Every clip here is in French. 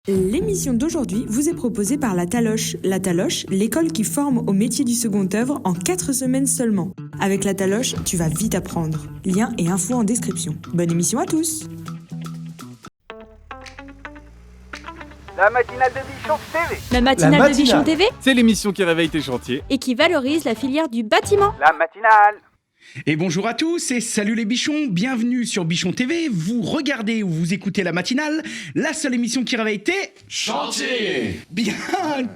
L'émission d'aujourd'hui vous est proposée par la Taloche. La Taloche, l'école qui forme au métier du second œuvre en 4 semaines seulement. Avec la Taloche, tu vas vite apprendre. Lien et infos en description. Bonne émission à tous. La matinale de Bichon TV. La matinale de Bichon TV C'est l'émission qui réveille tes chantiers. et qui valorise la filière du bâtiment. La matinale. Et bonjour à tous et salut les bichons, bienvenue sur Bichon TV, vous regardez ou vous écoutez la matinale, la seule émission qui réveille tes chantiers. Bien,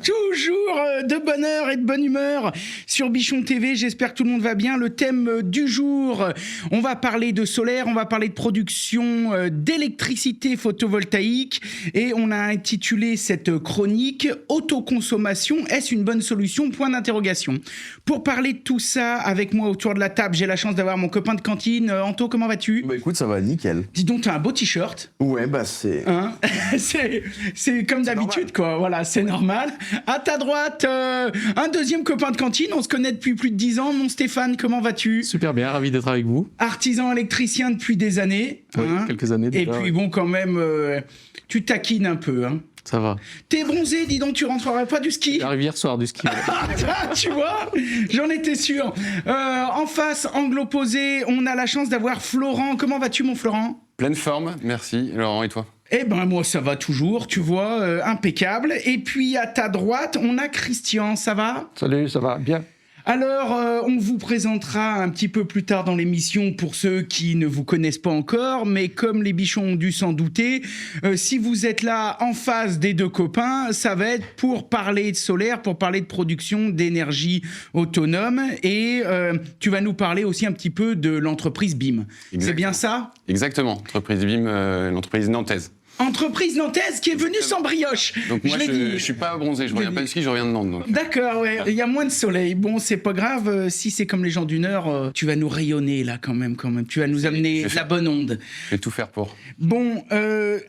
toujours de bonne heure et de bonne humeur sur Bichon TV, j'espère que tout le monde va bien. Le thème du jour, on va parler de solaire, on va parler de production d'électricité photovoltaïque et on a intitulé cette chronique « Autoconsommation, est-ce une bonne solution ?» Point d'interrogation. Pour parler de tout ça, avec moi autour de la table, j'ai la chance d'avoir mon copain de cantine. Anto, comment vas-tu ? Bah écoute, ça va nickel. Dis donc, t'as un beau t-shirt. Ouais, bah c'est... Hein c'est comme d'habitude, quoi. Voilà, c'est normal. À ta droite, un deuxième copain de cantine. On se connaît depuis plus de 10 ans. Mon Stéphane, comment vas-tu ? Super bien, ravi d'être avec vous. Artisan électricien depuis des années. Oui, hein. quelques années Et déjà. puis bon, quand même, tu taquines un peu. Hein. Ça va. T'es bronzé, dis donc, tu rentrerais pas du ski ? J'arrive hier soir du ski. Tu vois, j'en étais sûr. En face, angle opposé, on a la chance d'avoir Florent. Comment vas-tu, mon Florent ? Pleine forme, merci. Laurent, et toi ? Eh ben moi ça va toujours, tu vois, impeccable. Et puis à ta droite, on a Christian, ça va ? Salut, ça va bien. Alors, on vous présentera un petit peu plus tard dans l'émission pour ceux qui ne vous connaissent pas encore, mais comme les bichons ont dû s'en douter, si vous êtes là en face des deux copains, ça va être pour parler de solaire, pour parler de production d'énergie autonome, et tu vas nous parler aussi un petit peu de l'entreprise BIM. C'est bien ça ? Exactement, entreprise BIM, l'entreprise nantaise. Entreprise nantaise qui est venue sans brioche. Donc moi, je suis pas bronzé, je reviens pas du ski, je reviens de Nantes. Donc. D'accord, ouais. Il y a moins de soleil. Bon, c'est pas grave. Si c'est comme les gens du Nord, tu vas nous rayonner là quand même. Tu vas nous amener la bonne onde. Je vais tout faire pour. Bon,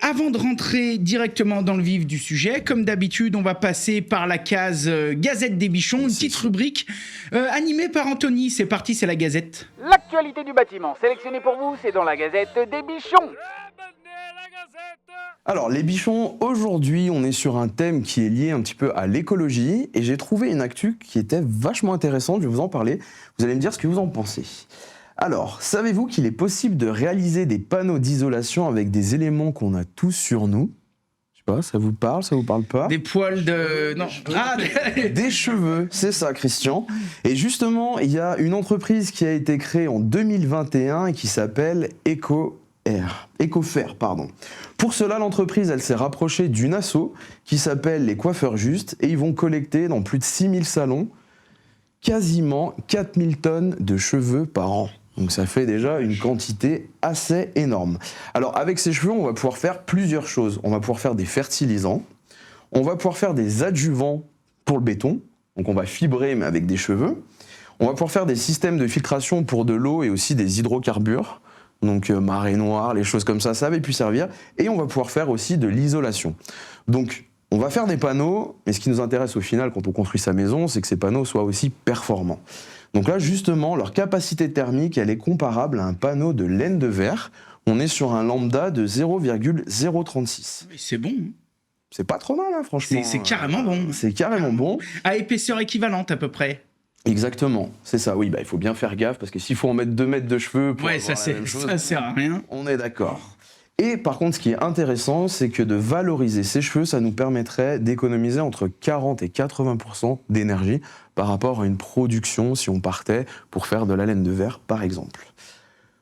avant de rentrer directement dans le vif du sujet, comme d'habitude, on va passer par la case Gazette des Bichons, une petite rubrique animée par Anthony. C'est parti, c'est la Gazette. L'actualité du bâtiment sélectionnée pour vous, c'est dans la Gazette des Bichons. Alors, les bichons, aujourd'hui, on est sur un thème qui est lié un petit peu à l'écologie, et j'ai trouvé une actu qui était vachement intéressante, je vais vous en parler. Vous allez me dire ce que vous en pensez. Alors, savez-vous qu'il est possible de réaliser des panneaux d'isolation avec des éléments qu'on a tous sur nous ? Je sais pas, ça vous parle pas ? Des poils de... Non. Ah, Des cheveux, c'est ça, Christian. Et justement, il y a une entreprise qui a été créée en 2021 et qui s'appelle Ecofer. Pour cela, l'entreprise, elle s'est rapprochée d'une asso qui s'appelle les Coiffeurs Justes et ils vont collecter dans plus de 6000 salons quasiment 4000 tonnes de cheveux par an. Donc ça fait déjà une quantité assez énorme. Alors avec ces cheveux, on va pouvoir faire plusieurs choses. On va pouvoir faire des fertilisants, on va pouvoir faire des adjuvants pour le béton, donc on va fibrer mais avec des cheveux. On va pouvoir faire des systèmes de filtration pour de l'eau et aussi des hydrocarbures. Donc marée noire, les choses comme ça avait pu servir. Et on va pouvoir faire aussi de l'isolation. Donc on va faire des panneaux, mais ce qui nous intéresse au final quand on construit sa maison, c'est que ces panneaux soient aussi performants. Donc là justement, leur capacité thermique, elle est comparable à un panneau de laine de verre. On est sur un lambda de 0,036. c'est bon. C'est pas trop mal, hein, franchement. C'est carrément bon. C'est carrément bon. À épaisseur équivalente à peu près. Exactement, c'est ça. Oui, il faut bien faire gaffe parce que s'il faut en mettre 2 mètres de cheveux pour Ouais, avoir la même chose, ça sert à rien. on est d'accord. Et par contre, ce qui est intéressant, c'est que de valoriser ces cheveux, ça nous permettrait d'économiser entre 40 et 80% d'énergie par rapport à une production si on partait pour faire de la laine de verre, par exemple.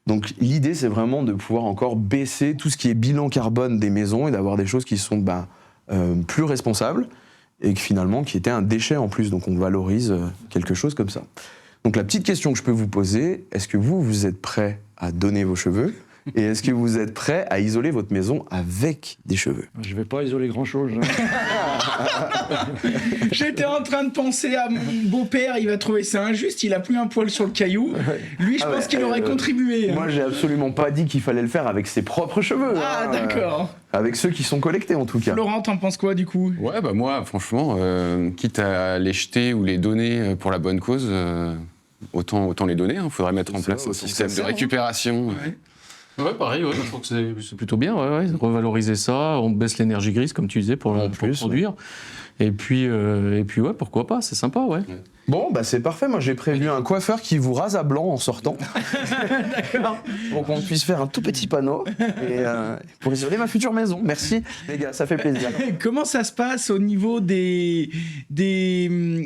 Donc l'idée, c'est vraiment de pouvoir encore baisser tout ce qui est bilan carbone des maisons et d'avoir des choses qui sont plus responsables et que finalement qui était un déchet en plus, donc on valorise quelque chose comme ça. Donc la petite question que je peux vous poser, est-ce que vous êtes prêt à donner vos cheveux ? Et est-ce que vous êtes prêt à isoler votre maison avec des cheveux ? Je vais pas isoler grand-chose. J'étais en train de penser à mon beau-père, il va trouver ça injuste, il a plus un poil sur le caillou. Lui, je pense qu'il aurait contribué. Moi, j'ai absolument pas dit qu'il fallait le faire avec ses propres cheveux. Ah, d'accord. Avec ceux qui sont collectés, en tout cas. Florent, t'en penses quoi, du coup ? Ouais, bah moi, franchement, quitte à les jeter ou les donner pour la bonne cause, autant les donner. Il faudrait mettre en place un système de récupération. Ouais. Ouais, pareil, je trouve que c'est plutôt bien. Ouais. Revaloriser ça, on baisse l'énergie grise, comme tu disais, pour produire. Ouais. Et puis, ouais, pourquoi pas, c'est sympa, ouais. Bon, bah c'est parfait. Moi, j'ai prévu un coiffeur qui vous rase à blanc en sortant. D'accord. Pour qu'on puisse faire un tout petit panneau et pour isoler ma future maison. Merci, les gars, ça fait plaisir. Comment ça se passe au niveau des...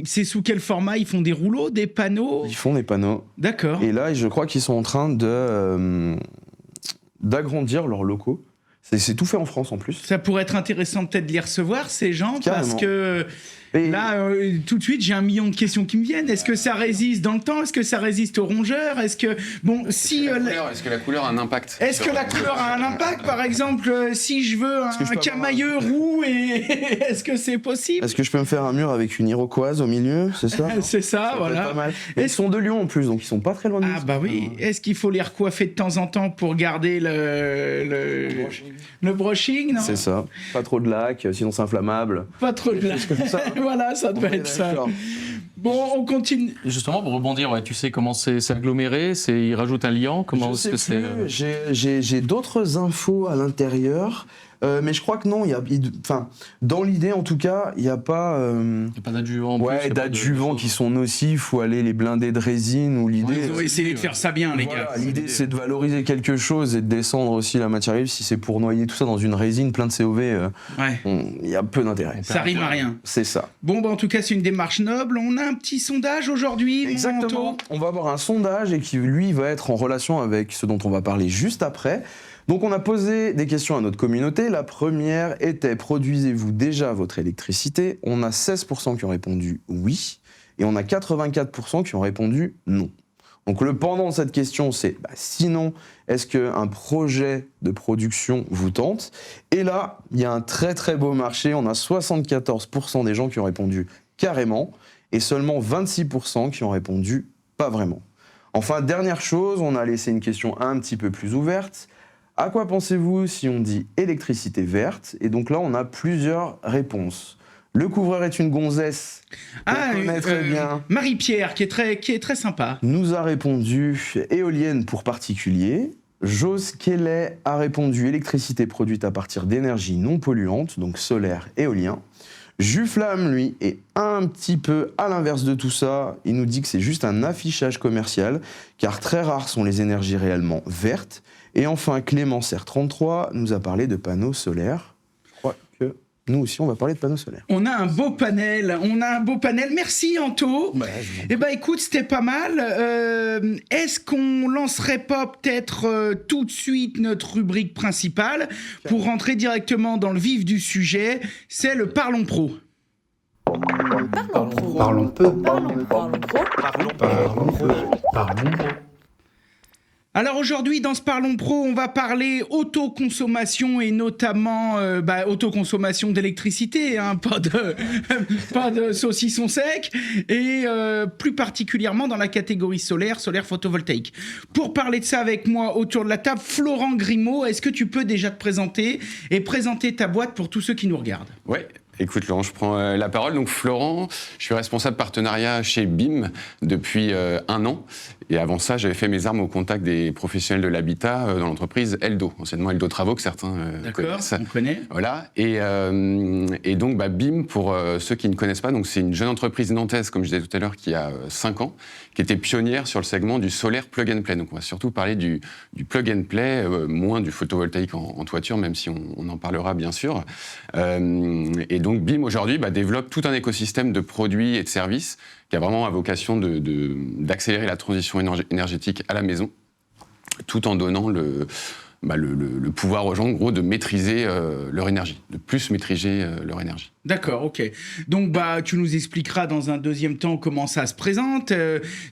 C'est sous quel format? Ils font des rouleaux, des panneaux? Ils font des panneaux. D'accord. Et là, je crois qu'ils sont en train d'agrandir leurs locaux. C'est tout fait en France en plus. Ça pourrait être intéressant peut-être de les recevoir, ces gens, Carrément. parce que là, tout de suite, j'ai 1 million de questions qui me viennent. Est-ce que ça résiste dans le temps? Est-ce que ça résiste aux rongeurs? Est-ce que... Bon, si... Est-ce que la couleur a un impact? Est-ce que la couleur a un impact? Par exemple, si je veux un camailleux roux, est-ce que c'est possible? Est-ce que je peux me faire un mur avec une iroquoise au milieu? C'est ça? C'est ça, voilà. Pas mal. Et ils sont de Lyon en plus, donc ils sont pas très loin de nous. Ah bah oui. Est-ce qu'il faut les recoiffer de temps en temps pour garder le brushing, non? C'est ça. Pas trop de lac, sinon c'est inflammable. Pas trop de lac. Voilà, ça doit être ça. Bon, on continue. Et justement, pour rebondir, tu sais comment c'est aggloméré, ils rajoutent un liant, comment est-ce que c'est J'ai d'autres infos à l'intérieur, mais je crois que non. Dans l'idée, en tout cas, il n'y a pas. Il n'y a pas d'adjuvants. Ouais, d'adjuvants qui sont nocifs. Faut aller les blinder de résine ou l'idée. Ils ont essayé de faire ça bien, les gars. L'idée, c'est de valoriser quelque chose et de descendre aussi la matière vive. Si c'est pour noyer tout ça dans une résine plein de COV, il y a peu d'intérêt. Ça rime à rien. C'est ça. Bon, bah, en tout cas, c'est une démarche noble. On a un petit sondage aujourd'hui. Exactement. On va avoir un sondage et qui, lui, va être en relation avec ce dont on va parler juste après. Donc, on a posé des questions à notre communauté. La première était: produisez-vous déjà votre électricité? On a 16% qui ont répondu oui et on a 84% qui ont répondu non. Donc, le pendant de cette question, c'est sinon, est-ce qu'un projet de production vous tente? Et là, il y a un très très beau marché. On a 74% des gens qui ont répondu carrément et seulement 26% qui ont répondu pas vraiment. Enfin, dernière chose, on a laissé une question un petit peu plus ouverte. À quoi pensez-vous si on dit électricité verte? Et donc là, on a plusieurs réponses. Le couvreur est une gonzesse. Très bien. Marie-Pierre, qui est très sympa. Nous a répondu éolienne pour particuliers. Jose Kelly a répondu électricité produite à partir d'énergie non polluante, donc solaire, éolien. Juflamme, lui, est un petit peu à l'inverse de tout ça. Il nous dit que c'est juste un affichage commercial, car très rares sont les énergies réellement vertes. Et enfin, Clément Serre33 nous a parlé de panneaux solaires. Je crois que nous aussi, on va parler de panneaux solaires. On a un beau panel. Merci, Anto. Écoute, c'était pas mal. Est-ce qu'on lancerait pas peut-être tout de suite notre rubrique principale pour rentrer directement dans le vif du sujet? C'est le Parlons Pro. Parlons peu. Alors aujourd'hui, dans ce Parlons Pro, on va parler autoconsommation et notamment autoconsommation d'électricité, pas de saucisson sec, et plus particulièrement dans la catégorie solaire photovoltaïque. Pour parler de ça avec moi autour de la table, Florent Grimaud, est-ce que tu peux déjà te présenter et présenter ta boîte pour tous ceux qui nous regardent? Ouais. Écoute Laurent, je prends la parole. Donc Florent, je suis responsable partenariat chez BIM depuis 1 an. Et avant ça, j'avais fait mes armes au contact des professionnels de l'habitat dans l'entreprise Eldo, anciennement Eldo Travaux, que certains connaissent. D'accord, on connaît. Voilà. Et donc BIM, pour ceux qui ne connaissent pas, donc c'est une jeune entreprise nantaise, comme je disais tout à l'heure, qui a 5 ans, qui était pionnière sur le segment du solaire plug and play. Donc on va surtout parler du plug and play, moins du photovoltaïque en toiture, même si on en parlera bien sûr. Et donc BIM aujourd'hui développe tout un écosystème de produits et de services qui a vraiment à vocation d'accélérer la transition énergétique à la maison, tout en donnant le pouvoir aux gens, en gros, de maîtriser leur énergie, de plus maîtriser leur énergie. D'accord, ok. Donc, tu nous expliqueras dans un deuxième temps comment ça se présente.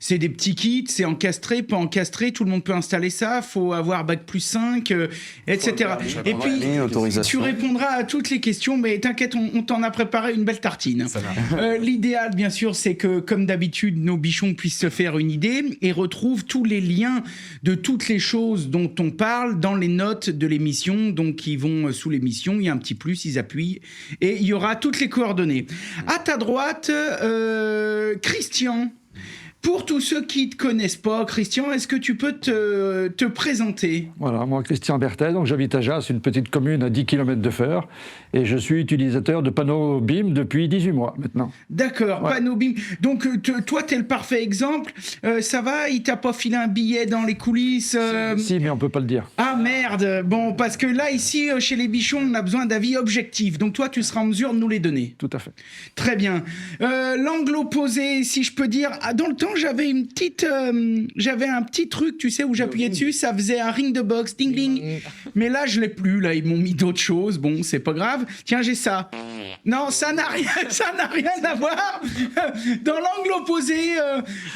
C'est des petits kits, c'est encastré, pas encastré, tout le monde peut installer ça, faut avoir Bac+5, etc. Et puis, tu répondras à toutes les questions, mais t'inquiète, on t'en a préparé une belle tartine. L'idéal, bien sûr, c'est que, comme d'habitude, nos bichons puissent se faire une idée et retrouvent tous les liens de toutes les choses dont on parle dans les notes de l'émission, donc qui vont sous l'émission, il y a un petit plus, ils appuient, et il y aura toutes les coordonnées. À ta droite, Christian. Pour tous ceux qui ne te connaissent pas, Christian, est-ce que tu peux te présenter ? Voilà, moi, Christian Berthet, donc j'habite à Jas, une petite commune à 10 km de Feurs, et je suis utilisateur de panneaux BIM depuis 18 mois maintenant. D'accord, Ouais. panneau BIM. Donc, toi, t'es le parfait exemple. Ça va ? Il t'a pas filé un billet dans les coulisses Si, mais on peut pas le dire. Ah merde. Bon, parce que là, ici, chez les bichons, on a besoin d'avis objectifs. Donc, toi, tu seras en mesure de nous les donner. Tout à fait. Très bien. L'angle opposé, si je peux dire. Dans le temps, j'avais un petit truc, tu sais, où j'appuyais dessus, ça faisait un ring de boxe, ding ding. Mais là, je l'ai plus. Là, ils m'ont mis d'autres choses. Bon, c'est pas grave. Tiens, j'ai ça. Non, ça n'a rien à voir. Dans l'angle opposé,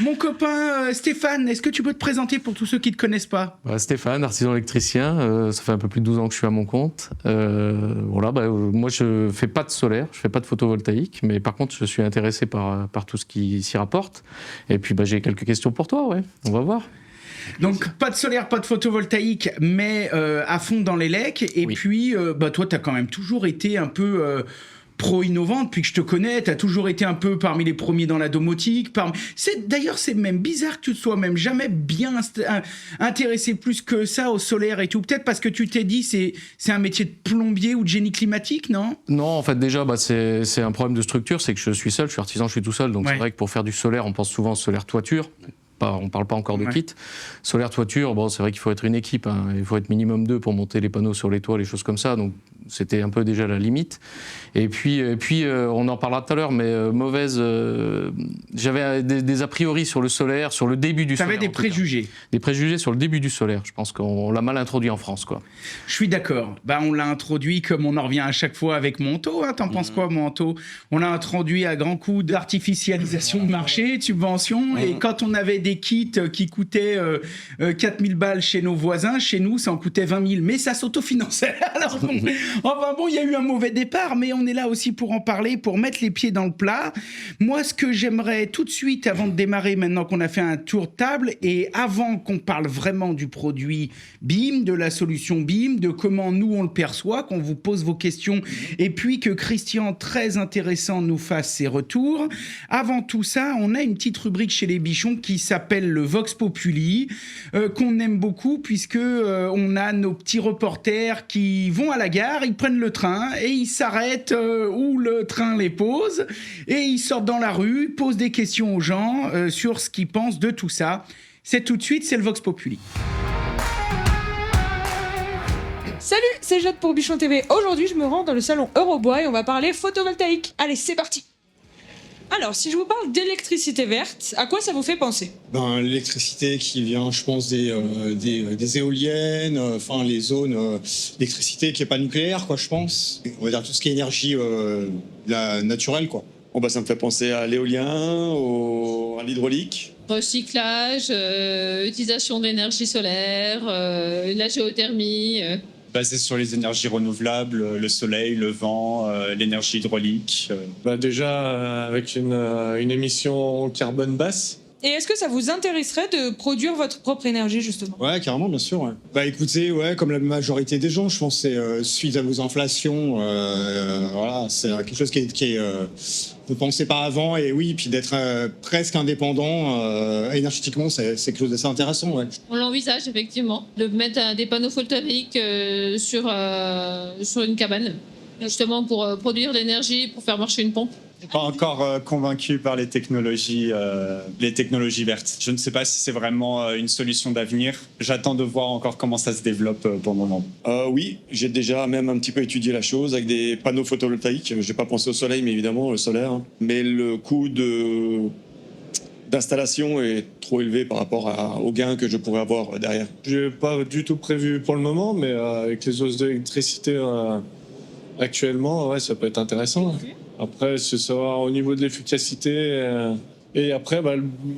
mon copain Stéphane, est-ce que tu peux te présenter pour tous ceux qui te connaissent pas ? Stéphane, artisan électricien, ça fait un peu plus de 12 ans que je suis à mon compte. Voilà, moi je fais pas de solaire, je fais pas de photovoltaïque, mais par contre je suis intéressé par tout ce qui s'y rapporte. Et puis j'ai quelques questions pour toi, ouais, on va voir. Donc, pas de solaire, pas de photovoltaïque, mais à fond dans les lecs. Et Oui. puis, toi, tu as quand même toujours été un peu pro-innovant depuis que je te connais. Tu as toujours été un peu parmi les premiers dans la domotique. D'ailleurs, c'est même bizarre que tu te sois même jamais bien intéressé plus que ça au solaire et tout. Peut-être parce que tu t'es dit c'est un métier de plombier ou de génie climatique, non ? Non, en fait déjà c'est un problème de structure, c'est que je suis seul, je suis artisan, je suis tout seul, donc Ouais. c'est vrai que pour faire du solaire, on pense souvent solaire toiture. On parle pas encore de Ouais. kit. Solaire toiture, c'est vrai qu'il faut être une équipe, hein. Il faut être minimum 2 pour monter les panneaux sur les toits, les choses comme ça, donc c'était un peu déjà la limite. Et puis on en parlera tout à l'heure, mais j'avais des a priori sur le solaire, sur le début du solaire. Tu avais des préjugés. Des préjugés sur le début du solaire, je pense qu'on l'a mal introduit en France, quoi. Je suis d'accord. On l'a introduit comme on en revient à chaque fois avec Monto. Hein. T'en penses quoi, Monto ? On l'a introduit à grands coups d'artificialisation de marché, de subventions. Et quand on avait des kits qui coûtaient 4000 balles chez nos voisins, chez nous, ça en coûtait 20 000. Mais ça s'autofinançait. Alors, il y a eu un mauvais départ, mais on est là aussi pour en parler, pour mettre les pieds dans le plat. Moi, ce que j'aimerais tout de suite, avant de démarrer, maintenant qu'on a fait un tour de table, et avant qu'on parle vraiment du produit BIM, de la solution BIM, de comment nous on le perçoit, qu'on vous pose vos questions, et puis que Christian, très intéressant, nous fasse ses retours. Avant tout ça, on a une petite rubrique chez les bichons qui s'appelle le Vox Populi, qu'on aime beaucoup, puisque on a nos petits reporters qui vont à la gare, ils prennent le train, et ils s'arrêtent où le train les pose, et ils sortent dans la rue, posent des questions aux gens sur ce qu'ils pensent de tout ça. C'est tout de suite, c'est le Vox Populi. Salut, c'est Jade pour Bichon TV. Aujourd'hui, je me rends dans le salon Eurobois et on va parler photovoltaïque. Allez, c'est parti. Alors, si je vous parle d'électricité verte, à quoi ça vous fait penser ? L'électricité qui vient, je pense, des éoliennes, enfin les zones d'électricité qui n'est pas nucléaire, quoi, je pense. On va dire tout ce qui est énergie naturelle, quoi. Ça me fait penser à l'éolien, à l'hydraulique. Recyclage, utilisation d'énergie solaire, la géothermie. Basé sur les énergies renouvelables, le soleil, le vent, l'énergie hydraulique. Déjà avec une émission carbone basse. Et est-ce que ça vous intéresserait de produire votre propre énergie, justement ? Ouais, carrément, bien sûr. Ouais. Écoutez, comme la majorité des gens, je pense, c'est suite à vos inflations, voilà, c'est quelque chose qui est vous pensez pas avant, et oui, puis d'être presque indépendant énergétiquement, c'est quelque chose d'assez intéressant. Ouais. On l'envisage effectivement, de mettre des panneaux photovoltaïques sur une cabane, justement pour produire de l'énergie, pour faire marcher une pompe. Pas encore convaincu par les technologies vertes. Je ne sais pas si c'est vraiment une solution d'avenir. J'attends de voir encore comment ça se développe pour le moment. Oui, j'ai déjà même un petit peu étudié la chose avec des panneaux photovoltaïques. Je n'ai pas pensé au soleil, mais évidemment, le solaire. Hein. Mais le coût d'installation est trop élevé par rapport au gain que je pourrais avoir derrière. Je n'ai pas du tout prévu pour le moment, mais avec les hausses d'électricité actuellement, ouais, ça peut être intéressant. Okay. Après, c'est savoir au niveau de l'efficacité. Et après,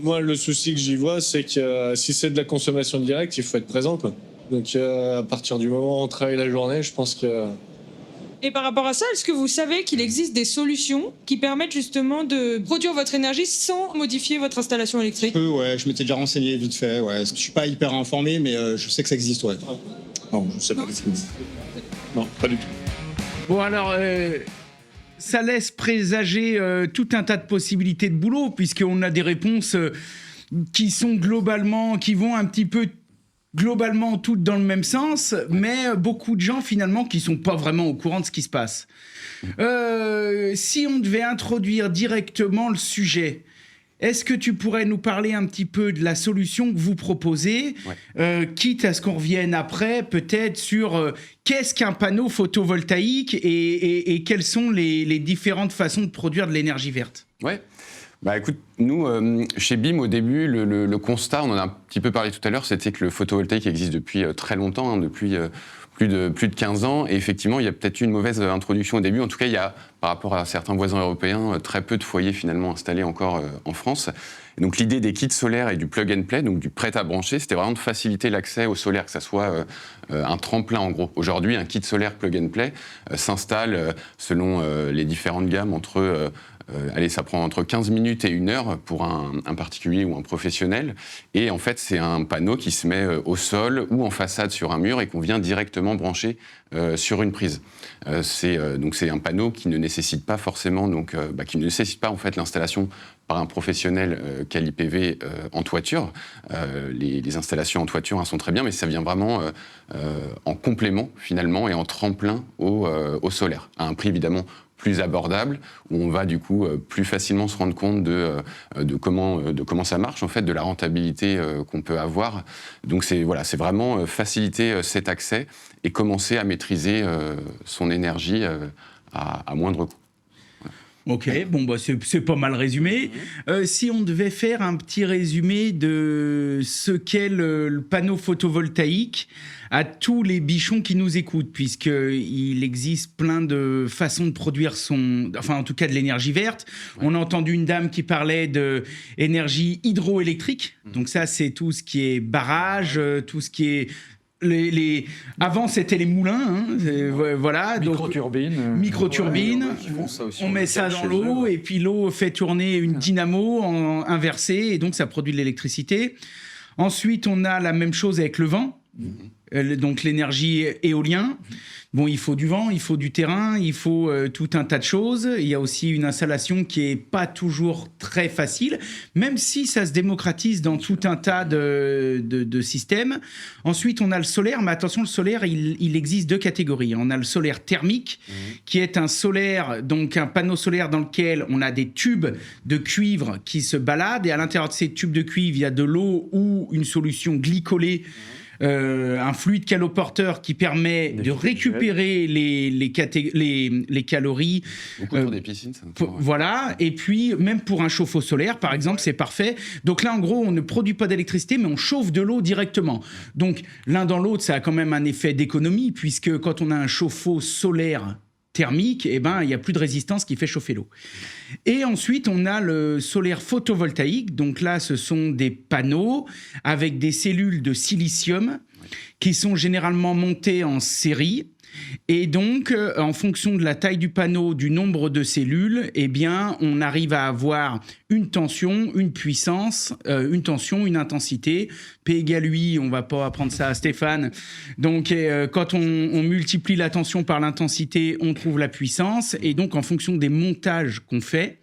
moi, le souci que j'y vois, c'est que si c'est de la consommation directe, il faut être présent, quoi. Donc, à partir du moment où on travaille la journée, je pense que... Et par rapport à ça, est-ce que vous savez qu'il existe des solutions qui permettent justement de produire votre énergie sans modifier votre installation électrique ? Ouais, je m'étais déjà renseigné vite fait. Ouais. Je suis pas hyper informé, mais je sais que ça existe, ouais. Non, je sais pas du tout. Non, pas du tout. Bon, alors... ça laisse présager tout un tas de possibilités de boulot, puisqu'on a des réponses qui vont un petit peu globalement toutes dans le même sens, mais beaucoup de gens finalement qui sont pas vraiment au courant de ce qui se passe. Si on devait introduire directement le sujet, est-ce que tu pourrais nous parler un petit peu de la solution que vous proposez, quitte à ce qu'on revienne après peut-être sur qu'est-ce qu'un panneau photovoltaïque et quelles sont les différentes façons de produire de l'énergie verte? Ouais. Bah écoute, nous, chez BIM, au début, le constat, on en a un petit peu parlé tout à l'heure, c'était que le photovoltaïque existe depuis très longtemps, depuis plus de 15 ans. Et effectivement, il y a peut-être eu une mauvaise introduction au début. En tout cas, il y a, par rapport à certains voisins européens, très peu de foyers finalement installés encore en France. Et donc l'idée des kits solaires et du plug and play, donc du prêt à brancher, c'était vraiment de faciliter l'accès au solaire, que ça soit un tremplin en gros. Aujourd'hui, un kit solaire plug and play s'installe selon les différentes gammes entre... ça prend entre 15 minutes et 1 heure pour un particulier ou un professionnel. Et en fait, c'est un panneau qui se met au sol ou en façade sur un mur et qu'on vient directement brancher sur une prise. C'est un panneau qui ne nécessite pas forcément, qui ne nécessite pas en fait l'installation par un professionnel quali-PV en toiture. Les installations en toiture sont très bien, mais ça vient vraiment en complément finalement et en tremplin au solaire, à un prix évidemment plus abordable, où on va du coup plus facilement se rendre compte de comment ça marche, en fait, de la rentabilité qu'on peut avoir. Donc c'est vraiment faciliter cet accès et commencer à maîtriser son énergie à moindre coût. Ok, bon, c'est pas mal résumé. Si on devait faire un petit résumé de ce qu'est le panneau photovoltaïque à tous les bichons qui nous écoutent, puisqu'il existe plein de façons de produire en tout cas de l'énergie verte. Ouais. On a entendu une dame qui parlait d'énergie hydroélectrique. Donc ça, c'est tout ce qui est barrage, tout ce qui est... Avant, c'était les moulins, voilà. Microturbines. Microturbines. On met ça dans l'eau et puis l'eau fait tourner une dynamo inversée et donc ça produit de l'électricité. Ensuite, on a la même chose avec le vent. Donc l'énergie éolienne. Bon, il faut du vent, il faut du terrain, il faut tout un tas de choses. Il y a aussi une installation qui est pas toujours très facile, même si ça se démocratise dans tout un tas de systèmes. Ensuite, on a le solaire, mais attention, le solaire, il existe 2 catégories. On a le solaire thermique, qui est un solaire, donc un panneau solaire dans lequel on a des tubes de cuivre qui se baladent, et à l'intérieur de ces tubes de cuivre, il y a de l'eau ou une solution glycolée, un fluide caloporteur qui permet de récupérer les calories. Beaucoup pour des piscines, ça notamment, ouais. Voilà, et puis même pour un chauffe-eau solaire, par exemple, c'est parfait. Donc là, en gros, on ne produit pas d'électricité, mais on chauffe de l'eau directement. Donc l'un dans l'autre, ça a quand même un effet d'économie, puisque quand on a un chauffe-eau solaire thermique, il n'y a plus de résistance qui fait chauffer l'eau. Et ensuite, on a le solaire photovoltaïque. Donc là, ce sont des panneaux avec des cellules de silicium qui sont généralement montées en série. Et donc, en fonction de la taille du panneau, du nombre de cellules, on arrive à avoir une tension, une puissance, une tension, une intensité. P égale UI, on ne va pas apprendre ça à Stéphane. Donc, quand on multiplie la tension par l'intensité, on trouve la puissance. Et donc, en fonction des montages qu'on fait,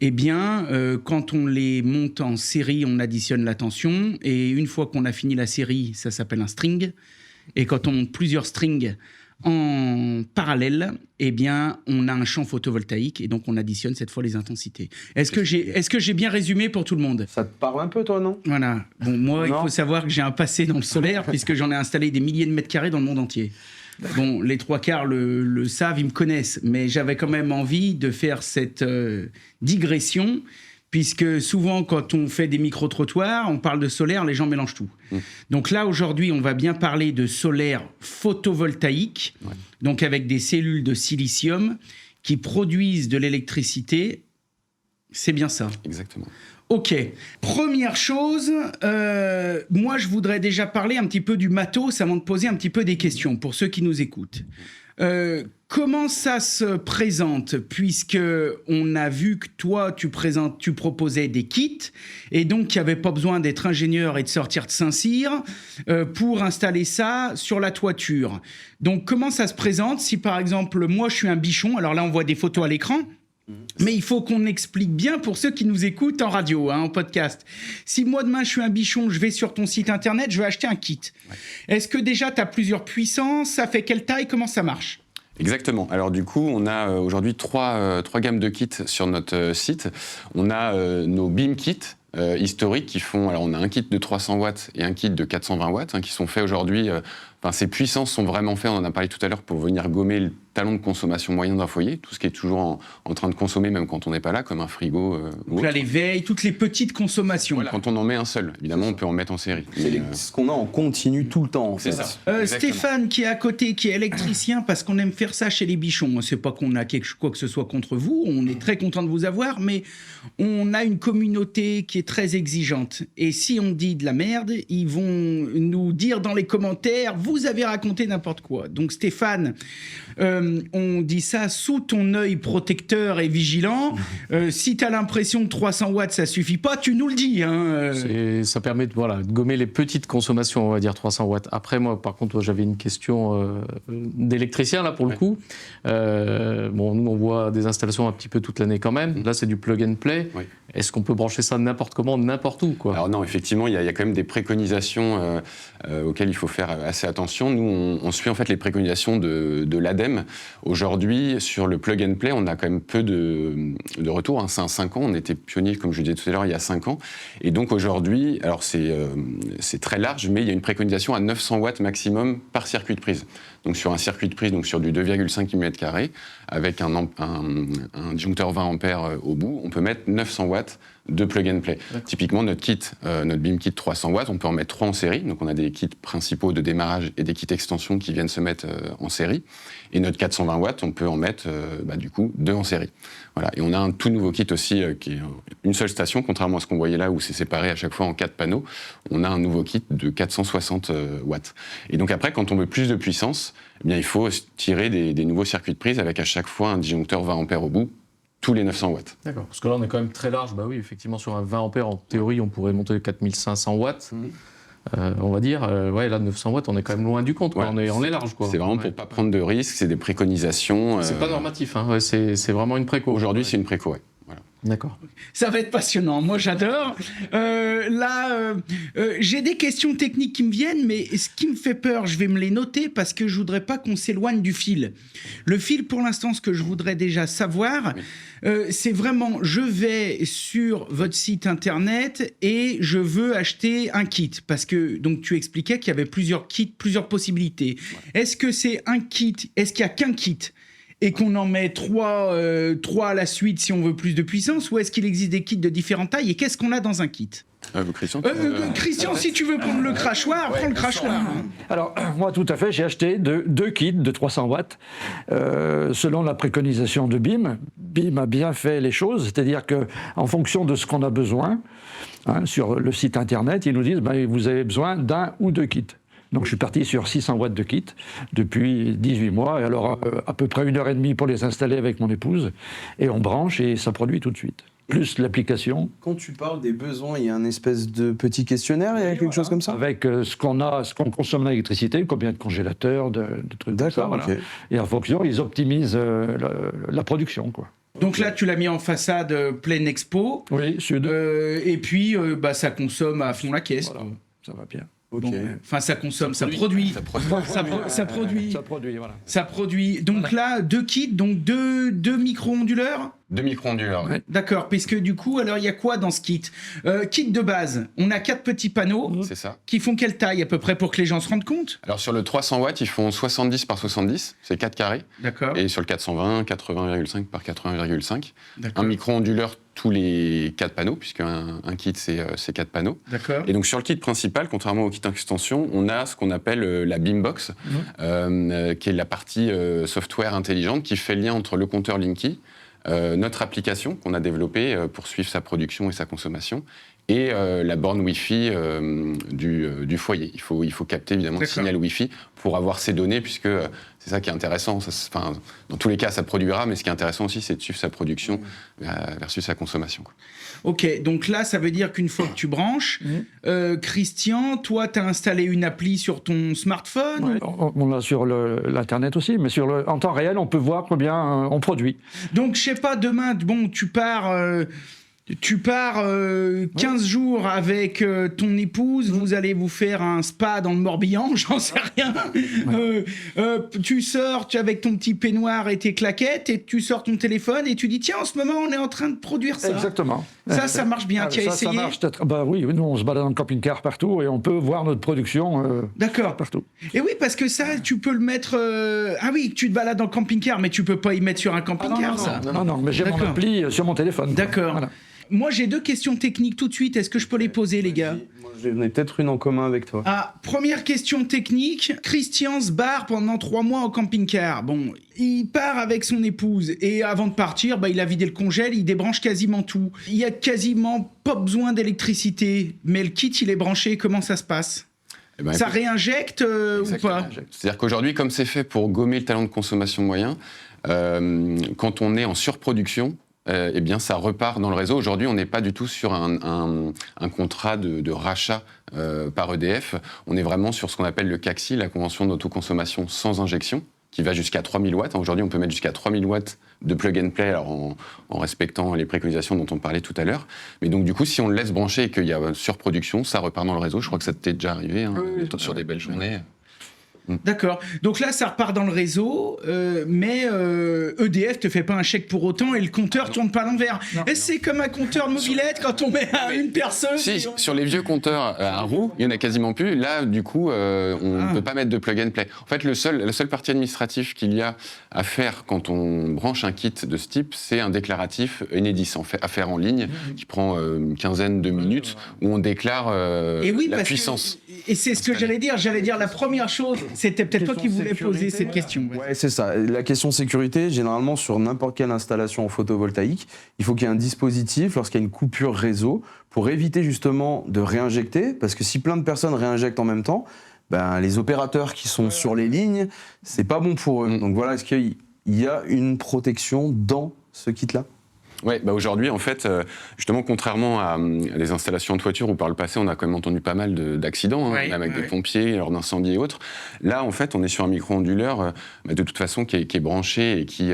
quand on les monte en série, on additionne la tension. Et une fois qu'on a fini la série, ça s'appelle un string. Et quand on monte plusieurs strings en parallèle, on a un champ photovoltaïque et donc on additionne cette fois les intensités. Est-ce que j'ai bien résumé pour tout le monde? Ça te parle un peu, toi, non? Voilà. Bon, moi, il faut savoir que j'ai un passé dans le solaire puisque j'en ai installé des milliers de mètres carrés dans le monde entier. Bon, les 3/4 le savent, ils me connaissent, mais j'avais quand même envie de faire cette digression, puisque souvent, quand on fait des micro-trottoirs, on parle de solaire, les gens mélangent tout. Donc là, aujourd'hui, on va bien parler de solaire photovoltaïque, donc avec des cellules de silicium qui produisent de l'électricité. C'est bien ça. Exactement. Ok. Première chose, moi, je voudrais déjà parler un petit peu du matos avant de poser un petit peu des questions pour ceux qui nous écoutent. Comment ça se présente, puisque on a vu que toi, tu proposais des kits, et donc il n'y avait pas besoin d'être ingénieur et de sortir de Saint-Cyr pour installer ça sur la toiture. Donc comment ça se présente si, par exemple, moi, je suis un bichon, alors là, on voit des photos à l'écran, Mais il faut qu'on explique bien pour ceux qui nous écoutent en radio, en podcast. Si moi demain je suis un bichon, je vais sur ton site internet, je vais acheter un kit. Ouais. Est-ce que déjà tu as plusieurs puissances? Ça fait quelle taille? Comment ça marche? Exactement. Alors du coup, on a aujourd'hui trois gammes de kits sur notre site. On a nos BIM kits historiques qui font... Alors on a un kit de 300 watts et un kit de 420 watts qui sont faits aujourd'hui... ces puissances sont vraiment faites, on en a parlé tout à l'heure, pour venir gommer le talon de consommation moyen d'un foyer, tout ce qui est toujours en train de consommer, même quand on n'est pas là, comme un frigo. Donc là, les veilles, toutes les petites consommations. Voilà. Quand on en met un seul, évidemment, on peut en mettre en série. C'est ce qu'on a en continu tout le temps. En fait. C'est ça. Stéphane, qui est à côté, qui est électricien, parce qu'on aime faire ça chez les bichons. C'est pas qu'on a quoi que ce soit contre vous, on est très content de vous avoir, mais on a une communauté qui est très exigeante. Et si on dit de la merde, ils vont nous dire dans les commentaires, vous avez raconté n'importe quoi. Donc Stéphane, on dit ça sous ton œil protecteur et vigilant. Si tu as l'impression que 300 watts, ça suffit pas, tu nous le dis. Ça permet de gommer les petites consommations, on va dire 300 watts. Après, moi, par contre, j'avais une question d'électricien, là, pour le coup. Nous, on voit des installations un petit peu toute l'année quand même. Là, c'est du plug and play. Oui. Est-ce qu'on peut brancher ça n'importe comment, n'importe où, quoi? Alors non, effectivement, il y a quand même des préconisations auxquelles il faut faire assez attention. Nous, on suit en fait les préconisations de l'ADEME. Aujourd'hui, sur le plug and play, on a quand même peu de retours. C'est un 5 ans. On était pionniers, comme je le disais tout à l'heure, il y a 5 ans. Et donc aujourd'hui, alors c'est très large, mais il y a une préconisation à 900 watts maximum par circuit de prise. Donc sur un circuit de prise, donc sur du 2,5 mm², avec un disjoncteur 20 ampères au bout, on peut mettre 900 watts de plug and play. Typiquement, notre kit, notre BIM kit 300 watts, on peut en mettre 3 en série. Donc on a des kits principaux de démarrage et des kits extension qui viennent se mettre en série. Et notre 420 watts, on peut en mettre du coup 2 en série. Voilà. Et on a un tout nouveau kit aussi qui est une seule station, contrairement à ce qu'on voyait là où c'est séparé à chaque fois en 4 panneaux. On a un nouveau kit de 460 watts. Et donc après, quand on veut plus de puissance, eh bien, il faut tirer des nouveaux circuits de prise avec à chaque fois un disjoncteur 20 ampères au bout, tous les 900 watts. D'accord, parce que là on est quand même très large. Bah oui, effectivement, sur un 20 ampères, en théorie, on pourrait monter 4500 watts. On va dire, là 900 watts, on est quand même loin du compte, quoi. On est large, quoi. C'est vraiment pour ne pas prendre de risques, c'est des préconisations. C'est pas normatif, c'est vraiment une préco. Aujourd'hui, c'est une préco, ouais. Voilà. D'accord. Ça va être passionnant, moi j'adore. J'ai des questions techniques qui me viennent, mais ce qui me fait peur, je vais me les noter parce que je voudrais pas qu'on s'éloigne du fil. Le fil, pour l'instant, ce que je voudrais déjà savoir, c'est vraiment, je vais sur votre site internet et je veux acheter un kit. Parce que, donc tu expliquais qu'il y avait plusieurs kits, plusieurs possibilités. Ouais. Est-ce que c'est un kit? Est-ce qu'il n'y a qu'un kit et qu'on en met 3 à la suite si on veut plus de puissance, ou est-ce qu'il existe des kits de différentes tailles, et qu'est-ce qu'on a dans un kit? Christian, Christian, si tu veux prendre le crachoir, prends le crachoir. Alors, moi, tout à fait, j'ai acheté deux kits de 300 watts, selon la préconisation de BIM. BIM a bien fait les choses, c'est-à-dire qu'en fonction de ce qu'on a besoin, sur le site internet, ils nous disent vous avez besoin d'un ou deux kits. Donc je suis parti sur 600 watts de kit depuis 18 mois, et alors à peu près 1h30 pour les installer avec mon épouse, et on branche et ça produit tout de suite. Plus l'application. Quand tu parles des besoins, il y a un espèce de petit questionnaire, il y a quelque chose comme ça? Avec ce qu'on consomme d'électricité, combien de congélateurs, de trucs comme ça. Voilà. Okay. Et en fonction, ils optimisent la production, quoi. Donc là, tu l'as mis en façade pleine expo. Oui, sud. Et puis, ça consomme à fond la caisse. Voilà, ça va bien. Okay. Enfin, ça consomme, ça produit. Ça produit. Donc là, 2 kits, donc deux micro-onduleurs. 2 micro-onduleurs. Ouais. D'accord, parce que du coup, alors il y a quoi dans ce kit? Kit de base, on a 4 petits panneaux. C'est ça. Qui font quelle taille à peu près pour que les gens se rendent compte? Alors sur le 300 watts, ils font 70 par 70, c'est 4 carrés. D'accord. Et sur le 420, 80,5 par 80,5. Un micro-onduleur tous les 4 panneaux, puisqu'un kit, c'est 4 panneaux. D'accord. Et donc sur le kit principal, contrairement au kit extension, on a ce qu'on appelle la BIMbox, qui est la partie software intelligente qui fait le lien entre le compteur Linky, notre application qu'on a développée pour suivre sa production et sa consommation, et la borne Wi-Fi du foyer. Il faut capter évidemment le signal Wi-Fi pour avoir ces données, puisque c'est ça qui est intéressant. Dans tous les cas, ça produira, mais ce qui est intéressant aussi, c'est de suivre sa production versus sa consommation, quoi. Ok, donc là, ça veut dire qu'une fois que tu branches, Christian, toi, tu as installé une appli sur ton smartphone? Ouais, on l'a sur l'Internet aussi, mais en temps réel, on peut voir combien on produit. Donc, je sais pas, demain, bon, tu pars 15 jours avec ton épouse, vous allez vous faire un spa dans le Morbihan, j'en sais rien. Tu sors avec ton petit peignoir et tes claquettes, et tu sors ton téléphone et tu dis tiens, en ce moment on est en train de produire ça. Exactement. Ça marche bien. Tu as essayé? Ça marche. Bah oui, nous on se balade en camping-car partout et on peut voir notre production. D'accord. Partout. Et oui, parce que ça, tu peux le mettre. Ah oui, tu te balades en camping-car, mais tu peux pas y mettre sur un camping-car, ça. Non, mais j'ai mon appli sur mon téléphone. D'accord. Voilà. Moi, j'ai 2 questions techniques tout de suite. Est-ce que je peux les poser, les gars? J'en ai peut-être une en commun avec toi. Ah, première question technique. Christian se barre pendant 3 mois en camping-car. Bon, il part avec son épouse. Et avant de partir, il a vidé le congèle, il débranche quasiment tout. Il y a quasiment pas besoin d'électricité. Mais le kit, il est branché. Comment ça se passe? Ça réinjecte ou pas? C'est-à-dire qu'aujourd'hui, comme c'est fait pour gommer le talent de consommation moyen, quand on est en surproduction, eh bien, ça repart dans le réseau. Aujourd'hui, on n'est pas du tout sur un contrat de rachat par EDF. On est vraiment sur ce qu'on appelle le CACSI, la convention d'autoconsommation sans injection, qui va jusqu'à 3000 watts. Aujourd'hui, on peut mettre jusqu'à 3000 watts de plug and play, alors en respectant les préconisations dont on parlait tout à l'heure. Mais donc, du coup, si on le laisse brancher et qu'il y a surproduction, ça repart dans le réseau. Je crois que ça t'est déjà arrivé sur des belles journées. D'accord. Donc là, ça repart dans le réseau, mais EDF te fait pas un chèque pour autant et le compteur tourne pas à l'envers. C'est comme un compteur de mobilette quand on met à une personne. Si, sur les vieux compteurs à roues, il y en a quasiment plus. Là, du coup, on ne peut pas mettre de plug and play. En fait, la seule partie administrative qu'il y a à faire quand on branche un kit de ce type, c'est un déclaratif Enedis à faire en ligne, qui prend une quinzaine de minutes, où on déclare la puissance. Et c'est ce que j'allais dire. J'allais dire la première chose. C'était peut-être toi qui voulais poser cette question. Ouais, c'est ça. La question sécurité, généralement, sur n'importe quelle installation photovoltaïque, il faut qu'il y ait un dispositif, lorsqu'il y a une coupure réseau, pour éviter justement de réinjecter, parce que si plein de personnes réinjectent en même temps, les opérateurs qui sont sur les lignes, c'est pas bon pour eux. Donc voilà, est-ce qu'il y a une protection dans ce kit-là? Oui, aujourd'hui, en fait, justement, contrairement à des installations en toiture où par le passé, on a quand même entendu pas mal d'accidents, même avec des pompiers, lors d'incendies et autres. Là, en fait, on est sur un micro-onduleur, de toute façon, qui est branché et qui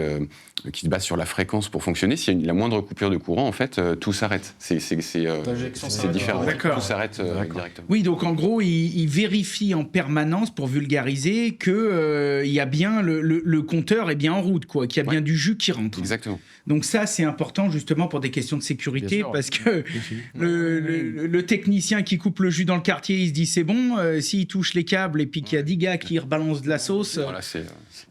se base sur la fréquence pour fonctionner. S'il y a la moindre coupure de courant, en fait, tout s'arrête. C'est différent. Tout s'arrête directement. Oui, donc en gros, il vérifie en permanence, pour vulgariser, que il y a bien le compteur est bien en route, quoi, qu'il y a bien du jus qui rentre. Exactement. Donc ça, c'est important justement pour des questions de sécurité, parce que le technicien qui coupe le jus dans le quartier, il se dit c'est bon, s'il touche les câbles et puis qu'il y a 10 gars qui rebalancent de la sauce,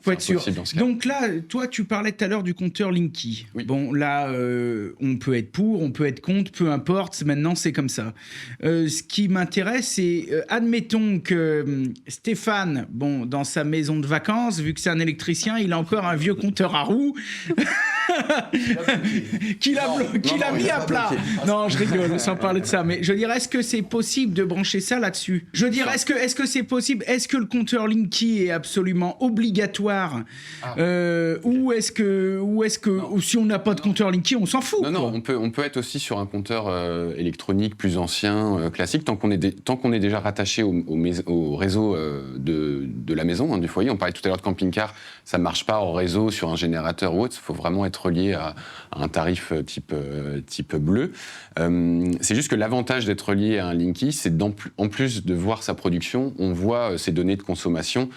faut être sûr. Donc là, toi, tu parlais tout à l'heure du compteur Linky. Oui. Bon, là, on peut être pour, on peut être contre, peu importe, maintenant c'est comme ça. Ce qui m'intéresse, c'est, admettons que Stéphane, dans sa maison de vacances, vu que c'est un électricien, il a encore un vieux compteur à roues. qu'il a mis à plat. Non, je rigole, sans parler de ça. Mais je veux dire, est-ce que c'est possible de brancher ça là-dessus? Je veux dire, est-ce que c'est possible? Est-ce que le compteur Linky est absolument obligatoire? Ou si on n'a pas de compteur Linky, on s'en fout? Non, on peut être aussi sur un compteur électronique plus ancien, classique, tant qu'on est déjà rattaché au réseau de la maison, du foyer. On parlait tout à l'heure de camping-car, ça ne marche pas au réseau sur un générateur ou autre. Il faut vraiment être relié à un tarif type bleu. C'est juste que l'avantage d'être lié à un Linky, c'est en plus de voir sa production, on voit ses données de consommation,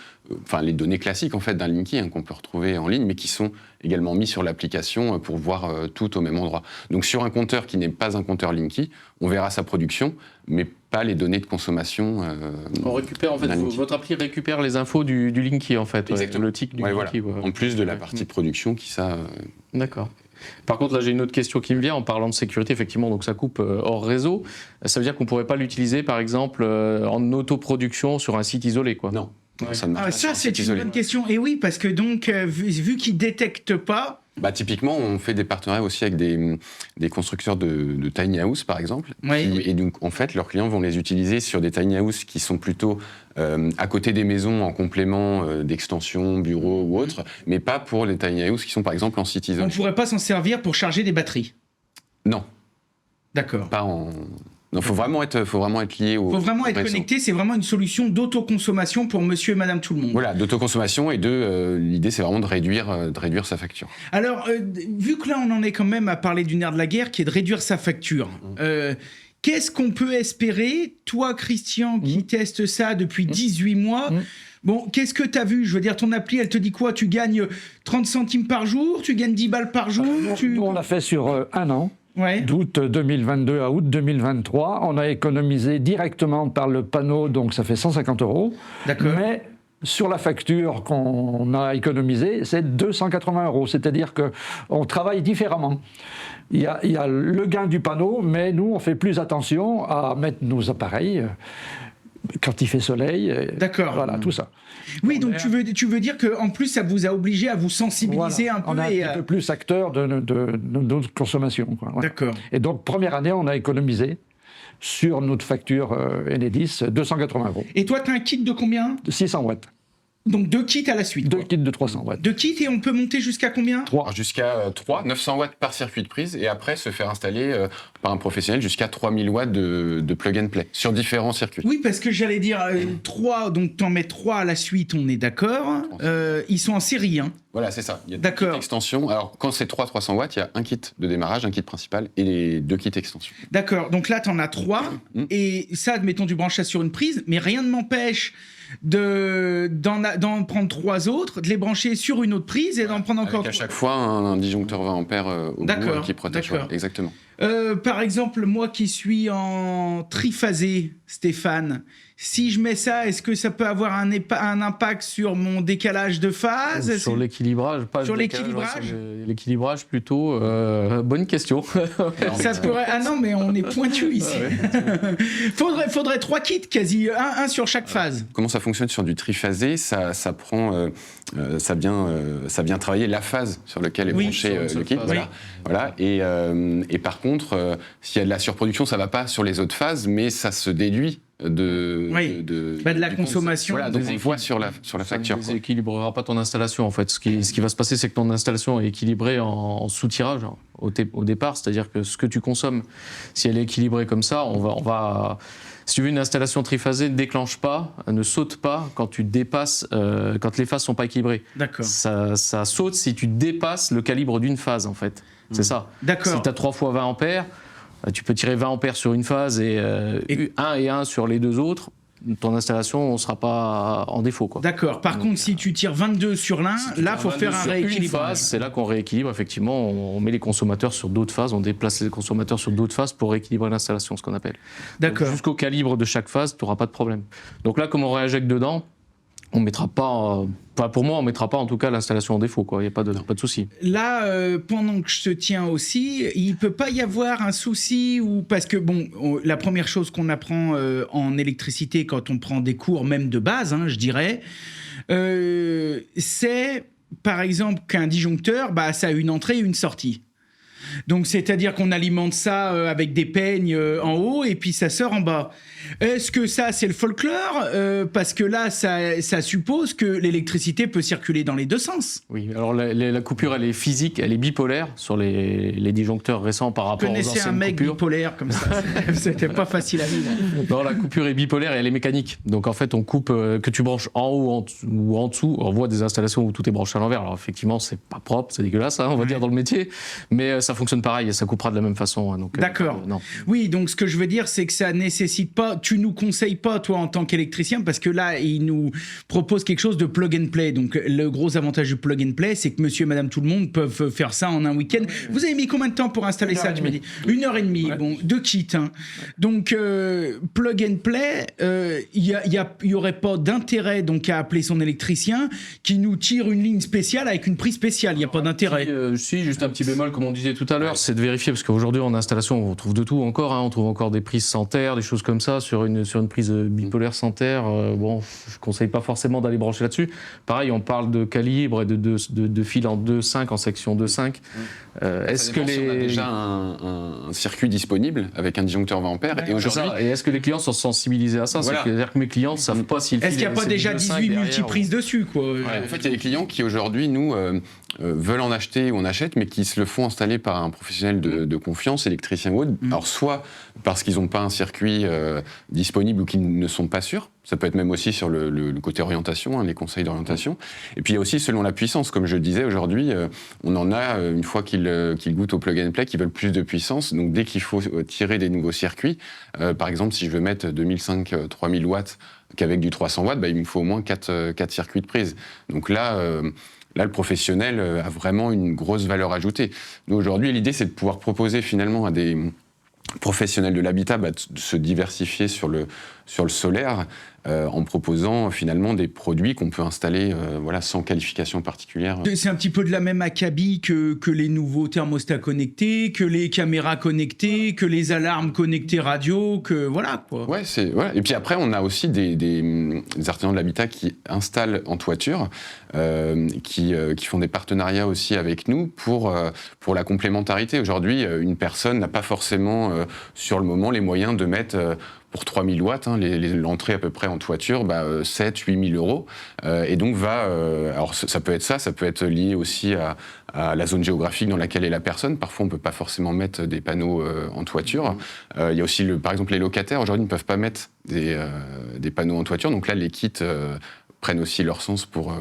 les données classiques en fait d'un Linky qu'on peut retrouver en ligne, mais qui sont également mis sur l'application pour voir tout au même endroit. Donc sur un compteur qui n'est pas un compteur Linky, on verra sa production, mais pas les données de consommation. On récupère en fait, votre appli récupère les infos du Linky en fait, le tic du Linky. Voilà. En plus de la partie production qui ça. D'accord. Par contre, là, j'ai une autre question qui me vient en parlant de sécurité. Effectivement, donc ça coupe hors réseau. Ça veut dire qu'on ne pourrait pas l'utiliser, par exemple, en autoproduction sur un site isolé, quoi. Non. Ça ne marche pas Ça, sur un c'est site une isolé. bonne question. Et oui, parce que donc, vu qu'ils ne détectent pas... Bah, typiquement, on fait des partenariats aussi avec des constructeurs de tiny house, par exemple. Oui. Et donc, en fait, leurs clients vont les utiliser sur des tiny house qui sont plutôt à côté des maisons en complément d'extensions, bureaux ou autres, mais pas pour les tiny house qui sont, par exemple, en site On isolé. ne pourrait pas s'en servir pour charger des batteries. Non. D'accord. Pas en... Non, faut vraiment être lié au... Il faut vraiment être au réseau. connecté, c'est vraiment une solution d'autoconsommation pour monsieur et madame tout le monde. Voilà, d'autoconsommation et l'idée c'est vraiment de réduire sa facture. Alors, vu que là on en est quand même à parler du nerf de la guerre qui est de réduire sa facture, qu'est-ce qu'on peut espérer, toi Christian qui testes ça depuis 18 mois Bon, qu'est-ce que tu as vu ? Je veux dire, ton appli, elle te dit quoi ? Tu gagnes 30 centimes par jour ? Tu gagnes 10 balles par jour ? Nous, on l'a fait sur un an. Ouais. D'août 2022 à août 2023, on a économisé directement par le panneau, donc ça fait 150 €. D'accord. Mais sur la facture qu'on a économisée, c'est 280 €. C'est-à-dire qu'on travaille différemment. Il y a le gain du panneau, mais nous, on fait plus attention à mettre nos appareils quand il fait soleil. D'accord. Voilà, tout ça. Oui, donc tu veux dire qu'en plus, ça vous a obligé à vous sensibiliser Voilà. un peu. On est un petit peu plus acteur de notre consommation. Quoi. Voilà. D'accord. Et donc, première année, on a économisé sur notre facture Enedis 280 €. Et toi, tu as un kit de combien ? De 600 watts. Donc 2 kits à la suite. 2 kits de 300 watts. 2 kits et on peut monter jusqu'à combien ? 3. Alors jusqu'à 3, 900 watts par circuit de prise et après se faire installer par un professionnel jusqu'à 3000 watts de plug and play sur différents circuits. Oui, parce que j'allais dire 3, donc t'en mets 3 à la suite, on est d'accord. Ils sont en série, hein. Voilà, c'est ça. Il y a 2 D'accord. kits extensions. Alors quand c'est 300 watts, il y a un kit de démarrage, un kit principal et les 2 kits extensions. D'accord, donc là t'en as 3, et ça, admettons, tu branches ça sur une prise, mais rien ne m'empêche d'en prendre 3 autres, de les brancher sur une autre prise et d'en prendre encore Avec à 3. chaque fois un disjoncteur 20 ampères au bout qui protège. d'accord. Voilà, exactement. Par exemple, moi qui suis en triphasé, Stéphane, si je mets ça, est-ce que ça peut avoir un impact sur mon décalage de phase ? Sur l'équilibrage, pas Sur le décalage, l'équilibrage ? l'équilibrage plutôt. Bonne question. Ça pourrait... Ah non, mais on est pointu ici. faudrait 3 kits quasi, un sur chaque phase. Comment ça fonctionne sur du triphasé ? Ça prend, ça vient travailler la phase sur laquelle est branché le kit. phase. Voilà. Et par contre, s'il y a de la surproduction, ça va pas sur les autres phases, mais ça se déduit de la consommation. Voilà, donc on le voit sur la facture. Ça ne déséquilibrera pas ton installation en fait. Ce qui va se passer, c'est que ton installation est équilibrée en sous-tirage au départ, c'est-à-dire que ce que tu consommes, si elle est équilibrée comme ça, on va si tu veux, une installation triphasée ne déclenche pas, ne saute pas quand tu dépasses, quand les phases sont pas équilibrées. D'accord. Ça saute si tu dépasses le calibre d'une phase en fait. C'est ça. D'accord. Si tu as 3 fois 20 ampères, tu peux tirer 20 ampères sur une phase et 1 et 1 sur les 2 autres. Ton installation ne sera pas en défaut. Quoi. D'accord. Par contre, si tu tires 22 sur l'un, là, il faut faire un rééquilibrage. C'est là qu'on rééquilibre, effectivement. On met les consommateurs sur d'autres phases, on déplace les consommateurs sur d'autres phases pour rééquilibrer l'installation, ce qu'on appelle. D'accord. Donc, jusqu'au calibre de chaque phase, tu n'auras pas de problème. Donc là, comme on réinjecte dedans, on mettra pas... pour moi, on ne mettra pas en tout cas l'installation en défaut. Il n'y a pas de souci. Là, pendant que je te tiens aussi, il ne peut pas y avoir un souci parce que, la première chose qu'on apprend en électricité quand on prend des cours, même de base, je dirais, c'est, par exemple, qu'un disjoncteur, ça a une entrée et une sortie. Donc, c'est-à-dire qu'on alimente ça avec des peignes en haut et puis ça sort en bas. Est-ce que ça, c'est le folklore ? Parce que là, ça suppose que l'électricité peut circuler dans les deux sens. Oui, alors la coupure, elle est physique, elle est bipolaire sur les disjoncteurs récents par rapport aux anciennes coupures. Je connaissais un mec bipolaire comme ça, c'était pas facile à vivre. Non, la coupure est bipolaire et elle est mécanique. Donc en fait, on coupe, que tu branches en haut ou en dessous. On voit des installations où tout est branché à l'envers. Alors effectivement, c'est pas propre, c'est dégueulasse, on va dire, dans le métier. Mais ça fonctionne pareil et ça coupera de la même façon. Donc, d'accord. Non. Oui, donc ce que je veux dire, c'est que ça nécessite pas... Tu nous conseilles pas, toi, en tant qu'électricien, parce que là, il nous propose quelque chose de plug and play. Donc le gros avantage du plug and play, c'est que monsieur et madame tout le monde peuvent faire ça en un week-end. Vous avez mis combien de temps pour installer ça, tu m'as dit ? 1h30. Ouais. Bon, 2 kits. Donc plug and play, il y aurait pas d'intérêt donc à appeler son électricien qui nous tire une ligne spéciale avec une prise spéciale. Il y a pas d'intérêt. Si, juste un petit bémol, comme on disait tout à à l'heure, c'est de vérifier, parce qu'aujourd'hui en installation, on trouve de tout encore. On trouve encore des prises sans terre, des choses comme ça. Sur une prise bipolaire sans terre, bon, je ne conseille pas forcément d'aller brancher là-dessus. Pareil, on parle de calibre et de fil en 2.5, en section 2.5. Est-ce que on a déjà un circuit disponible avec un disjoncteur 20 ampères et aujourd'hui, et est-ce que les clients sont sensibilisés à ça? Voilà. C'est-à-dire que mes clients ne savent pas s'il Est-ce qu'il n'y a pas déjà 18 multiprises dessus, quoi? En fait, il y a des clients qui aujourd'hui, nous, veulent en acheter ou on achète, mais qui se le font installer par un professionnel de confiance, électricien ou autre. Alors, soit parce qu'ils n'ont pas un circuit disponible ou qu'ils ne sont pas sûrs. Ça peut être même aussi sur le côté orientation, les conseils d'orientation. Et puis il y a aussi selon la puissance. Comme je le disais, aujourd'hui, on en a, une fois qu'ils goûtent au plug and play, qui veulent plus de puissance. Donc dès qu'il faut tirer des nouveaux circuits, par exemple, si je veux mettre 2005-3000 watts qu'avec du 300 watts, il me faut au moins 4 circuits de prise. Donc là, le professionnel a vraiment une grosse valeur ajoutée. Nous, aujourd'hui, l'idée, c'est de pouvoir proposer finalement à des professionnels de l'habitat de se diversifier sur le solaire en proposant finalement des produits qu'on peut installer sans qualification particulière. C'est un petit peu de la même acabit que les nouveaux thermostats connectés, que les caméras connectées, que les alarmes connectées radio, que voilà quoi. Ouais, Et puis après, on a aussi des artisans de l'habitat qui installent en toiture, qui font des partenariats aussi avec nous pour la complémentarité. Aujourd'hui, une personne n'a pas forcément sur le moment les moyens de mettre pour 3000 watts, l'entrée à peu près en toiture, 7-8 000 euros. Et donc alors ça peut être ça peut être lié aussi à la zone géographique dans laquelle est la personne. Parfois, on ne peut pas forcément mettre des panneaux en toiture. Il y a aussi, par exemple, les locataires, aujourd'hui, ne peuvent pas mettre des panneaux en toiture. Donc là, les kits prennent aussi leur sens pour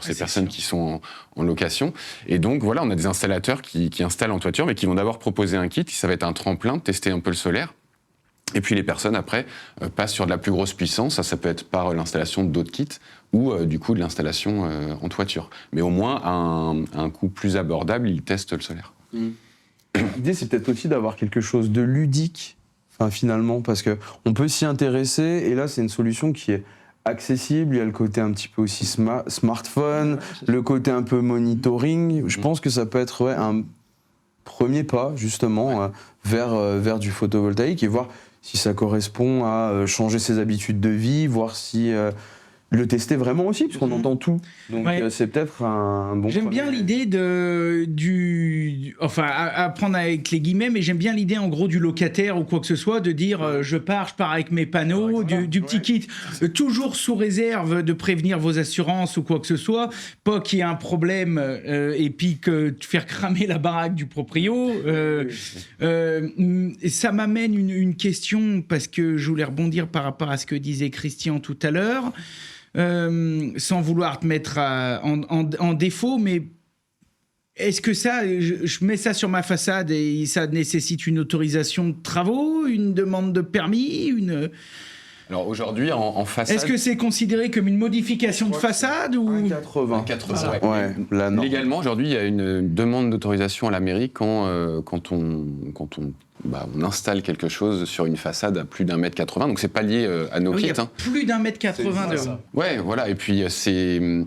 ces personnes qui sont en location. Et donc, voilà, on a des installateurs qui installent en toiture, mais qui vont d'abord proposer un kit. Ça va être un tremplin, tester un peu le solaire. Et puis les personnes, après, passent sur de la plus grosse puissance. Ça peut être par l'installation d'autres kits ou du coup de l'installation en toiture. Mais au moins, à un coût plus abordable, ils testent le solaire. L'idée, c'est peut-être aussi d'avoir quelque chose de ludique, finalement, parce qu'on peut s'y intéresser. Et là, c'est une solution qui est accessible. Il y a le côté un petit peu aussi smartphone, le côté un peu monitoring. Je pense que ça peut être un premier pas, justement, vers du photovoltaïque et voir si ça correspond à changer ses habitudes de vie, voir si le tester vraiment aussi, parce qu'on entend tout. Donc c'est peut-être un bon... J'aime bien l'idée à prendre avec les guillemets, mais j'aime bien l'idée en gros du locataire ou quoi que ce soit, de dire je pars avec mes panneaux, du petit kit, toujours sous réserve de prévenir vos assurances ou quoi que ce soit, pas qu'il y ait un problème et puis que tu faire cramer la baraque du proprio. Ça m'amène une question, parce que je voulais rebondir par rapport à ce que disait Christian tout à l'heure. Sans vouloir te mettre en défaut, mais est-ce que ça, je mets ça sur ma façade et ça nécessite une autorisation de travaux, une demande de permis, Alors aujourd'hui, en façade... Est-ce que c'est considéré comme une modification de façade ou 80. La norme. Légalement, aujourd'hui, il y a une demande d'autorisation à la mairie quand on installe quelque chose sur une façade à plus d'1,80 m. Donc c'est pas lié à nos kits. Plus d'1,80 m. Ouais, voilà. Et puis s'il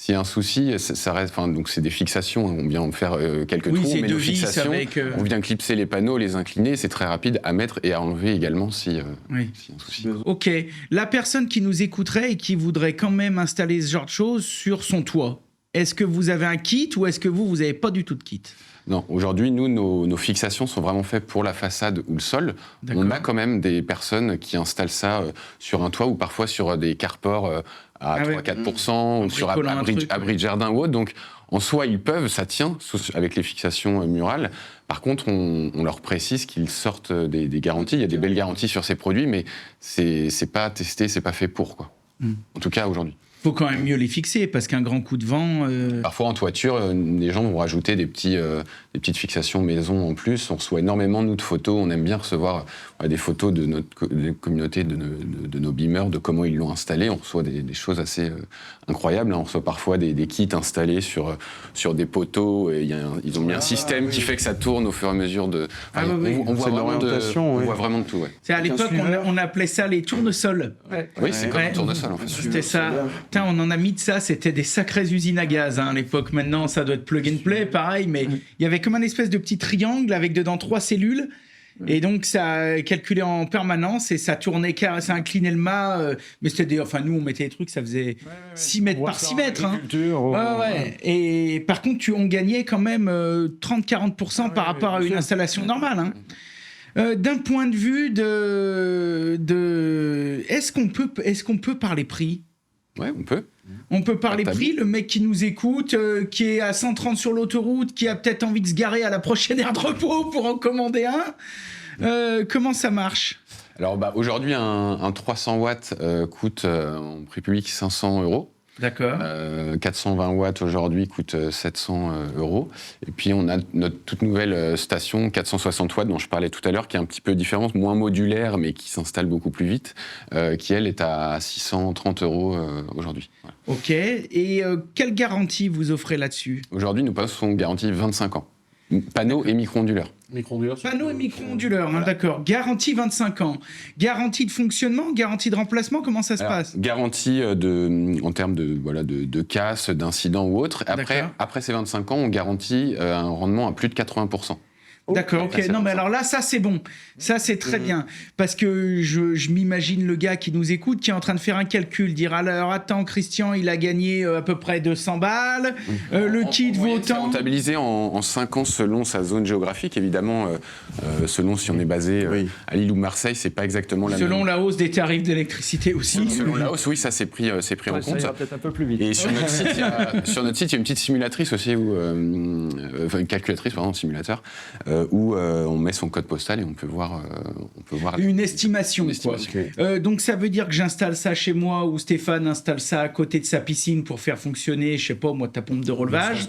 y a un souci, ça reste. Donc c'est des fixations. On vient en faire quelques trous, mais nos fixations, on vient clipser les panneaux, les incliner. C'est très rapide à mettre et à enlever également s'il y a un souci. Ok. La personne qui nous écouterait et qui voudrait quand même installer ce genre de choses sur son toit, est-ce que vous avez un kit ou est-ce que vous n'avez pas du tout de kit ? Non, aujourd'hui, nous, nos fixations sont vraiment faites pour la façade ou le sol. On a quand même des personnes qui installent ça sur un toit ou parfois sur des carports à 3-4%, ou sur abri de jardin ou autre. Donc, en soi, ils peuvent, ça tient avec les fixations murales. Par contre, on leur précise qu'ils sortent des garanties. Il y a des belles garanties sur ces produits, mais c'est pas testé, c'est pas fait pour, quoi. En tout cas, aujourd'hui. Faut quand même mieux les fixer, parce qu'un grand coup de vent... Parfois, en toiture, les gens vont rajouter des petites fixations maison en plus. On reçoit énormément, nous, de photos. On aime bien recevoir des photos de notre communauté, de nos beamers, de comment ils l'ont installé. On reçoit des choses assez incroyables. On reçoit parfois des kits installés sur des poteaux. Et ils ont mis un système qui fait que ça tourne au fur et à mesure de... On voit vraiment de tout. Ouais. À l'époque, on appelait ça les tournesols. Oui, c'est comme un tournesol, en fait. C'était ça. Putain, on en a mis de ça, c'était des sacrées usines à gaz à l'époque. Maintenant, ça doit être plug and play, pareil, mais il y avait comme un espèce de petit triangle avec dedans 3 cellules. Et donc, ça calculait en permanence et ça tournait, ça inclinait le mât. Mais c'était enfin, nous, on mettait des trucs, ça faisait 6 mètres par 6 mètres. Hein. Ouais. Et par contre, on gagnait quand même 30-40% par rapport à une installation normale. Hein. D'un point de vue est-ce qu'on peut parler prix ? Ouais, on peut. On peut parler prix, le mec qui nous écoute, qui est à 130 sur l'autoroute, qui a peut-être envie de se garer à la prochaine aire de repos pour en commander un. Comment ça marche ? Alors aujourd'hui, un 300 watts coûte en prix public 500 €. D'accord. 420 watts aujourd'hui coûte 700 €. Et puis on a notre toute nouvelle station 460 watts dont je parlais tout à l'heure, qui est un petit peu différente, moins modulaire, mais qui s'installe beaucoup plus vite, qui elle est à 630 € aujourd'hui. Voilà. Ok. Et quelle garantie vous offrez là-dessus ? Aujourd'hui, nous passons garantie 25 ans. Panneaux et micro-onduleurs. Panneaux et micro-onduleurs, voilà. D'accord. Garantie 25 ans. Garantie de fonctionnement, garantie de remplacement, comment ça se passe ? Garantie en termes de casse, d'incident ou autre. Après ces 25 ans, on garantit un rendement à plus de 80%. D'accord, ok. Non, mais alors là, ça, c'est bon. Ça, c'est très bien. Parce que je m'imagine le gars qui nous écoute, qui est en train de faire un calcul, dire alors, attends, Christian, il a gagné à peu près 200 balles. Le kit vaut autant. C'est rentabilisé en 5 ans selon sa zone géographique. Évidemment, selon si on est basé à Lille ou Marseille, c'est pas exactement la même. Selon la hausse des tarifs d'électricité aussi. Selon la hausse, oui, ça c'est pris en compte. Ça ira peut-être un peu plus vite. Et sur notre site, il y a une petite simulatrice aussi, enfin une calculatrice, pardon, simulateur. Où on met son code postal et on peut voir une estimation. Donc ça veut dire que j'installe ça chez moi ou Stéphane installe ça à côté de sa piscine pour faire fonctionner, je sais pas moi, ta pompe de relevage.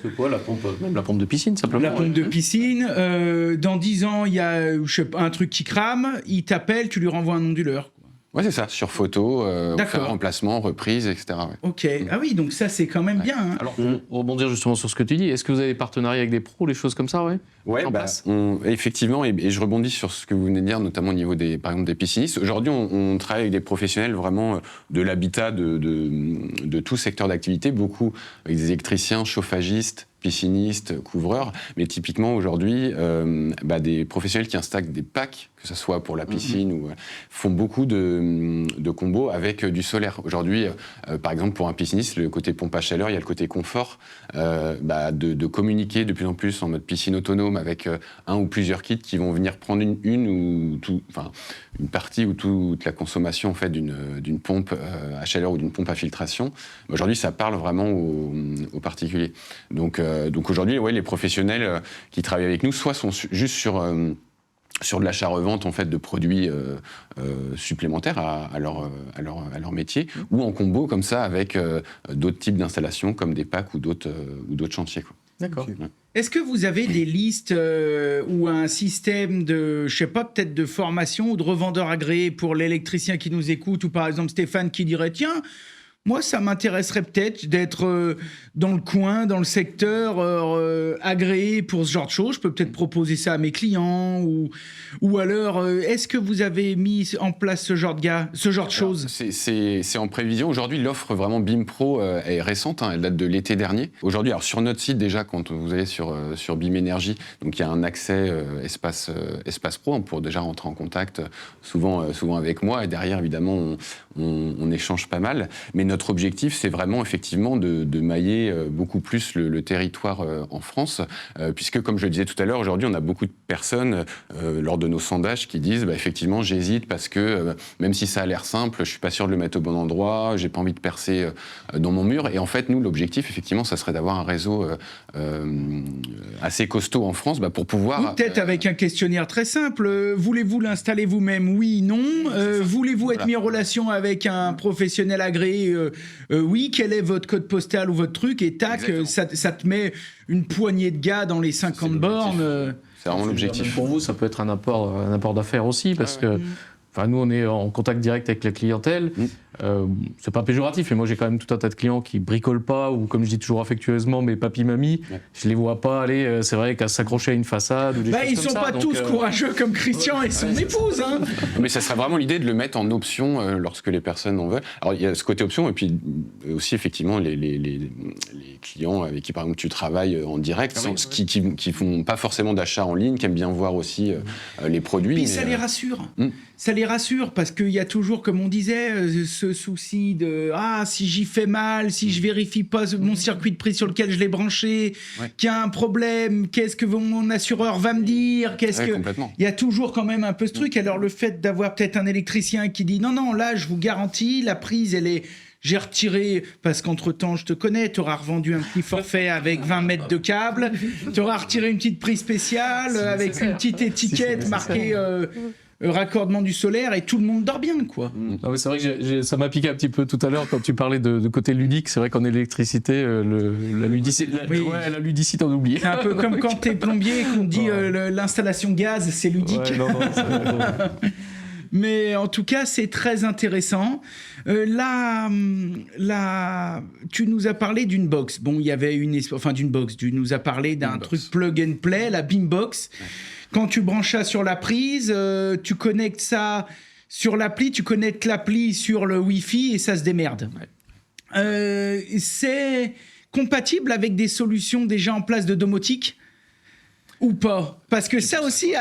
Même la pompe de piscine, simplement. La pompe de piscine. Dans 10 ans, il y a un truc qui crame, il t'appelle, tu lui renvoies un onduleur. Ouais, c'est ça, sur photo, remplacement, reprise, etc. Ouais. Ok, ah oui, donc ça c'est quand même bien. Hein. Alors, pour rebondir justement sur ce que tu dis, est-ce que vous avez des partenariats avec des pros, les choses comme ça, effectivement, et je rebondis sur ce que vous venez de dire, notamment au niveau par exemple des piscinistes. Aujourd'hui, on travaille avec des professionnels vraiment de l'habitat, de tout secteur d'activité, beaucoup avec des électriciens, chauffagistes, piscinistes, couvreurs, mais typiquement aujourd'hui, des professionnels qui installent des packs, que ce soit pour la piscine ou font beaucoup de combos avec du solaire. Aujourd'hui, par exemple, pour un pisciniste, le côté pompe à chaleur, il y a le côté confort, de communiquer de plus en plus en mode piscine autonome avec un ou plusieurs kits qui vont venir prendre une partie ou toute la consommation en fait d'une pompe à chaleur ou d'une pompe à filtration. Aujourd'hui, ça parle vraiment aux particuliers. Donc aujourd'hui, les professionnels qui travaillent avec nous, soit sont juste sur de l'achat-revente en fait de produits supplémentaires à leur métier, ou en combo comme ça avec d'autres types d'installations comme des packs ou d'autres chantiers. Quoi. D'accord. Ouais. Est-ce que vous avez des listes ou un système de, je sais pas, peut-être de formation ou de revendeurs agréés pour l'électricien qui nous écoute, ou par exemple Stéphane qui dirait tiens, moi, ça m'intéresserait peut-être d'être dans le coin, dans le secteur, agréé pour ce genre de choses. Je peux peut-être proposer ça à mes clients. Ou alors, est-ce que vous avez mis en place ce genre de choses ? C'est en prévision. Aujourd'hui, l'offre vraiment BIM Pro est récente. Elle date de l'été dernier. Aujourd'hui, alors sur notre site, déjà, quand vous allez sur BIM Énergie, donc il y a un accès espace pro pour déjà rentrer en contact souvent avec moi. Et derrière, évidemment, on échange pas mal. Mais notre objectif, c'est vraiment effectivement de mailler beaucoup plus le territoire en France, puisque comme je le disais tout à l'heure, aujourd'hui, on a beaucoup de personnes lors de nos sondages qui disent effectivement, j'hésite parce que même si ça a l'air simple, je suis pas sûr de le mettre au bon endroit, j'ai pas envie de percer dans mon mur. Et en fait, nous, l'objectif, effectivement, ça serait d'avoir un réseau assez costaud en France pour pouvoir... Ou peut-être avec un questionnaire très simple. Voulez-vous l'installer vous-même ? Oui, non. Voulez-vous être mis en relation avec un professionnel agréé ? Oui, quel est votre code postal ou votre truc ? Et tac, ça te met une poignée de gars dans les 50 bornes. C'est vraiment l'objectif. Pour vous, ça peut être un apport d'affaires aussi, parce que nous, on est en contact direct avec la clientèle. C'est pas péjoratif, mais moi j'ai quand même tout un tas de clients qui bricolent pas, ou comme je dis toujours affectueusement, mes papy-mamie, je les vois pas aller, c'est vrai, qu'à s'accrocher à une façade ou des choses Ils comme sont ça, pas donc, tous courageux comme Christian et son épouse. Hein. Mais ça serait vraiment l'idée de le mettre en option lorsque les personnes en veulent. Alors il y a ce côté option, et puis aussi effectivement les clients avec qui par exemple tu travailles en direct, qui font pas forcément d'achat en ligne, qui aiment bien voir aussi les produits. Puis ça les rassure. Ça les rassure parce qu'il y a toujours, comme on disait, ce souci de si j'y fais mal, si je vérifie pas mon circuit de prise sur lequel je l'ai branché, qu'il y a un problème, qu'est-ce que mon assureur va me dire, il y a toujours quand même un peu ce truc. Alors le fait d'avoir peut-être un électricien qui dit non, là je vous garantis, la prise elle est... J'ai retiré, parce qu'entre-temps, je te connais, tu auras revendu un petit forfait avec 20 mètres de câble, tu auras retiré une petite prise spéciale avec une petite étiquette marquée raccordement du solaire, et tout le monde dort bien, quoi. Ah oui, c'est vrai que ça m'a piqué un petit peu tout à l'heure quand tu parlais de côté ludique. C'est vrai qu'en électricité, la ludicité, on oublie. C'est un peu comme quand t'es plombier et qu'on te dit l'installation gaz, c'est ludique. Ouais, non, Mais en tout cas, c'est très intéressant. Là, tu nous as parlé d'une box. Bon, il y avait d'une box. Tu nous as parlé d'un truc plug and play, la Beambox. Ouais. Quand tu branches ça sur la prise, tu connectes ça sur l'appli, tu connectes l'appli sur le Wi-Fi et ça se démerde. Ouais. C'est compatible avec des solutions déjà en place de domotique ou pas? Parce que ça aussi,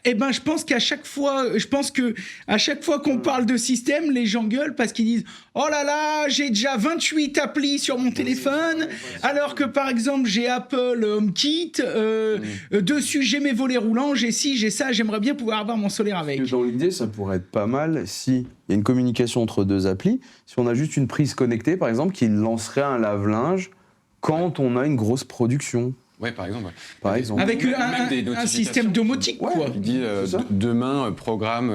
je pense qu'à chaque fois, qu'on parle de système, les gens gueulent parce qu'ils disent « Oh là là, j'ai déjà 28 applis sur mon téléphone, alors que par exemple, j'ai Apple HomeKit, dessus j'ai mes volets roulants, j'ai ci, j'ai ça, j'aimerais bien pouvoir avoir mon solaire avec. » Dans l'idée, ça pourrait être pas mal si il y a une communication entre deux applis, si on a juste une prise connectée, par exemple, qui lancerait un lave-linge quand on a une grosse production. Ouais, par exemple. Avec un système domotique, quoi. Il dit demain, programme,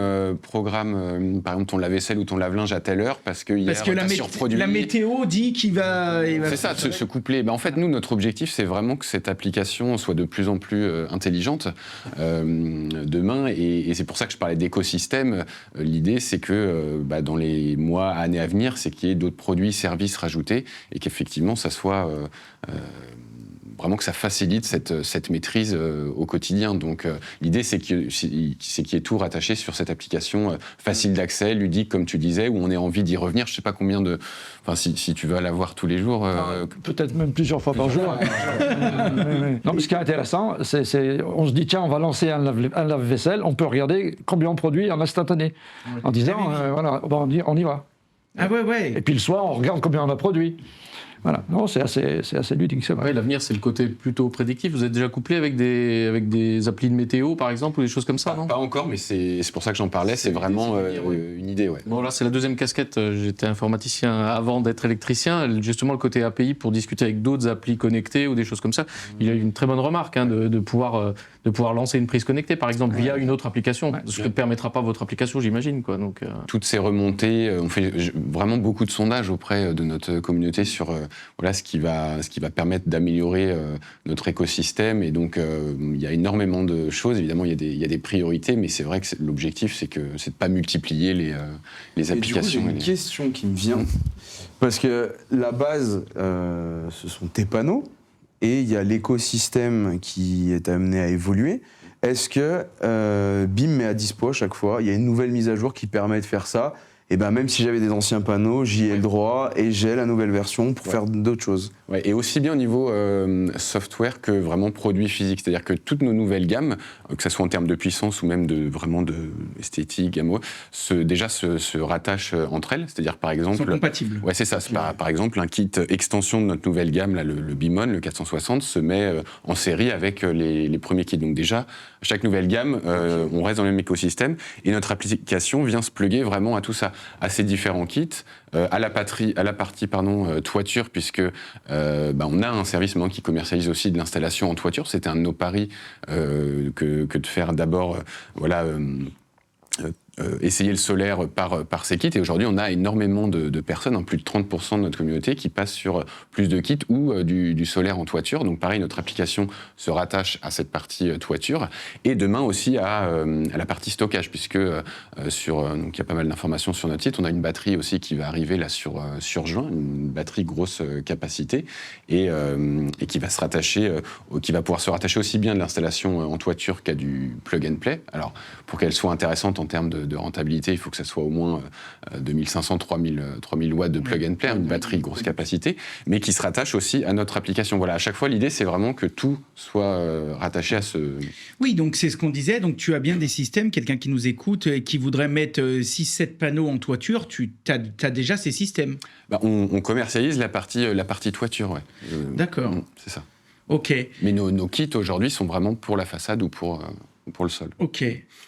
par exemple, ton lave-vaisselle ou ton lave-linge à telle heure parce que la météo dit qu'il va... C'est ça, se coupler. En fait, nous, notre objectif, c'est vraiment que cette application soit de plus en plus intelligente demain. Et c'est pour ça que je parlais d'écosystème. L'idée, c'est que dans les mois, années à venir, c'est qu'il y ait d'autres produits, services rajoutés et qu'effectivement, ça soit... vraiment que ça facilite cette maîtrise au quotidien. Donc l'idée, c'est qu'il y ait tout rattaché sur cette application facile d'accès, ludique, comme tu disais, où on ait envie d'y revenir. Je ne sais pas combien de... Enfin, si tu vas la voir tous les jours... Peut-être même plusieurs fois par jour. Non, mais ce qui est intéressant, on se dit, tiens, on va lancer un lave-vaisselle, on peut regarder combien on produit en instantané. En disant, on y va. Ah ouais. Et puis le soir, on regarde combien on a produit. Voilà, non, c'est assez ludique, c'est vrai. Ouais, l'avenir, c'est le côté plutôt prédictif. Vous êtes déjà couplé avec des applis de météo, par exemple, ou des choses comme ça, non ? Pas encore, mais c'est pour ça que j'en parlais. C'est vraiment une idée, ouais. Bon, là, c'est la deuxième casquette. J'étais informaticien avant d'être électricien. Justement, le côté API pour discuter avec d'autres applis connectées ou des choses comme ça. Il a eu une très bonne remarque de pouvoir lancer une prise connectée, par exemple, via une autre application. Ce que ne permettra pas votre application, j'imagine, quoi. Donc, toutes ces remontées, on fait vraiment beaucoup de sondages auprès de notre communauté sur ce qui va permettre d'améliorer notre écosystème. Et donc, il y a énormément de choses. Évidemment, il y a des priorités, mais c'est vrai que l'objectif, c'est de ne pas multiplier les applications. Du coup, j'ai une question qui me vient, parce que la base, ce sont tes panneaux, et il y a l'écosystème qui est amené à évoluer. Est-ce que BIM met à dispo à chaque fois, il y a une nouvelle mise à jour qui permet de faire ça? Et même si j'avais des anciens panneaux, j'y ai le droit et j'ai la nouvelle version pour faire d'autres choses. Ouais, et aussi bien au niveau software que vraiment produit physique. C'est-à-dire que toutes nos nouvelles gammes, que ce soit en termes de puissance ou même de esthétique, gamme, se rattachent entre elles. C'est-à-dire par exemple... Ils sont compatibles. Ouais, c'est ça. Par exemple, un kit extension de notre nouvelle gamme, là, le BIMON, le 460, se met en série avec les premiers kits. Donc déjà, chaque nouvelle gamme, on reste dans le même écosystème et notre application vient se plugger vraiment à tout ça, à ces différents kits, à la partie toiture, puisque on a un service qui commercialise aussi de l'installation en toiture. C'était un de nos paris que de faire d'abord essayer le solaire par ces kits. Et aujourd'hui, on a énormément de personnes, plus de 30% de notre communauté, qui passent sur plus de kits ou du solaire en toiture. Donc pareil, notre application se rattache à cette partie toiture. Et demain aussi à la partie stockage, puisque donc il y a pas mal d'informations sur notre site. On a une batterie aussi qui va arriver là sur juin, une batterie grosse capacité, et qui va qui va pouvoir se rattacher aussi bien de l'installation en toiture qu'à du plug and play. Alors, pour qu'elle soit intéressante en termes de rentabilité, il faut que ça soit au moins 2500-3000 watts de plug and play, une batterie grosse capacité, mais qui se rattache aussi à notre application. Voilà, à chaque fois, l'idée, c'est vraiment que tout soit rattaché à ce... Oui, donc c'est ce qu'on disait, donc tu as bien des systèmes, quelqu'un qui nous écoute, qui voudrait mettre 6-7 panneaux en toiture, tu as déjà ces systèmes. On commercialise la partie toiture, ouais. D'accord. C'est ça. Ok. Mais nos kits, aujourd'hui, sont vraiment pour la façade ou pour le sol. Ok.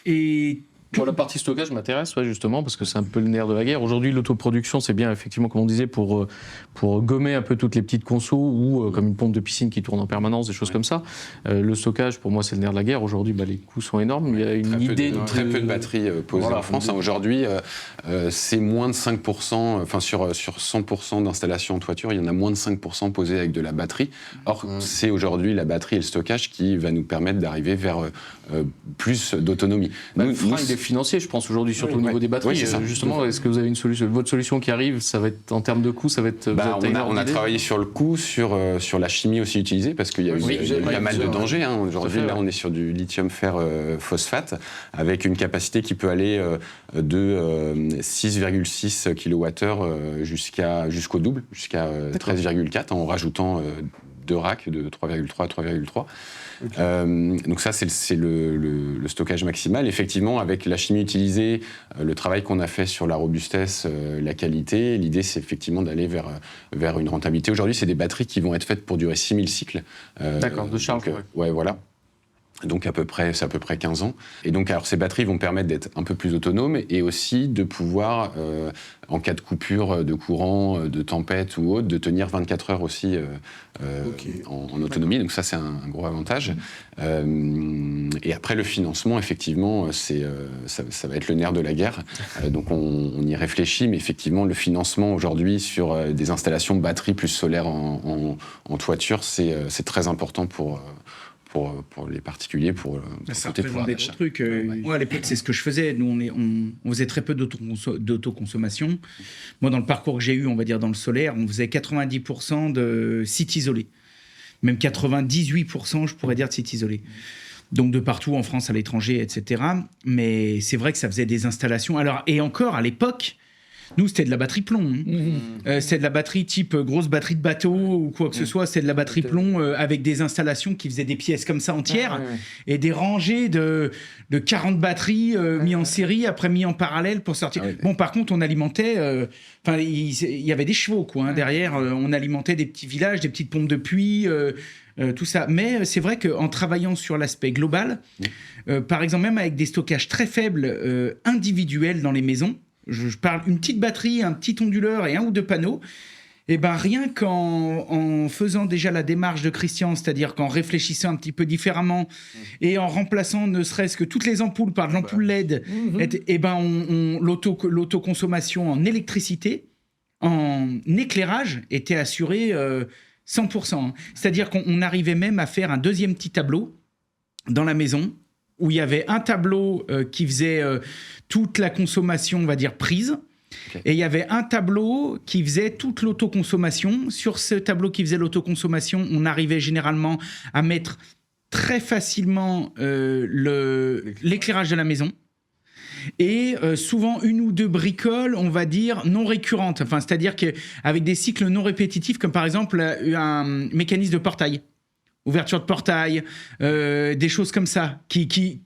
Et... Pour la partie stockage m'intéresse, justement, parce que c'est un peu le nerf de la guerre. Aujourd'hui, l'autoproduction, c'est bien, effectivement, comme on disait, pour gommer un peu toutes les petites consos ou comme une pompe de piscine qui tourne en permanence, des choses comme ça. Le stockage, pour moi, c'est le nerf de la guerre. Aujourd'hui, les coûts sont énormes. Il y a une idée très peu de batteries posées en France. Aujourd'hui, c'est moins de 5%, enfin sur 100% d'installations en toiture, il y en a moins de 5% posées avec de la batterie. Or, c'est aujourd'hui la batterie et le stockage qui va nous permettre d'arriver vers plus d'autonomie. Le frein, il est financier, je pense, aujourd'hui, surtout au niveau des batteries. Oui, justement, est-ce que vous avez une solution, votre solution qui arrive, ça va être en termes de coût, ça va être... on a travaillé sur le coût, sur la chimie aussi utilisée, parce qu'il y a eu pas mal de dangers. Aujourd'hui, là, on est sur du lithium-fer phosphate, avec une capacité qui peut aller de 6,6 kWh jusqu'au double, jusqu'à 13,4, en rajoutant 2 racks de 3,3 à 3,3. Donc ça, c'est le stockage maximal. Effectivement, avec la chimie utilisée, le travail qu'on a fait sur la robustesse, la qualité, l'idée, c'est effectivement d'aller vers une rentabilité. Aujourd'hui, c'est des batteries qui vont être faites pour durer 6000 cycles. D'accord, de charge. Ouais, voilà. Donc c'est à peu près 15 ans. Et donc alors ces batteries vont permettre d'être un peu plus autonomes et aussi de pouvoir, en cas de coupure de courant, de tempête ou autre, de tenir 24 heures aussi en autonomie. Donc ça, c'est un gros avantage. Et après, le financement, effectivement, ça va être le nerf de la guerre. Donc on y réfléchit, mais effectivement, le financement aujourd'hui sur des installations batterie plus solaire en toiture, c'est très important pour les particuliers, pour ça côté pouvoir représente des gros trucs. Moi, à l'époque, c'est ce que je faisais. Nous, on faisait très peu d'autoconsommation. Moi, dans le parcours que j'ai eu, on va dire, dans le solaire, on faisait 90% de sites isolés. Même 98%, je pourrais dire, de sites isolés. Donc, de partout, en France, à l'étranger, etc. Mais c'est vrai que ça faisait des installations. Alors, et encore, à l'époque... Nous, c'était de la batterie plomb. C'était de la batterie type grosse batterie de bateau ou quoi que ce soit. C'était de la batterie plomb avec des installations qui faisaient des pièces comme ça entières et des rangées de 40 batteries mises en série, après mises en parallèle pour sortir. Bon, par contre, on alimentait... il y avait des chevaux, quoi. Derrière, on alimentait des petits villages, des petites pompes de puits... tout ça. Mais c'est vrai qu'en travaillant sur l'aspect global, par exemple, même avec des stockages très faibles individuels dans les maisons, je parle une petite batterie, un petit onduleur et 1 ou 2 panneaux, et ben rien qu'en faisant déjà la démarche de Christian, c'est-à-dire qu'en réfléchissant un petit peu différemment et en remplaçant ne serait-ce que toutes les ampoules par de l'ampoule LED, et ben l'autoconsommation en électricité, en éclairage était assurée 100%. C'est-à-dire qu'on arrivait même à faire un deuxième petit tableau dans la maison où il y avait un tableau qui faisait toute la consommation, on va dire, prise. Et il y avait un tableau qui faisait toute l'autoconsommation. Sur ce tableau qui faisait l'autoconsommation, on arrivait généralement à mettre très facilement l'éclairage de la maison. Et souvent 1 ou 2 bricoles, on va dire, non récurrentes. Enfin, c'est-à-dire qu'avec des cycles non répétitifs, comme par exemple un mécanisme de portail. Ouverture de portail, des choses comme ça, qui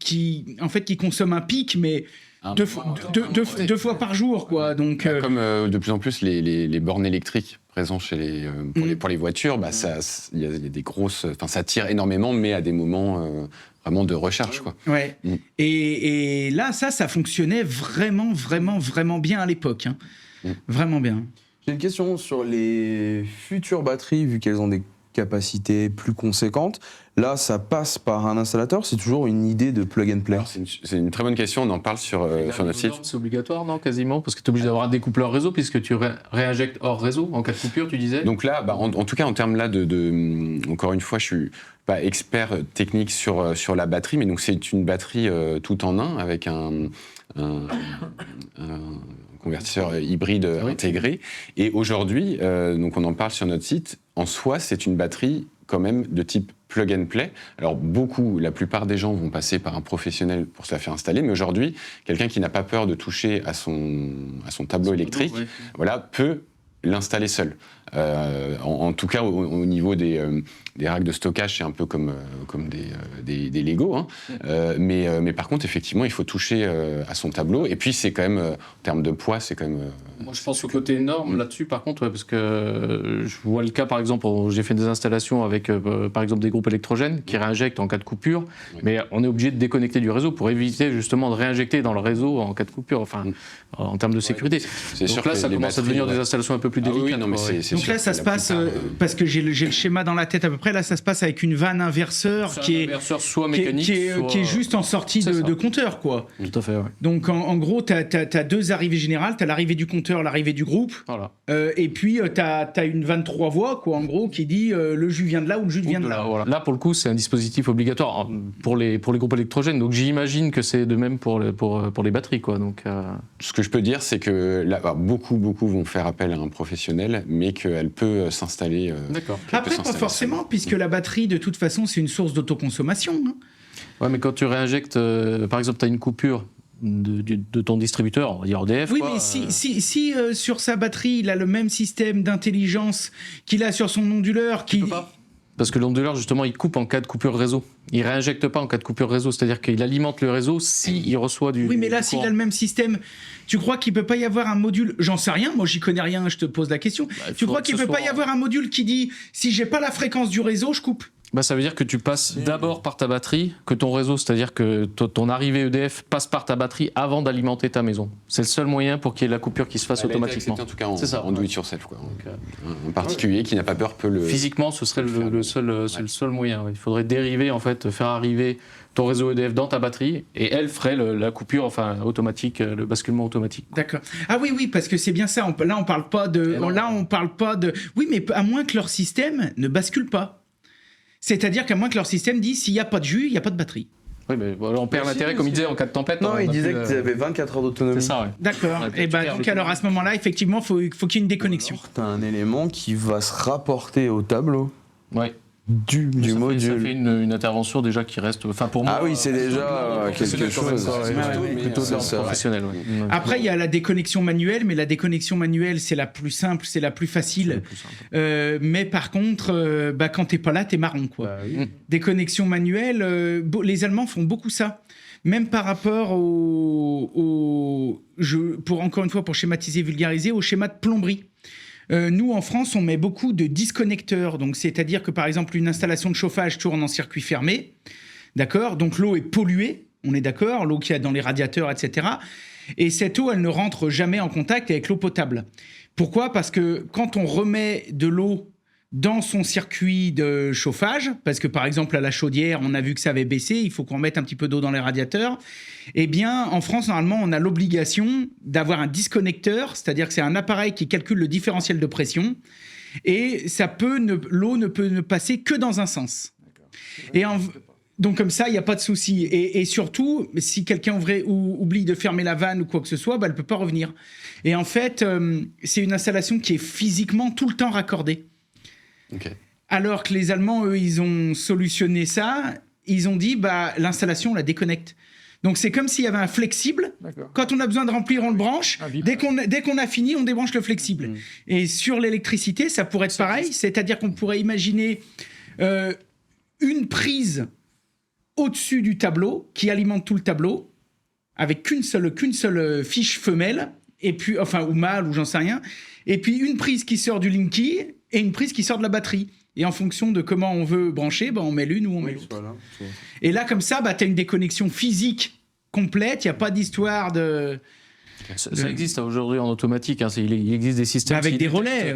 consomment un pic, mais deux fois par jour, quoi. Donc, comme de plus en plus les bornes électriques présentes pour les voitures, il y a des grosses, ça tire énormément, mais à des moments vraiment de recharge, quoi. Ouais. Et là, ça fonctionnait vraiment, vraiment, vraiment bien à l'époque, hein. Vraiment bien. J'ai une question sur les futures batteries, vu qu'elles ont des capacités plus conséquentes. là, ça passe par un installateur, c'est toujours une idée de plug and play? Alors, c'est une très bonne question, on en parle sur notre site. C'est obligatoire, non, quasiment? Parce que tu es obligé d'avoir un découpleur réseau, puisque tu réinjectes hors réseau, en cas de coupure, tu disais? Donc là, en tout cas, en termes là encore une fois, je suis pas expert technique sur la batterie, mais donc c'est une batterie tout en un, avec un convertisseur hybride intégré. Et aujourd'hui, donc on en parle sur notre site, en soi, c'est une batterie quand même de type plug and play. Alors la plupart des gens vont passer par un professionnel pour se la faire installer, mais aujourd'hui, quelqu'un qui n'a pas peur de toucher à son tableau électrique, peut l'installer seul. En tout cas, au niveau des racks de stockage, c'est un peu comme des Lego. Hein. Mais par contre, effectivement, il faut toucher à son tableau. Et puis, c'est quand même, en termes de poids, c'est quand même... Moi, je pense au côté énorme là-dessus, par contre, parce que je vois le cas, par exemple, j'ai fait des installations avec, par exemple, des groupes électrogènes qui réinjectent en cas de coupure, mais on est obligé de déconnecter du réseau pour éviter justement de réinjecter dans le réseau en cas de coupure, en termes de sécurité. C'est donc sûr là, ça commence à devenir des installations un peu plus délicates. Donc là, ça se passe, parce que j'ai le schéma dans la tête à peu près, là, ça se passe avec une vanne inverseur qui est juste en sortie de compteur, quoi. Tout à fait, ouais. Donc en gros, tu as deux arrivées générales, tu as l'arrivée du compteur, l'arrivée du groupe, et puis tu as une vanne 3 voies, quoi, en gros, qui dit le jus vient de là ou le jus vient de là. Voilà. Là, pour le coup, c'est un dispositif obligatoire pour les groupes électrogènes, donc j'imagine que c'est de même pour les batteries, quoi. Donc, Ce que je peux dire, c'est que là, beaucoup vont faire appel à un professionnel, mais qu'elle peut s'installer. D'accord. Après, pas forcément, puisque la batterie, de toute façon, c'est une source d'autoconsommation. Hein. Ouais, mais quand tu réinjectes, par exemple, tu as une coupure de ton distributeur, on va dire EDF. Oui, quoi, mais si sur sa batterie, il a le même système d'intelligence qu'il a sur son onduleur, qui... Parce que l'onduleur, justement, il coupe en cas de coupure réseau. Il réinjecte pas en cas de coupure réseau, c'est-à-dire qu'il alimente le réseau s'il reçoit du. Oui, mais là, s'il a le même système, tu crois qu'il peut pas y avoir un module? J'en sais rien, moi j'y connais rien, je te pose la question. Tu crois qu'il peut pas y avoir un module qui dit si j'ai pas la fréquence du réseau, je coupe? Ça veut dire que tu passes d'abord par ta batterie que ton réseau, c'est-à-dire que ton arrivée EDF passe par ta batterie avant d'alimenter ta maison. C'est le seul moyen pour qu'il y ait la coupure qui se fasse automatiquement. En tout cas, en do it yourself, quoi. Un particulier qui n'a pas peur peut le. Physiquement, ce serait le seul moyen. Il faudrait dériver, en fait, faire arriver ton réseau EDF dans ta batterie et elle ferait la coupure, automatique, le basculement automatique. D'accord. Ah oui, parce que c'est bien ça. Là, on parle pas de. Oui, mais à moins que leur système ne bascule pas. C'est-à-dire qu'à moins que leur système dise s'il n'y a pas de jus, il n'y a pas de batterie. Oui, mais on perd l'intérêt, comme il disait, en cas de tempête. Non, il disait que tu avais 24 heures d'autonomie. C'est ça, ouais. D'accord. Et donc alors à ce moment-là, effectivement, faut qu'il y ait une déconnexion. Tu as un élément qui va se rapporter au tableau. Ouais. Du module. Ça fait une intervention déjà qui reste. Pour moi. Ah oui, c'est déjà quelque chose. Plutôt de l'ordre professionnel. Ouais. Après, il y a la déconnexion manuelle, mais la déconnexion manuelle, c'est la plus simple, c'est la plus facile. Mais par contre, quand t'es pas là, t'es marron, quoi. Déconnexion manuelle, les Allemands font beaucoup ça. Même par rapport encore une fois, pour schématiser, vulgariser, au schéma de plomberie. Nous, en France, on met beaucoup de disconnecteurs. Donc, c'est-à-dire que, par exemple, une installation de chauffage tourne en circuit fermé. D'accord ? Donc, l'eau est polluée. On est d'accord ? L'eau qu'il y a dans les radiateurs, etc. Et cette eau, elle ne rentre jamais en contact avec l'eau potable. Pourquoi ? Parce que quand on remet de l'eau dans son circuit de chauffage, parce que par exemple à la chaudière, on a vu que ça avait baissé, il faut qu'on mette un petit peu d'eau dans les radiateurs, eh bien en France, normalement, on a l'obligation d'avoir un disconnecteur, c'est-à-dire que c'est un appareil qui calcule le différentiel de pression, et l'eau ne peut ne passer que dans un sens. Donc comme ça, il n'y a pas de souci. Et surtout, si quelqu'un oublie de fermer la vanne ou quoi que ce soit, elle ne peut pas revenir. Et en fait, c'est une installation qui est physiquement tout le temps raccordée. Okay. Alors que les Allemands, eux, ils ont solutionné ça. Ils ont dit, l'installation, on la déconnecte. Donc c'est comme s'il y avait un flexible. Quand on a besoin de remplir, on le branche. Dès qu'on a fini, on débranche le flexible. Et sur l'électricité, ça pourrait être pareil. C'est-à-dire qu'on pourrait imaginer une prise au-dessus du tableau qui alimente tout le tableau avec qu'une seule fiche femelle, et puis, ou mâle, ou j'en sais rien. Et puis une prise qui sort du Linky et une prise qui sort de la batterie. Et en fonction de comment on veut brancher, on met l'une ou on met l'autre. Voilà. Et là, comme ça, tu as une déconnexion physique complète. Il n'y a pas d'histoire de Ça existe aujourd'hui en automatique. Il existe des systèmes avec des relais.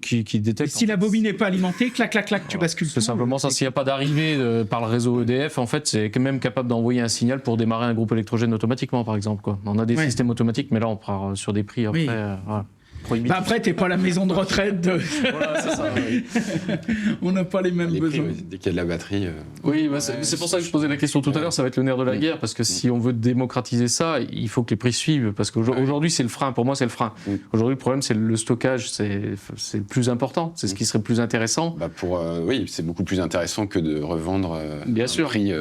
Qui détectent. Si la bobine n'est pas alimentée, clac, clac, clac, tu bascules. C'est simplement ça. S'il n'y a pas d'arrivée par le réseau EDF, en fait, c'est quand même capable d'envoyer un signal pour démarrer un groupe électrogène automatiquement, par exemple. On a des systèmes automatiques, mais là, on part sur des prix après. Après, t'es pas la maison de retraite. Voilà, c'est ça. On n'a pas les mêmes besoins. Dès qu'il y a de la batterie. C'est pour ça que je posais la question tout à l'heure. Ça va être le nerf de la guerre, parce que si on veut démocratiser ça, il faut que les prix suivent. Parce qu'aujourd'hui, c'est le frein. Pour moi, c'est le frein. Aujourd'hui, le problème, c'est le stockage. C'est le plus important. C'est ce qui serait le plus intéressant. Oui, c'est beaucoup plus intéressant que de revendre Bien sûr. Prix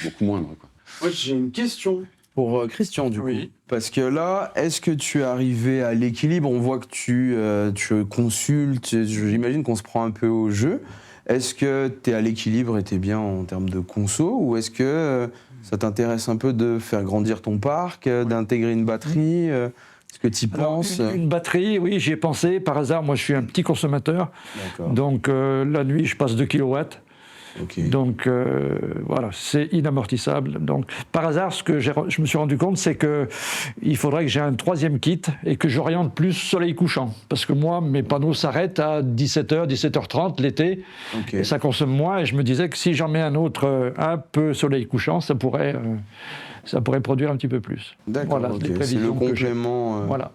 beaucoup moindre. Moi, j'ai une question pour Christian, du coup. Parce que là, est-ce que tu es arrivé à l'équilibre? On voit que tu consultes, j'imagine qu'on se prend un peu au jeu. Est-ce que tu es à l'équilibre et tu es bien en termes de conso? Ou est-ce que ça t'intéresse un peu de faire grandir ton parc, d'intégrer une batterie Est-ce que tu y penses? Une batterie, oui, j'y ai pensé. Par hasard, moi, je suis un petit consommateur. Donc, la nuit, je passe 2 kilowatts. Donc voilà, c'est inamortissable. Donc par hasard, ce que je me suis rendu compte, c'est qu'il faudrait que j'ai un 3e kit et que j'oriente plus soleil couchant. Parce que moi, mes panneaux s'arrêtent à 17h, 17h30 l'été. Et ça consomme moins. Et je me disais que si j'en mets un autre un peu soleil couchant, ça pourrait produire un petit peu plus. D'accord, voilà, c'est le complément. Voilà.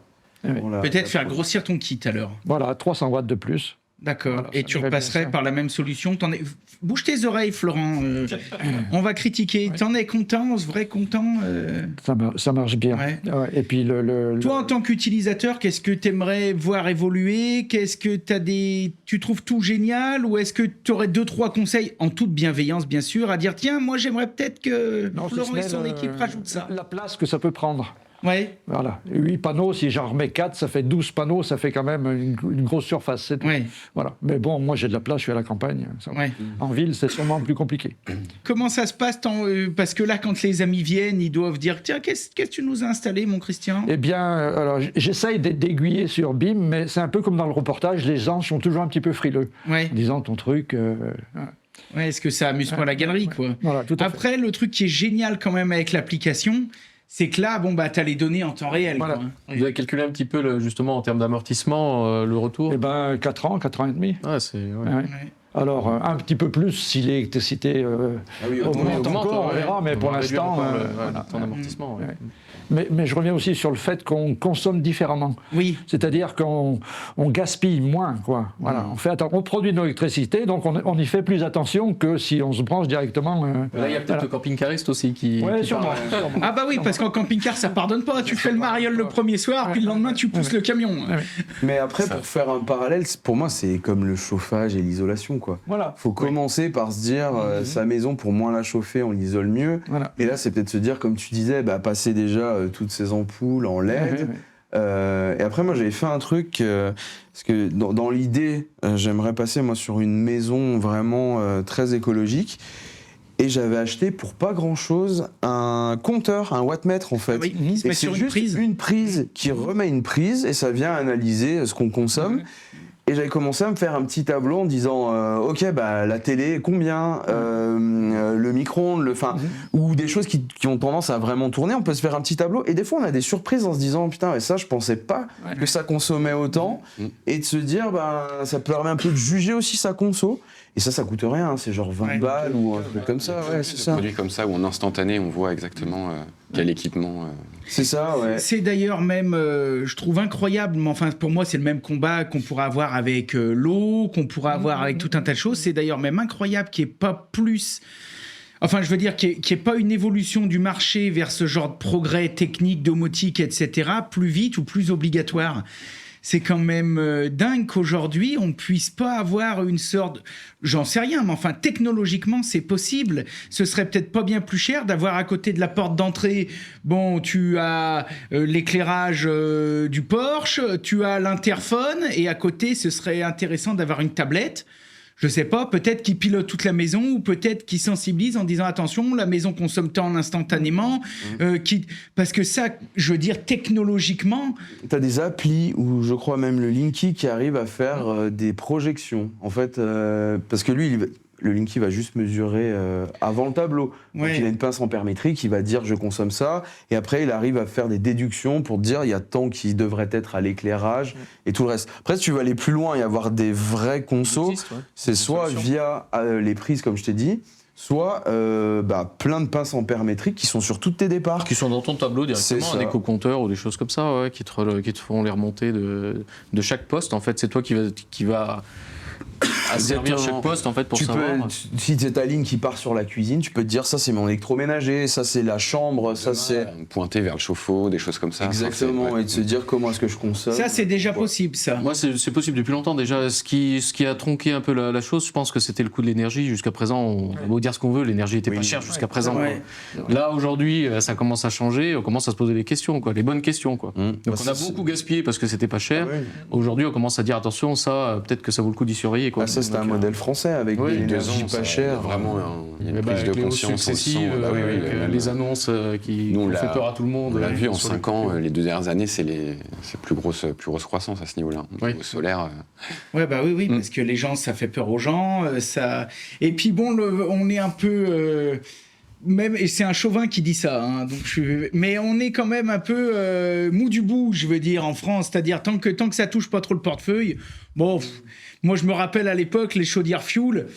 Peut-être faire grossir ton kit alors. Voilà, 300 watts de plus. D'accord. Voilà, et tu repasserais par la même solution. Bouge tes oreilles, Florent. On va critiquer. T'en es content, vrai content Ça marche bien. Et puis Toi, en tant qu'utilisateur, qu'est-ce que tu aimerais voir évoluer? Qu'est-ce que tu trouves tout génial? Ou est-ce que tu aurais 2-3 conseils, en toute bienveillance, bien sûr, à dire tiens, moi, j'aimerais peut-être que Florent et son équipe rajoutent ça. La place que ça peut prendre. Ouais. Voilà. 8 panneaux, si j'en remets 4, ça fait 12 panneaux, ça fait quand même une grosse surface. C'est tout. Voilà. Mais bon, moi j'ai de la place, je suis à la campagne. En ville, c'est sûrement plus compliqué. Comment ça se passe parce que là, quand les amis viennent, ils doivent dire tiens, qu'est-ce que tu nous as installé, mon Christian? Eh bien, alors j'essaye d'aiguiller sur BIM, mais c'est un peu comme dans le reportage, les gens sont toujours un petit peu frileux. En disant ton truc. Est-ce que ça amuse pas la galerie, quoi. Voilà, tout à Après, fait. le truc qui est génial quand même avec l'application, c'est que là, tu as les données en temps réel. Voilà. Quoi. Vous avez calculé un petit peu, justement, en termes d'amortissement, le retour? Eh bien, 4 ans et demi. Ouais. Alors, un petit peu plus si l'électricité augmente encore, on verra, mais pour l'instant... le temps d'amortissement. Mais je reviens aussi sur le fait qu'on consomme différemment. Oui. C'est-à-dire qu'on gaspille moins, quoi. Voilà. On produit de l'électricité, donc on y fait plus attention que si on se branche directement. Là, il y a peut-être le camping-cariste aussi qui... Oui, sûrement. Ah bah oui, parce qu'en camping-car, ça pardonne pas. Tu fais le mariole le premier soir, puis le lendemain, tu pousses le camion. Mais après, pour faire un parallèle, pour moi, c'est comme le chauffage et l'isolation, quoi. Voilà. Faut commencer par se dire, sa maison, pour moins la chauffer, on l'isole mieux. Voilà. Et là, c'est peut-être se dire, comme tu disais, passer déjà toutes ces ampoules en LED. Et après, moi, j'avais fait un truc, parce que dans l'idée, j'aimerais passer, moi, sur une maison vraiment très écologique. Et j'avais acheté pour pas grand-chose un compteur, un wattmètre, en fait. Oui, et c'est juste une prise qui remet une prise, et ça vient analyser ce qu'on consomme. Et j'avais commencé à me faire un petit tableau en disant ok, la télé, combien, le micro-ondes, ou des choses qui ont tendance à vraiment tourner. On peut se faire un petit tableau. Et des fois, on a des surprises en se disant putain, ça, je pensais pas que ça consommait autant. Et de se dire, ça permet un peu de juger aussi sa conso. Et ça coûte rien, c'est genre 20 balles ou un truc comme ça. C'est ça. Un produit comme ça où en instantané, on voit exactement quel équipement. C'est ça, ouais. C'est d'ailleurs même, je trouve incroyable, mais enfin pour moi c'est le même combat qu'on pourra avoir avec l'eau, qu'on pourra avoir avec tout un tas de choses. C'est d'ailleurs même incroyable qu'il n'y ait pas plus... Enfin, je veux dire qu'il n'y ait pas une évolution du marché vers ce genre de progrès technique, domotique, etc., plus vite ou plus obligatoire. C'est quand même dingue qu'aujourd'hui, on ne puisse pas avoir une sorte... J'en sais rien, mais enfin, technologiquement, c'est possible. Ce serait peut-être pas bien plus cher d'avoir à côté de la porte d'entrée, tu as l'éclairage du Porsche, tu as l'interphone, et à côté, ce serait intéressant d'avoir une tablette. Je sais pas, peut-être qu'ils pilotent toute la maison ou peut-être qu'ils sensibilisent en disant attention, la maison consomme tant instantanément. Parce que ça, je veux dire, technologiquement... Tu as des applis ou je crois même le Linky qui arrive à faire des projections. En fait, parce que lui, Le Linky va juste mesurer avant le tableau. Donc il a une pince ampère-métrique, il va dire je consomme ça, et après il arrive à faire des déductions pour dire il y a tant qui devrait être à l'éclairage et tout le reste. Après, si tu veux aller plus loin et avoir des vrais consos, c'est soit via les prises comme je t'ai dit, soit plein de pinces ampère-métriques qui sont sur toutes tes départs. Qui sont dans ton tableau directement, un éco-compteur ou des choses comme ça, qui te font les remontées de chaque poste. En fait, c'est toi qui va servir chaque poste en fait pour savoir. Si c'est ta ligne qui part sur la cuisine, tu peux te dire ça c'est mon électroménager, ça c'est la chambre, ça c'est pointer vers le chauffe-eau, des choses comme ça. Exactement, et de se dire comment est-ce que je consomme. Ça c'est déjà possible ça. Moi c'est possible depuis longtemps déjà. Ce qui a tronqué un peu la chose, je pense que c'était le coût de l'énergie. Jusqu'à présent, on va beau dire ce qu'on veut, l'énergie était pas chère jusqu'à présent. Là aujourd'hui, ça commence à changer, on commence à se poser des questions, les bonnes questions. Donc on a beaucoup gaspillé parce que c'était pas cher. Aujourd'hui, on commence à dire attention, ça peut-être que ça vaut le coup d'y surveiller. Ça c'était un modèle français avec de l'énergie pas chère. Vraiment, il y a une prise de conscience. Les annonces qui ont fait peur à tout le monde. On l'a vu en 5 ans, les 2 dernières années, c'est plus grosse croissance à ce niveau-là. Au solaire. Oui, parce que les gens, ça fait peur aux gens. Et puis bon, on est un peu. Même, et c'est un chauvin qui dit ça, mais on est quand même un peu mou du bout, je veux dire, en France. C'est-à-dire, tant que ça touche pas trop le portefeuille, moi je me rappelle à l'époque, les chaudières fuel,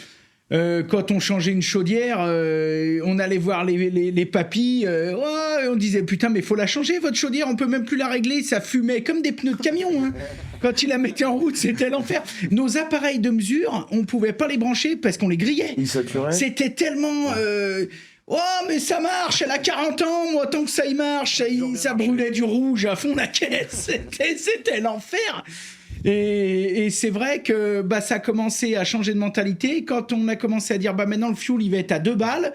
quand on changeait une chaudière, on allait voir les papys, on disait putain mais faut la changer votre chaudière, on peut même plus la régler, ça fumait comme des pneus de camion. Quand ils la mettaient en route, c'était l'enfer. Nos appareils de mesure, on pouvait pas les brancher parce qu'on les grillait. Ils saturaient. C'était tellement... oh mais ça marche, elle a 40 ans, moi tant que ça y marche, ça brûlait du rouge à fond la caisse, c'était l'enfer. Et c'est vrai que ça a commencé à changer de mentalité quand on a commencé à dire maintenant le fuel il va être à 2 balles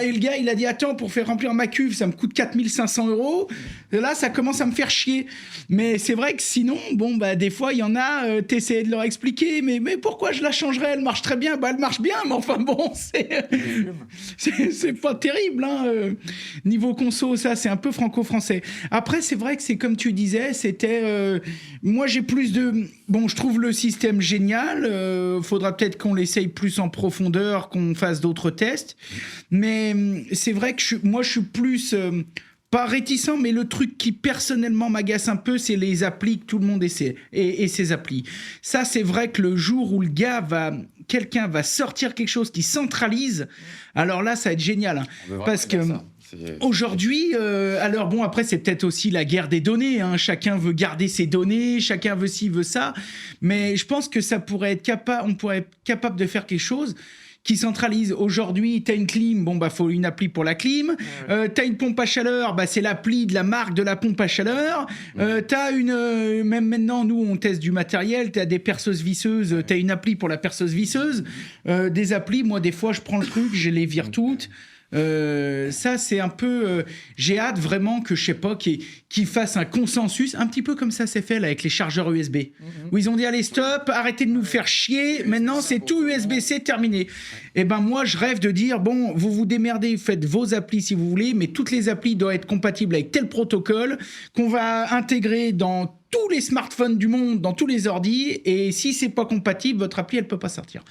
et le gars il a dit attends, pour faire remplir ma cuve ça me coûte 4 500 €. Là ça commence à me faire chier, mais c'est vrai que sinon des fois il y en a, t'essayais de leur expliquer mais pourquoi je la changerais, elle marche très bien, elle marche bien, mais enfin bon c'est pas terrible niveau conso, ça c'est un peu franco-français. Après c'est vrai que c'est comme tu disais, c'était moi j'ai plus de... je trouve le système génial, faudra peut-être qu'on l'essaye plus en profondeur, qu'on fasse d'autres tests, mais c'est vrai que moi je suis plus... pas réticent, mais le truc qui personnellement m'agace un peu, c'est les applis que tout le monde essaie et ces applis. Ça, c'est vrai que le jour où quelqu'un va sortir quelque chose qui centralise, alors là, ça va être génial. Parce que aujourd'hui, alors après, c'est peut-être aussi la guerre des données. Chacun veut garder ses données, chacun veut ci, veut ça. Mais je pense que on pourrait être capable de faire quelque chose qui centralise. Aujourd'hui, t'as une clim, faut une appli pour la clim. T'as une pompe à chaleur, c'est l'appli de la marque de la pompe à chaleur. T'as même maintenant, nous, on teste du matériel, t'as des perceuses visseuses, t'as une appli pour la perceuse visseuse. Des applis, moi, des fois, je prends le truc, je les vire toutes. Ça c'est un peu j'ai hâte vraiment que je sais pas qu'ils fassent un consensus un petit peu comme ça c'est fait là, avec les chargeurs USB où ils ont dit allez stop, arrêtez de nous faire chier, maintenant c'est tout USB-C terminé. Et moi je rêve de dire vous vous démerdez, faites vos applis si vous voulez, mais toutes les applis doivent être compatibles avec tel protocole qu'on va intégrer dans tous les smartphones du monde, dans tous les ordis, et si c'est pas compatible, votre appli elle peut pas sortir.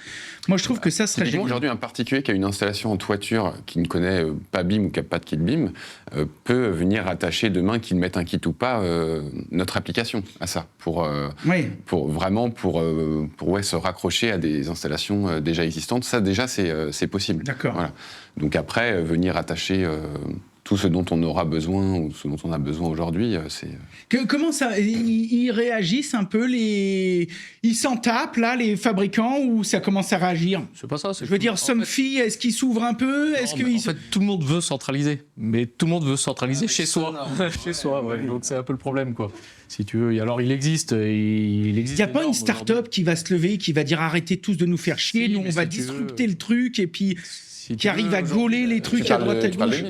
Moi je trouve que ça serait génial. Aujourd'hui un particulier qui a une installation en toiture qui ne connaît pas BIM ou qui n'a pas de kit BIM peut venir attacher demain, qu'il mette un kit ou pas, notre application à ça pour vraiment se raccrocher à des installations déjà existantes. Ça déjà c'est possible. D'accord. Voilà. Donc après venir attacher tout ce dont on aura besoin ou ce dont on a besoin aujourd'hui, c'est... Comment ça, ils réagissent un peu, ils s'en tapent là, les fabricants, ou ça commence à réagir? C'est pas ça. Je veux dire, Somfy, est-ce qu'ils s'ouvrent un peu? En fait, tout le monde veut centraliser, mais tout le monde veut centraliser chez soi. Chez soi, donc c'est un peu le problème, quoi. Si tu veux, alors il existe. Il n'y a pas une start-up qui va se lever, qui va dire arrêtez tous de nous faire chier, nous on va disrupter le truc, et puis qui arrive à gauler les trucs à droite à gauche.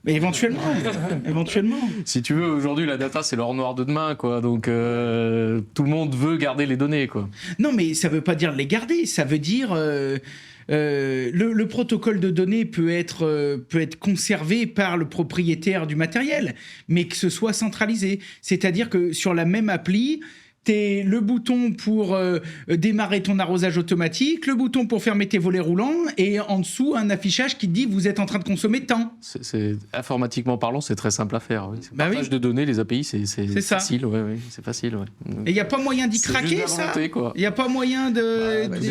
Mais éventuellement. Si tu veux, aujourd'hui, la data, c'est l'or noir de demain, quoi. Donc, tout le monde veut garder les données, quoi. Non, mais ça veut pas dire les garder. Ça veut dire... le protocole de données peut être conservé par le propriétaire du matériel, mais que ce soit centralisé. C'est-à-dire que sur la même appli, le bouton pour démarrer ton arrosage automatique, le bouton pour fermer tes volets roulants, et en dessous, un affichage qui te dit vous êtes en train de consommer tant. Informatiquement parlant, c'est très simple à faire. Oui. Bah Partage de données, les API, c'est ça. facile. Ouais, c'est facile. Ouais. Et il n'y a pas moyen d'y craquer, ça? Il n'y a pas moyen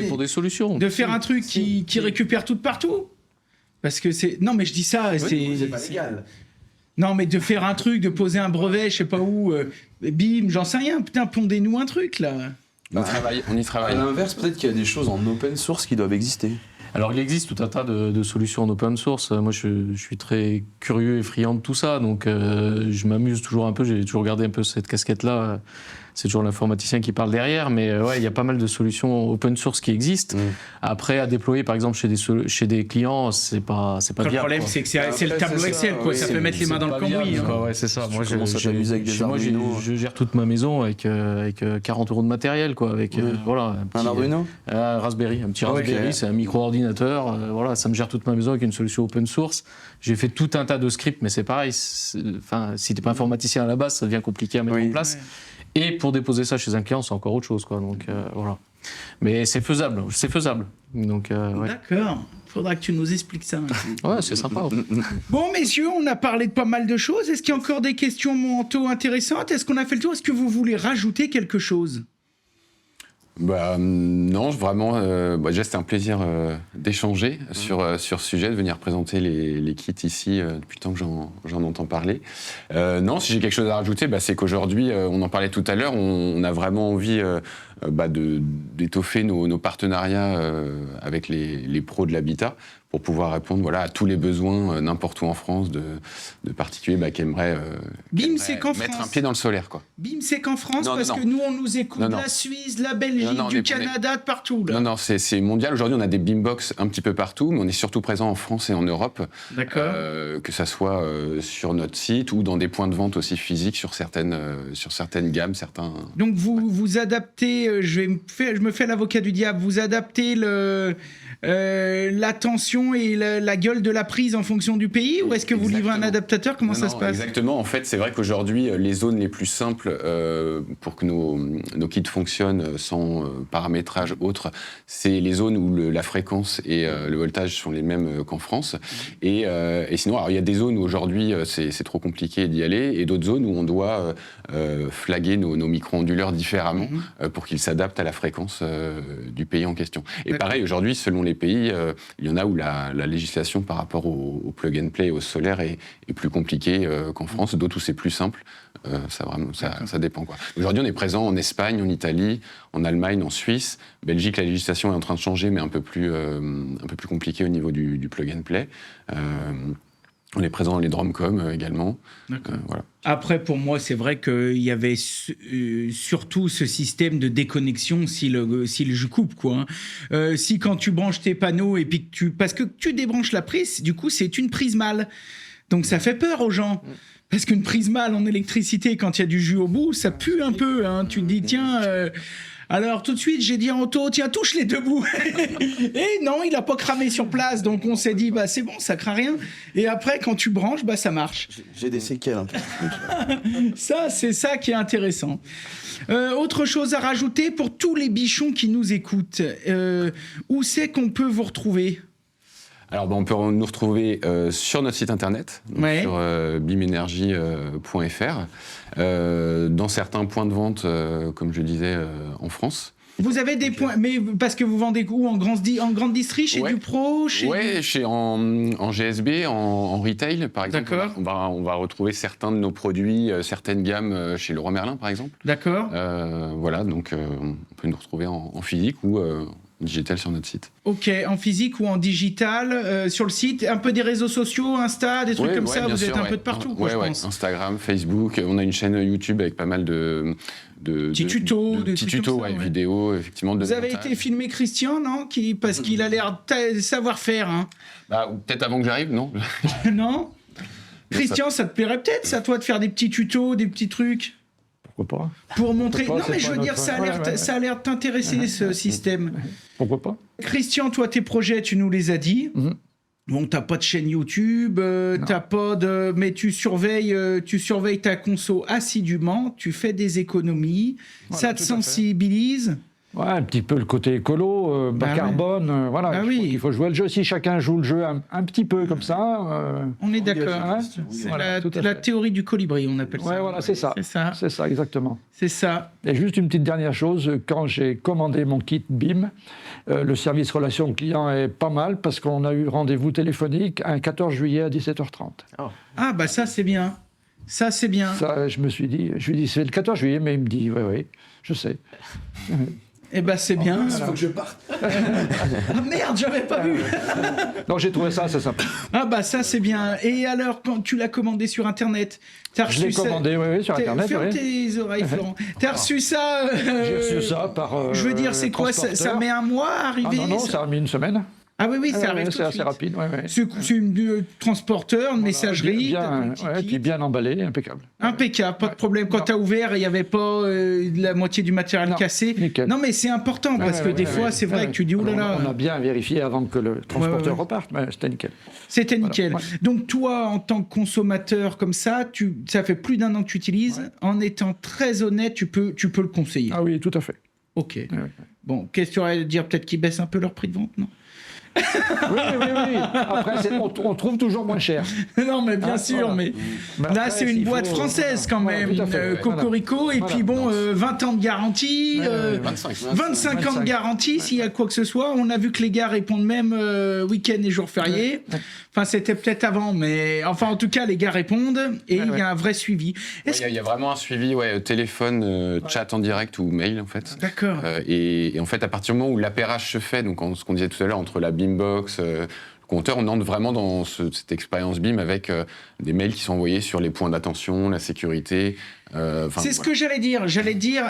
pour des solutions. de faire un truc qui récupère tout de partout? Parce que c'est... Non, mais je dis ça, c'est pas légal. Non, mais de faire un truc, de poser un brevet, je sais pas où, bim, j'en sais rien. Putain, pondez-nous un truc, là. On y travaille. À l'inverse, peut-être qu'il y a des choses en open source qui doivent exister. Alors, il existe tout un tas de solutions en open source. Moi, je suis très curieux et friand de tout ça, donc je m'amuse toujours un peu. J'ai toujours gardé un peu cette casquette-là. C'est toujours l'informaticien qui parle derrière, mais ouais, il y a pas mal de solutions open source qui existent. Après, à déployer, par exemple, chez des clients, c'est pas viable. Le problème, c'est que c'est le tableau Excel, quoi. Ça peut mettre les mains dans le cambouis. Ouais, c'est ça. Moi, je gère toute ma maison avec 40 € de matériel, quoi. Avec voilà, un Arduino, un Raspberry, un petit Raspberry, c'est un micro-ordinateur. Voilà, ça me gère toute ma maison avec une solution open source. J'ai fait tout un tas de scripts, mais c'est pareil. Enfin, si t'es pas informaticien à la base, ça devient compliqué à mettre en place. Ouais. Et pour déposer ça chez un client, c'est encore autre chose, quoi. Donc voilà. Mais c'est faisable. Donc ouais. D'accord. Faudra que tu nous expliques ça. Ouais, c'est sympa. Bon, messieurs, on a parlé de pas mal de choses. Est-ce qu'il y a encore des questions mentaux intéressantes? Est-ce qu'on a fait le tour? Est-ce que vous voulez rajouter quelque chose? Non, vraiment, déjà c'était un plaisir d'échanger sur ce sujet, de venir présenter les kits ici depuis le temps que j'en entends parler. Non, si j'ai quelque chose à rajouter, c'est qu'aujourd'hui, on en parlait tout à l'heure, on a vraiment envie d'étoffer nos partenariats avec les pros de l'habitat pour pouvoir répondre à tous les besoins n'importe où en France de particuliers qui aimeraient mettre un pied dans le solaire, quoi. Bim, c'est qu'en France, que nous, on nous écoute de la Suisse, de la Belgique, du Canada, de partout. Là. Non, c'est mondial. Aujourd'hui, on a des Beambox un petit peu partout, mais on est surtout présent en France et en Europe. D'accord. Que ça soit sur notre site ou dans des points de vente aussi physiques sur certaines gammes, certains... Donc, vous adaptez, je me fais l'avocat du diable, vous adaptez la tension et la gueule de la prise en fonction du pays, ou est-ce que vous livrez un adaptateur? Comment ça se passe? Exactement. En fait, c'est vrai qu'aujourd'hui, les zones les plus simples pour que nos kits fonctionnent sans paramétrage autre, c'est les zones où la fréquence et le voltage sont les mêmes qu'en France. Et sinon, alors, il y a des zones où aujourd'hui, c'est trop compliqué d'y aller, et d'autres zones où on doit flaguer nos micro-onduleurs différemment pour qu'ils s'adaptent à la fréquence du pays en question. Et pareil, aujourd'hui, selon les pays, il y en a où la législation par rapport au plug and play, au solaire est plus compliquée qu'en France, d'autres où c'est plus simple. Ça dépend, quoi. Aujourd'hui, on est présent en Espagne, en Italie, en Allemagne, en Suisse. Belgique, la législation est en train de changer, mais un peu plus compliquée au niveau du plug and play. On est présent dans les Dromcom également. Voilà. Après, pour moi, c'est vrai qu'il y avait surtout ce système de déconnexion si le jus coupe, quoi. Si quand tu branches tes panneaux et puis parce que tu débranches la prise, du coup, c'est une prise mâle. Donc ça fait peur aux gens. Parce qu'une prise mâle en électricité, quand il y a du jus au bout, ça pue un peu. Hein. Tu te dis, tiens... Alors tout de suite j'ai dit à Anto, tiens, touche les deux bouts. Et non, il a pas cramé sur place, donc on s'est dit c'est bon, ça craint rien. Et après quand tu branches, ça marche. J'ai des séquelles un peu. Ça, c'est ça qui est intéressant. Autre chose à rajouter pour tous les bichons qui nous écoutent, où c'est qu'on peut vous retrouver? Alors, on peut nous retrouver sur notre site internet, sur bimenergie.fr, dans certains points de vente, comme je disais, en France. Vous avez des points, mais parce que vous vendez où? En grande distri, chez du pro, en GSB, en retail, par exemple. D'accord. On va retrouver certains de nos produits, certaines gammes chez Leroy Merlin, par exemple. D'accord. Voilà, donc on peut nous retrouver en physique ou digital sur notre site. Ok, en physique ou en digital, sur le site, un peu des réseaux sociaux, Insta, des trucs comme ça, vous êtes un peu de partout, je pense. Instagram, Facebook, on a une chaîne YouTube avec pas mal de petits tutos, vidéos, effectivement. Vous avez été filmé Christian, non? Parce qu'il a l'air de savoir-faire. Hein. Peut-être avant que j'arrive, non? Non? Christian, ça te plairait peut-être, c'est à toi de faire des petits tutos, des petits trucs? Pourquoi pas? Pour montrer... Non, mais je veux dire, ça a l'air de t'intéresser, ce système. Pourquoi pas? Christian, toi, tes projets, tu nous les as dit. Bon, t'as pas de chaîne YouTube, t'as pas de... Mais tu surveilles ta conso assidûment, tu fais des économies, Voilà, ça te tout à fait. sensibilise. Ouais, un petit peu le côté écolo, bas Bah carbone, voilà. Bah Je oui. crois qu'il faut jouer le jeu. Si chacun joue le jeu un petit peu comme ça... On est d'accord. hein, C'est voilà, tout à la fait. théorie du colibri, on appelle ça. Ouais, voilà, c'est ça. C'est ça. C'est ça, exactement. C'est ça. Et juste une petite dernière chose, quand j'ai commandé mon kit BIM, le service relation client est pas mal parce qu'on a eu rendez-vous téléphonique un 14 juillet à 17h30. Ah bah ça c'est bien. Ça c'est bien. Ça, je lui ai dit, c'est le 14 juillet, mais il me dit, oui, je sais. Eh ben c'est bien. Il faut que je parte. Ah merde, j'avais pas vu. Donc j'ai trouvé ça assez sympa. Ah bah ça c'est bien. Et alors quand tu l'as commandé sur internet, t'as Je l'ai reçu ça- commandé, oui, sur internet. Ferme oui. tes oreilles, Florent. T'as reçu ça J'ai reçu ça par. Je veux dire, c'est quoi ça, transporteur. met un mois à arriver Ah non, ça a mis une semaine. Ah oui, ça arrive tout c'est de assez suite. rapide. Ouais, ouais. C'est une transporteur, une messagerie. t'as ton Bien, petit ouais, kit. puis bien emballé, impeccable. Impeccable, pas de problème. Quand t'as ouvert, il n'y avait pas la moitié du matériel cassé. Nickel. Non, mais c'est important parce que des fois, c'est vrai que tu dis, oh là là. On a bien vérifié avant que le transporteur ouais. reparte, mais c'était nickel. C'était nickel. Voilà, ouais. Donc toi, en tant que consommateur comme ça, ça fait plus d'1 an que tu utilises. Ouais. En étant très honnête, tu peux le conseiller. Ah oui, tout à fait. Ok. Ouais, ouais. Bon, qu'est-ce que tu aurais à dire? Peut-être qu'ils baissent un peu leur prix de vente, non? Oui. Après, on trouve toujours moins cher. Non, mais bien sûr, voilà. mais Mais là, après, c'est une s'il boîte faut, française quand voilà, même, tout à fait, Cocorico, et Voilà. puis bon, 20 ans de garantie, 25 ans de garantie, s'il y a quoi que ce soit. On a vu que les gars répondent même week-end et jours fériés. Enfin, c'était peut-être avant, mais enfin, en tout cas, les gars répondent et il y a un vrai suivi. Il y a vraiment un suivi, téléphone, chat en direct ou mail, en fait. D'accord. Et en fait, à partir du moment où l'appairage se fait, donc ce qu'on disait tout à l'heure, entre la Beambox, le compteur, on entre vraiment dans cette expérience BIM avec des mails qui sont envoyés sur les points d'attention, la sécurité. C'est ce que j'allais dire.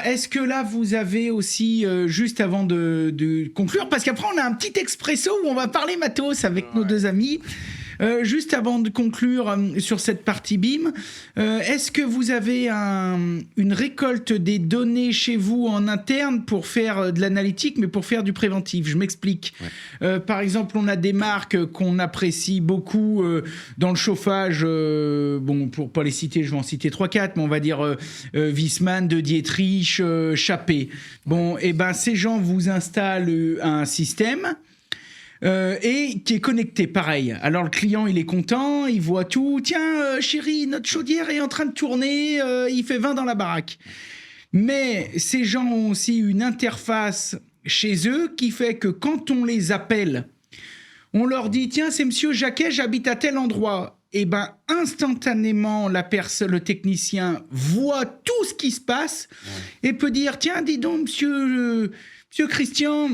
Est-ce que là, vous avez aussi, juste avant de conclure, parce qu'après, on a un petit expresso où on va parler matos avec nos deux amis. Juste avant de conclure sur cette partie BIM, est-ce que vous avez une récolte des données chez vous en interne pour faire de l'analytique, mais pour faire du préventif? Je m'explique. Ouais. Par exemple, on a des marques qu'on apprécie beaucoup dans le chauffage. Bon, pour pas les citer, je vais en citer 3-4, mais on va dire Wiesmann, De Dietrich, Chappé. Bon, et ben ces gens vous installent un système. Et qui est connecté, pareil. Alors le client, il est content, il voit tout. Tiens, chérie, notre chaudière est en train de tourner, il fait 20 dans la baraque. Mais ces gens ont aussi une interface chez eux qui fait que quand on les appelle, on leur dit, tiens, c'est monsieur Jacquet, j'habite à tel endroit. Et ben instantanément, le technicien voit tout ce qui se passe et peut dire, tiens, dis donc, monsieur Christian...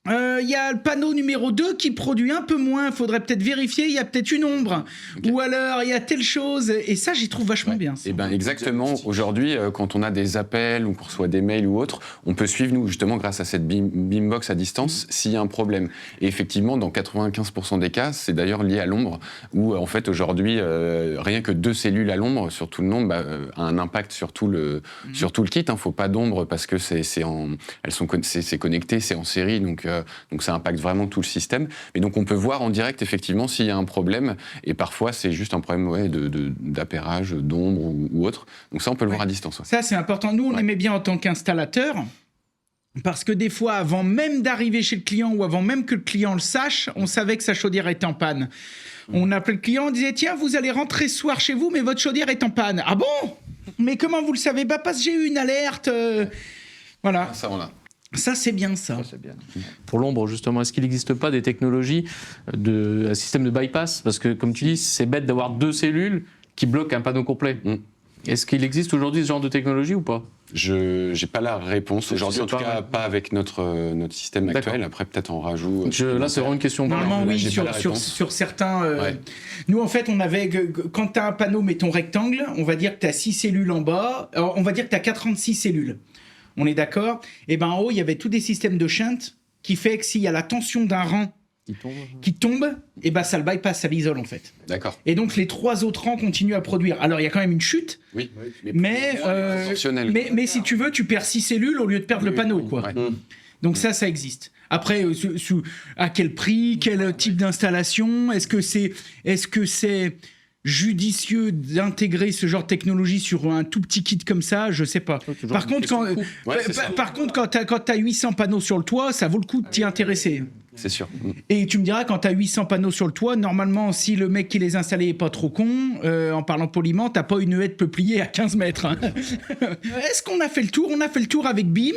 Il y a le panneau numéro 2 qui produit un peu moins, il faudrait peut-être vérifier, il y a peut-être une ombre. Okay. Ou alors, il y a telle chose. Et ça, j'y trouve vachement bien. Et ben exactement. Aujourd'hui, quand on a des appels ou qu'on reçoit des mails ou autre, on peut suivre, nous, justement, grâce à cette Beambox à distance, s'il y a un problème. Et effectivement, dans 95% des cas, c'est d'ailleurs lié à l'ombre, où, en fait, aujourd'hui, rien que 2 cellules à l'ombre sur tout le nombre a un impact sur tout le kit. Il ne faut pas d'ombre parce que c'est connecté, c'est en série, donc ça impacte vraiment tout le système. Mais donc on peut voir en direct effectivement s'il y a un problème, et parfois c'est juste un problème d'appairage, d'ombre ou autre. Donc ça on peut le voir à distance. Ça c'est important. Nous on aimait bien en tant qu'installateur, parce que des fois avant même d'arriver chez le client ou avant même que le client le sache, on savait que sa chaudière était en panne. On appelait le client, on disait tiens vous allez rentrer ce soir chez vous mais votre chaudière est en panne. Ah bon? Mais comment vous le savez? Bah parce que j'ai eu une alerte. Voilà. Ça on a. Ça, c'est bien, ça. C'est bien. Pour l'ombre, justement, est-ce qu'il n'existe pas des technologies, un système de bypass? Parce que, comme tu dis, c'est bête d'avoir 2 cellules qui bloquent un panneau complet. Est-ce qu'il existe aujourd'hui ce genre de technologie ou pas? Je n'ai pas la réponse aujourd'hui, en tout cas pas avec notre système actuel. Après, peut-être en rajout. Là, c'est vraiment une question. Normalement, oui, sur certains. Nous, en fait, on avait. Quand tu as un panneau, mettons rectangle, on va dire que tu as 6 cellules en bas. Alors, on va dire que tu as 46 cellules. On est d'accord? Et ben en haut, il y avait tous des systèmes de shunt qui fait que s'il y a la tension d'un rang qui tombe, et ben ça le bypass, ça l'isole en fait. D'accord. Et donc les 3 autres rangs continuent à produire. Alors il y a quand même une chute, mais si tu veux, tu perds 6 cellules au lieu de perdre le panneau, quoi. Donc ça existe. Après, à quel prix, quel type d'installation, est-ce que c'est judicieux d'intégrer ce genre de technologie sur un tout petit kit comme ça, je sais pas. Par contre, quand tu as 800 panneaux sur le toit, ça vaut le coup de t'y intéresser. C'est sûr. Et tu me diras, quand tu as 800 panneaux sur le toit, normalement, si le mec qui les installait est pas trop con, en parlant poliment, t'as pas une haie de peuplier à 15 mètres. Hein. Est-ce qu'on a fait le tour ? On a fait le tour avec BIM.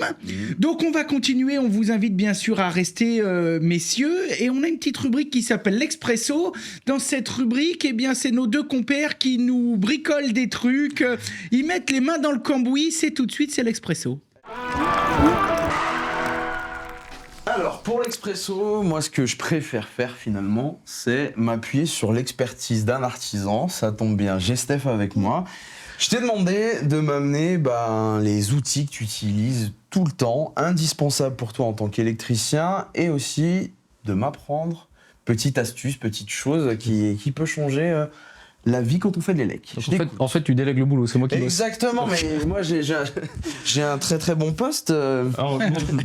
Donc on va continuer, on vous invite bien sûr à rester, messieurs. Et on a une petite rubrique qui s'appelle l'Expresso. Dans cette rubrique, eh bien, c'est nos deux compères qui nous bricolent des trucs. Ils mettent les mains dans le cambouis, c'est tout de suite, c'est l'Expresso. Alors, pour l'expresso, moi, ce que je préfère faire finalement, c'est m'appuyer sur l'expertise d'un artisan. Ça tombe bien, j'ai Steph avec moi. Je t'ai demandé de m'amener les outils que tu utilises tout le temps, indispensables pour toi en tant qu'électricien, et aussi de m'apprendre petite astuce, petite chose qui peut changer la vie quand on fait de l'élec. En fait, tu délègues le boulot, c'est moi qui bosse. Exactement, mais moi j'ai un très très bon poste. Alors,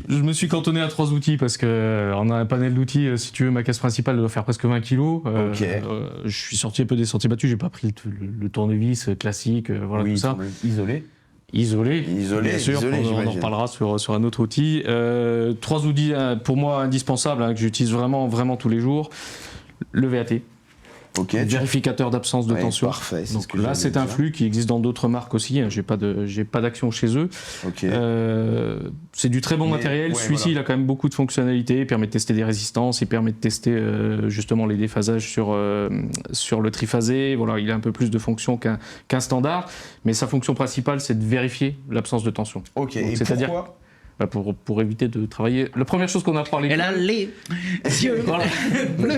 je me suis cantonné à 3 outils parce qu'on a un panel d'outils. Si tu veux, ma caisse principale doit faire presque 20 kilos. Je suis sorti un peu des sentiers battus, j'ai pas pris le tournevis classique, voilà, tout ça. Isolé, bien sûr, on en reparlera sur un autre outil. 3 outils pour moi indispensables que j'utilise vraiment tous les jours. Le VAT. Vérificateur d'absence de tension. Parfait. Donc là, c'est un flux qui existe dans d'autres marques aussi. Hein. J'ai pas d'action chez eux. C'est du très bon matériel. Celui-ci, il a quand même beaucoup de fonctionnalités. Il permet de tester des résistances. Il permet de tester justement les déphasages sur le triphasé. Voilà, il a un peu plus de fonctions qu'un standard. Mais sa fonction principale, c'est de vérifier l'absence de tension. Donc, et c'est-à-dire pourquoi pour éviter de travailler. La première chose qu'on apprend à l'école. Elle a les yeux bleus,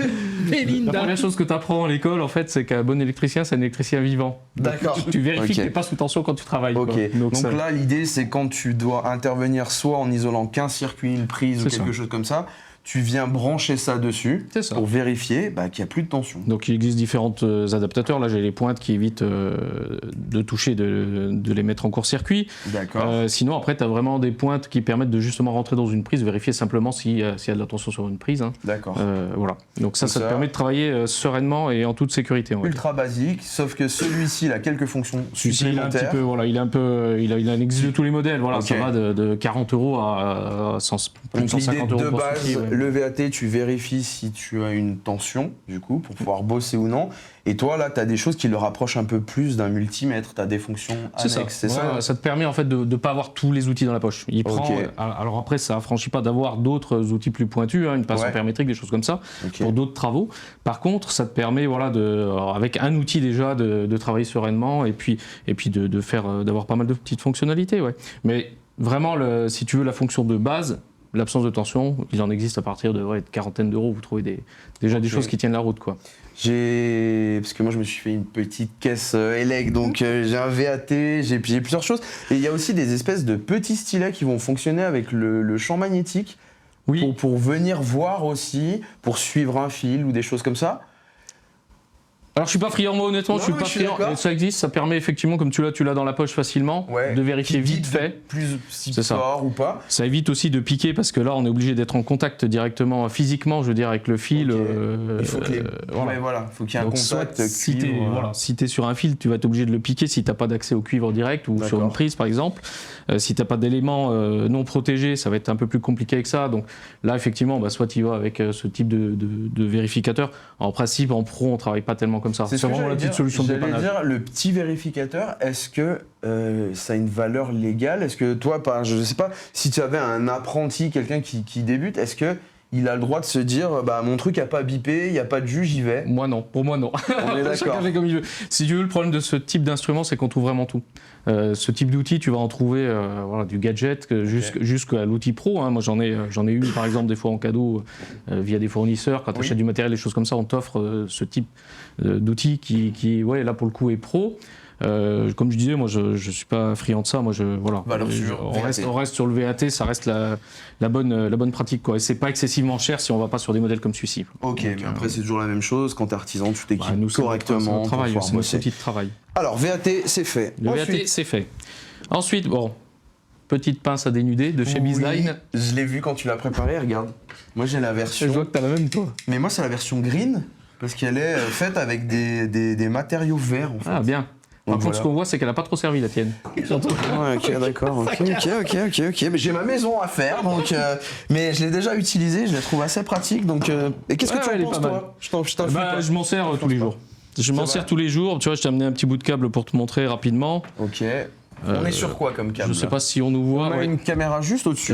Belinda. La première chose que tu apprends à l'école, en fait, c'est qu'un bon électricien, c'est un électricien vivant. D'accord. Tu vérifies que tu n'es pas sous tension quand tu travailles. Donc là, l'idée, c'est quand tu dois intervenir soit en isolant qu'un circuit, une prise ou quelque chose comme ça, tu viens brancher ça dessus pour vérifier qu'il n'y a plus de tension. Donc il existe différents adaptateurs. Là, j'ai les pointes qui évitent de toucher, de les mettre en court-circuit. D'accord. Sinon, après, tu as vraiment des pointes qui permettent de justement rentrer dans une prise, vérifier simplement s'il y a de la tension sur une prise. Hein. D'accord. Voilà. Donc ça te permet de travailler sereinement et en toute sécurité. Ultra basique, sauf que celui-ci, il a quelques fonctions supplémentaires. Il a un existe de tous les modèles. Voilà, ça va de 40 € à plus de 150 € de pour base, circuit, le VAT, tu vérifies si tu as une tension, du coup, pour pouvoir bosser ou non. Et toi, là, tu as des choses qui le rapprochent un peu plus d'un multimètre. Tu as des fonctions annexes, c'est ça. Ça te permet en fait de ne pas avoir tous les outils dans la poche. Alors après, ça ne affranchit pas d'avoir d'autres outils plus pointus, une pince ampérométrique, des choses comme ça, pour d'autres travaux. Par contre, ça te permet, avec un outil déjà, de travailler sereinement et puis d'avoir pas mal de petites fonctionnalités. Ouais. Mais vraiment, si tu veux la fonction de base, l'absence de tension, il en existe à partir de quarantaine d'euros. Vous trouvez déjà des choses qui tiennent la route, quoi. Parce que moi je me suis fait une petite caisse élec, donc j'ai un VAT, j'ai plusieurs choses. Et il y a aussi des espèces de petits stylets qui vont fonctionner avec le champ magnétique pour venir voir aussi, pour suivre un fil ou des choses comme ça. Alors je suis pas friand, moi honnêtement, je suis pas friand. Ça existe, ça permet effectivement, comme tu l'as dans la poche facilement, de vérifier vite fait. Plus si fort ou pas. Ça évite aussi de piquer parce que là on est obligé d'être en contact directement, physiquement, je veux dire, avec le fil. Il faut qu'il y ait un contact. Si tu es sur un fil, tu vas être obligé de le piquer si tu n'as pas d'accès au cuivre direct ou sur une prise par exemple. Si tu n'as pas d'éléments non protégés, ça va être un peu plus compliqué avec ça. Donc là effectivement, soit tu y vas avec ce type de vérificateur. En principe, en pro, on travaille pas tellement comme ça. C'est vraiment la petite solution de dépannage. J'allais dire, le petit vérificateur, est-ce que ça a une valeur légale ? Est-ce que toi, je ne sais pas, si tu avais un apprenti, quelqu'un qui débute, est-ce que il a le droit de se dire mon truc n'a pas bipé, il n'y a pas de jus, j'y vais? Moi non, pour moi non. On est d'accord. Chacun fait comme il veut. Si tu veux, le problème de ce type d'instrument, c'est qu'on trouve vraiment tout. Ce type d'outil, tu vas en trouver du gadget jusqu'à l'outil pro. Hein. Moi j'en ai eu par exemple des fois en cadeau via des fournisseurs. Quand tu achètes du matériel, des choses comme ça, on t'offre ce type d'outil qui là pour le coup est pro. Comme je disais, moi je suis pas friand de ça. Moi on reste sur le VAT, ça reste la bonne pratique, quoi. Et c'est pas excessivement cher si on va pas sur des modèles comme celui-ci. Ok, mais après c'est toujours la même chose. Quand t'es artisan, tu t'équipes correctement. C'est notre outil de travail. Alors VAT, c'est fait. VAT, c'est fait. Ensuite, petite pince à dénuder de chez Bizline. Je l'ai vu quand tu l'as préparé, regarde. Moi j'ai la version... Je vois que t'as la même toi. Mais moi c'est la version green, parce qu'elle est faite avec des matériaux verts en fait. Ah bien. Par contre, ce qu'on voit, c'est qu'elle a pas trop servi la tienne. Ouais, ok, d'accord. Ok. Mais j'ai ma maison à faire, donc. Mais je l'ai déjà utilisée, je la trouve assez pratique, donc. Et qu'est-ce que tu en penses, toi? Je m'en sers tous les jours. Je m'en sers tous les jours. Tu vois, je t'ai amené un petit bout de câble pour te montrer rapidement. Ok. On est sur quoi comme câble? Je sais pas si on nous voit. On a une caméra juste au-dessus.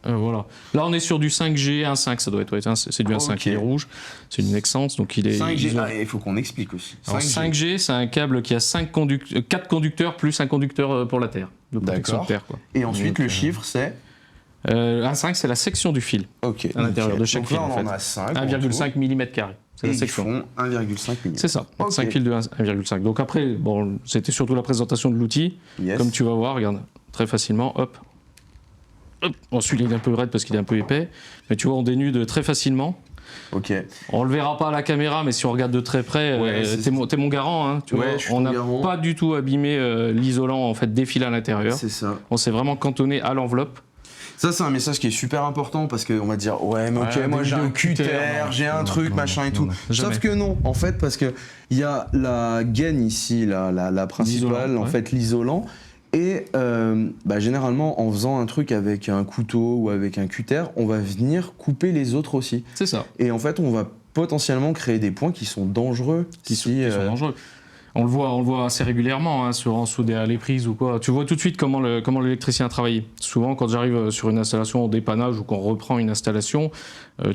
Voilà. Là, on est sur du 5G, 1.5, ça doit être. Ouais, c'est du 1.5 qui est rouge. C'est une Nexence, donc il est. 5G. Ah, il faut qu'on explique aussi. Alors, 5G, c'est un câble qui a 4 conducteurs plus un conducteur pour la Terre. De protection de terre, quoi. Et ensuite, le chiffre, c'est 1.5, c'est la section du fil. Ok. À l'intérieur de chaque donc fil. Là, on en fait. en a 5. 1,5 mm². C'est la section. 1,5 mm. C'est ça, 5 fils de 1,5. Donc après, bon, c'était surtout la présentation de l'outil. Yes. Comme tu vas voir, regarde, très facilement, hop. Bon, celui-là, il est un peu raide parce qu'il est un peu épais. Mais tu vois, on dénude très facilement. Ok. On le verra pas à la caméra, mais si on regarde de très près, t'es mon garant. Hein, tu vois, on n'a pas du tout abîmé l'isolant en fait, défilé à l'intérieur. C'est ça. On s'est vraiment cantonné à l'enveloppe. Ça, c'est un message qui est super important parce qu'on va dire ouais, mais ok, moi j'ai un cutter, j'ai un truc, machin et tout. Sauf que non, en fait, parce que il y a la gaine ici, la principale, en fait, l'isolant. Et généralement, en faisant un truc avec un couteau ou avec un cutter, on va venir couper les autres aussi. C'est ça. Et en fait, on va potentiellement créer des points qui sont dangereux. Qui sont dangereux. On le voit assez régulièrement, hein, sous des allées prises ou quoi. Tu vois tout de suite comment l'électricien a travaillé. Souvent, quand j'arrive sur une installation au dépannage ou qu'on reprend une installation,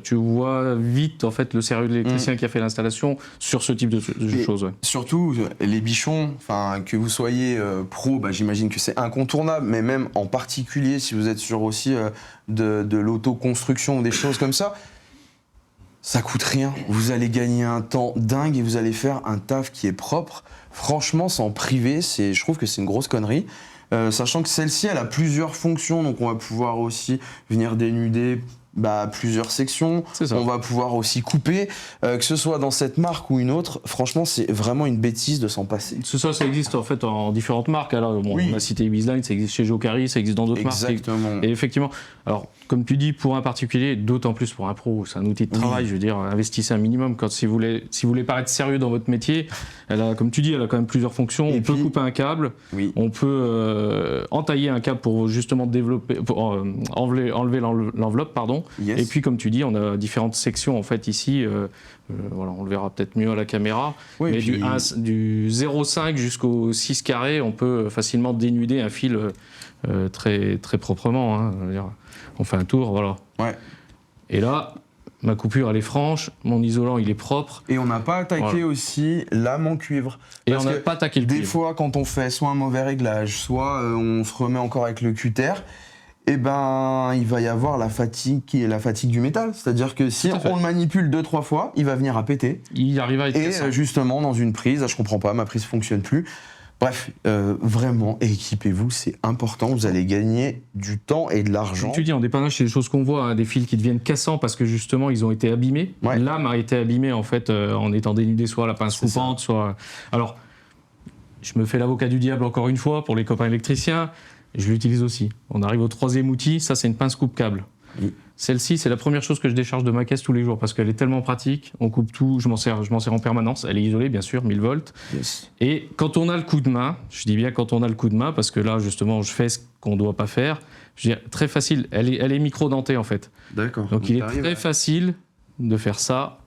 tu vois vite en fait le sérieux de l'électricien qui a fait l'installation sur ce type de choses. Ouais. Surtout les bichons, que vous soyez pro, j'imagine que c'est incontournable, mais même en particulier si vous êtes sur aussi de l'autoconstruction ou des choses comme ça. Ça coûte rien, vous allez gagner un temps dingue et vous allez faire un taf qui est propre. Franchement, s'en priver, je trouve que c'est une grosse connerie. Sachant que celle-ci, elle a plusieurs fonctions, donc on va pouvoir aussi venir dénuder plusieurs sections. On va pouvoir aussi couper, que ce soit dans cette marque ou une autre. Franchement, c'est vraiment une bêtise de s'en passer. C'est ça, ça existe en fait en différentes marques. Alors, on a cité Bizline, ça existe chez Jokari, ça existe dans d'autres marques. Exactement. Et effectivement, alors comme tu dis, pour un particulier, d'autant plus pour un pro, c'est un outil de travail. Je veux dire, investissez un minimum. Si vous voulez paraître sérieux dans votre métier, comme tu dis, elle a quand même plusieurs fonctions. On peut couper un câble, on peut entailler un câble pour justement enlever l'enveloppe, pardon. Yes. Et puis comme tu dis, on a différentes sections en fait ici. On le verra peut-être mieux à la caméra. Oui, mais puis... du 0,5 jusqu'au 6 carré, on peut facilement dénuder un fil très, très proprement. Hein. On fait un tour, voilà. Ouais. Et là, ma coupure, elle est franche, mon isolant, il est propre. Et on n'a pas attaqué aussi lame en cuivre. Et on n'a pas attaqué le cuivre. Des fois, quand on fait soit un mauvais réglage, soit on se remet encore avec le cutter, il va y avoir la fatigue qui est la fatigue du métal. C'est-à-dire que si on le manipule 2-3 fois, il va venir à péter. Il arrive à être cassant. Et justement, dans une prise, je comprends pas, ma prise fonctionne plus. Bref, vraiment, équipez-vous, c'est important, vous allez gagner du temps et de l'argent. Comme tu dis, en dépannage, c'est des choses qu'on voit, hein, des fils qui deviennent cassants parce que justement, ils ont été abîmés. Ouais. L'âme a été abîmée en fait en étant dénudée, soit à la pince coupante, soit... Alors, je me fais l'avocat du diable encore une fois pour les copains électriciens, je l'utilise aussi. On arrive au troisième outil, ça c'est une pince coupe-câble. Oui. Celle-ci, c'est la première chose que je décharge de ma caisse tous les jours parce qu'elle est tellement pratique. On coupe tout, je m'en sers en permanence. Elle est isolée, bien sûr, 1000 volts. Yes. Et quand on a le coup de main, je dis bien quand on a le coup de main parce que là, justement, je fais ce qu'on ne doit pas faire. Je dis, très facile. Elle est micro-dentée, en fait. D'accord. Donc il est très facile de faire ça.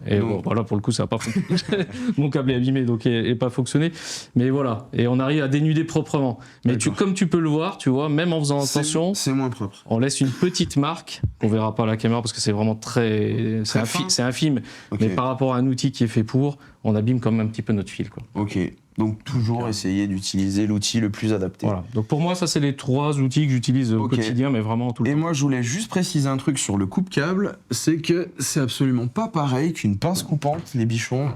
Et bon, voilà, pour le coup, ça n'a pas fonctionné. Mon câble est abîmé, donc il n'a pas fonctionné. Mais voilà, et on arrive à dénuder proprement. Mais comme tu peux le voir, tu vois, même en faisant attention, c'est moins propre. On laisse une petite marque, on verra pas à la caméra parce que c'est vraiment très... C'est infime, mais par rapport à un outil qui est fait pour, on abîme quand même un petit peu notre fil, quoi. Ok, donc toujours essayer d'utiliser l'outil le plus adapté. Voilà, donc pour moi, ça c'est les 3 outils que j'utilise au quotidien, mais vraiment tout le temps. Et moi, je voulais juste préciser un truc sur le coupe-câble, c'est que c'est absolument pas pareil qu'une pince coupante, les bichons.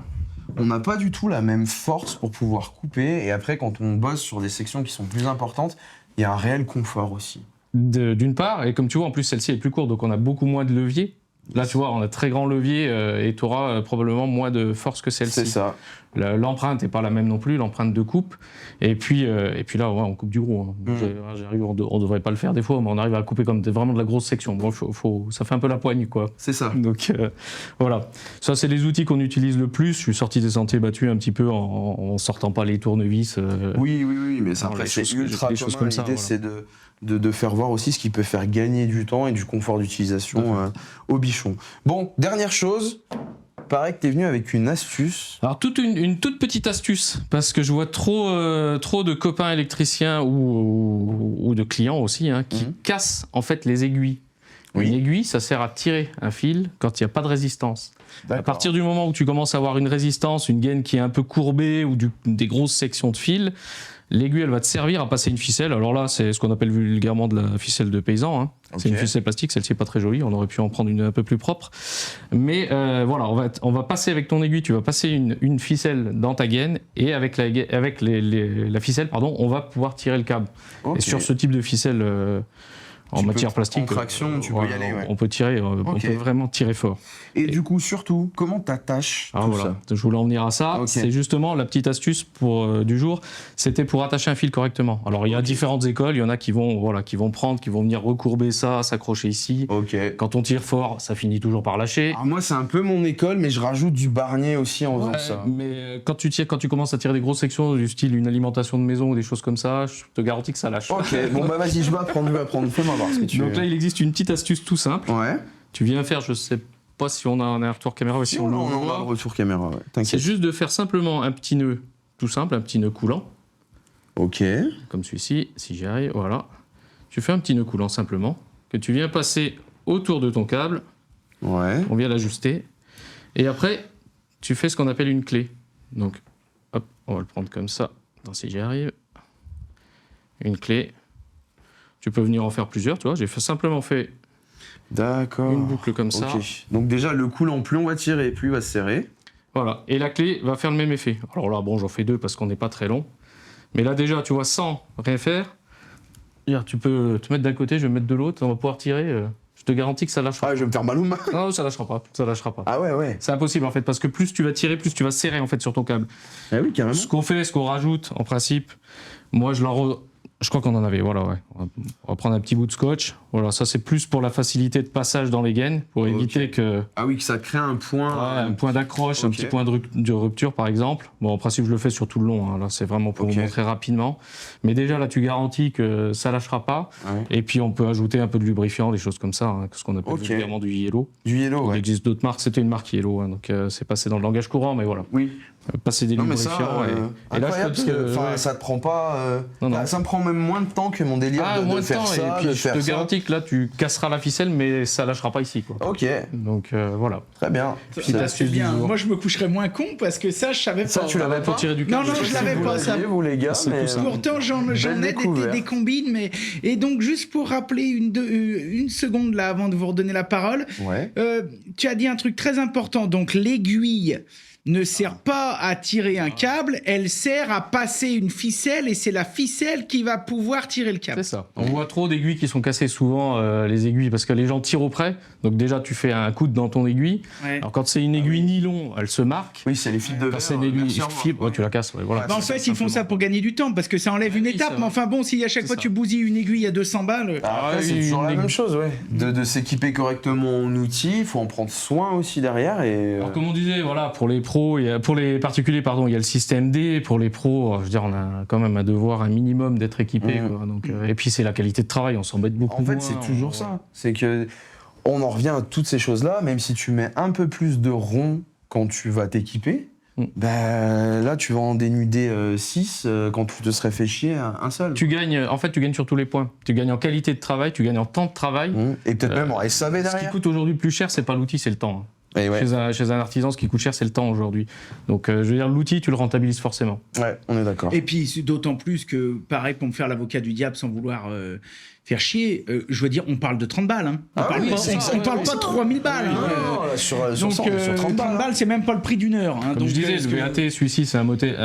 On n'a pas du tout la même force pour pouvoir couper, et après, quand on bosse sur des sections qui sont plus importantes, il y a un réel confort aussi. D'une part, et comme tu vois, en plus, celle-ci est plus courte, donc on a beaucoup moins de levier. Là, tu vois, on a très grand levier et tu auras probablement moins de force que celle-ci. C'est ça. L'empreinte n'est pas la même non plus, l'empreinte de coupe. Et puis là, ouais, on coupe du gros. Hein. On ne devrait pas le faire des fois, mais on arrive à couper comme vraiment de la grosse section. Bon, ça fait un peu la poigne, quoi. C'est ça. Donc voilà. Ça, c'est les outils qu'on utilise le plus. Je suis sorti des sentiers battus un petit peu en sortant pas les tournevis. Oui, mais ça, après, c'est ultra commun. L'idée, c'est de faire voir aussi ce qui peut faire gagner du temps et du confort d'utilisation aux bichons. Bon, dernière chose. Paraît que tu es venu avec une astuce. Alors une toute petite astuce, parce que je vois trop de copains électriciens ou de clients aussi qui cassent en fait les aiguilles. Oui. Une aiguille, ça sert à tirer un fil quand il n'y a pas de résistance. À partir du moment où tu commences à avoir une résistance, une gaine qui est un peu courbée ou des grosses sections de fil, l'aiguille, elle va te servir à passer une ficelle. Alors là, c'est ce qu'on appelle vulgairement de la ficelle de paysan. Hein. Okay. C'est une ficelle plastique, celle-ci n'est pas très jolie. On aurait pu en prendre une un peu plus propre. Mais voilà, on va passer avec ton aiguille, tu vas passer une ficelle dans ta gaine et avec la ficelle, on va pouvoir tirer le câble. Okay. Et sur ce type de ficelle en matière plastique, en traction, tu peux y aller. Ouais. On peut tirer, on peut vraiment tirer fort. Et du coup, surtout, comment t'attaches tout ça ? Je voulais en venir à ça. Okay. C'est justement la petite astuce du jour. C'était pour attacher un fil correctement. Alors, il y a différentes écoles. Il y en a qui vont venir recourber ça, s'accrocher ici. Okay. Quand on tire fort, ça finit toujours par lâcher. Alors moi, c'est un peu mon école, mais je rajoute du barnier aussi en faisant ça. Mais quand tu commences à tirer des grosses sections du style une alimentation de maison ou des choses comme ça, je te garantis que ça lâche. Ok, bon bah vas-y, je vais apprendre. Fais-moi voir ce que tu veux. Donc là, il existe une petite astuce tout simple. Ouais. Tu viens faire, je sais pas si on a un retour caméra. Si on a un retour caméra, ouais. T'inquiète. C'est juste de faire simplement un petit nœud, tout simple, un petit nœud coulant. Ok. Comme celui-ci, si j'y arrive, voilà. Tu fais un petit nœud coulant simplement, que tu viens passer autour de ton câble. Ouais. On vient l'ajuster. Et après, tu fais ce qu'on appelle une clé. Donc, hop, on va le prendre comme ça, si j'y arrive. Une clé. Tu peux venir en faire plusieurs, tu vois. J'ai simplement fait une boucle comme ça. Donc déjà, le coulant, plus on va tirer, plus il va se serrer. Voilà. Et la clé va faire le même effet. Alors là, bon, j'en fais deux parce qu'on n'est pas très long. Mais là, déjà, tu vois, sans rien faire, tu peux te mettre d'un côté, je vais me mettre de l'autre, on va pouvoir tirer. Je te garantis que ça lâchera. Ah, je vais me faire mal aux mains. Non, ça lâchera pas. Ça lâchera pas. Ah ouais. C'est impossible en fait, parce que plus tu vas tirer, plus tu vas serrer en fait sur ton câble. Ah oui, carrément. Ce qu'on rajoute, en principe, moi je crois qu'on en avait, voilà, ouais. On va prendre un petit bout de scotch. Voilà, ça c'est plus pour la facilité de passage dans les gaines, pour éviter que... Ah oui, que ça crée un point... Ouais, un point d'accroche, un petit point de rupture par exemple. Bon, en principe, je le fais sur tout le long, hein. Là c'est vraiment pour vous montrer rapidement. Mais déjà, là, tu garantis que ça lâchera pas. Ouais. Et puis, on peut ajouter un peu de lubrifiant, des choses comme ça, hein, ce qu'on appelle vulgairement du yellow. Du yellow, Il existe d'autres marques, c'était une marque yellow, hein, donc c'est passé dans le langage courant, mais voilà. Oui. Passer des lubrifiants. Et là, ça te prend pas... ça me prend même moins de temps que mon délire de faire ça. Et puis, je te garantis que là, tu casseras la ficelle, mais ça lâchera pas ici, quoi. Ok. Donc voilà. Très bien. C'est bien. Moi, je me coucherais moins con parce que ça, je savais pas. Ça, tu l'avais pas tirer du câble. Non, je l'avais pas, ça. Vous, les gars. Pourtant, j'en ai des combines, mais... Et donc, juste pour rappeler une seconde, là, avant de vous redonner la parole, tu as dit un truc très important. Donc, l'aiguille ne sert pas à tirer un câble, elle sert à passer une ficelle et c'est la ficelle qui va pouvoir tirer le câble. C'est ça. On voit trop d'aiguilles qui sont cassées souvent, les aiguilles, parce que les gens tirent auprès. Donc déjà, tu fais un coude dans ton aiguille. Ouais. Alors quand c'est une aiguille nylon, elle se marque. Oui, c'est les fils de verre. C'est une aiguille fibre, tu la casses. Ouais, voilà. En fait, ils font ça pour gagner du temps, parce que ça enlève une étape. Mais enfin bon, si à chaque fois tu bousilles une aiguille à 200 balles... c'est toujours la même chose, ouais. De s'équiper correctement en outils, il faut en prendre soin aussi derrière. Alors comme on disait, voilà, pour les pros, pour les particuliers, pardon, il y a le système D. Pour les pros, je veux dire, on a quand même un devoir, un minimum d'être équipé. Quoi. Donc, et puis c'est la qualité de travail, on s'embête beaucoup. En fait, c'est toujours ça. C'est que on en revient à toutes ces choses-là, même si tu mets un peu plus de rond quand tu vas t'équiper, là tu vas en dénuder 6 quand tu te serais fait chier un seul. Tu gagnes sur tous les points. Tu gagnes en qualité de travail, tu gagnes en temps de travail. Et peut-être même en SAV derrière. Ce qui coûte aujourd'hui plus cher, c'est pas l'outil, c'est le temps. Chez un artisan, ce qui coûte cher, c'est le temps aujourd'hui. Donc, je veux dire, l'outil, tu le rentabilises forcément. Ouais, on est d'accord. Et puis, d'autant plus que, pareil, pour me faire l'avocat du diable sans vouloir faire chier, je veux dire, on parle de 30 balles. Hein. On parle pas de 3000 balles. Non, sur 30 balles, c'est même pas le prix d'une heure. Hein. Comme donc, je disais, le VAT, celui-ci, c'est un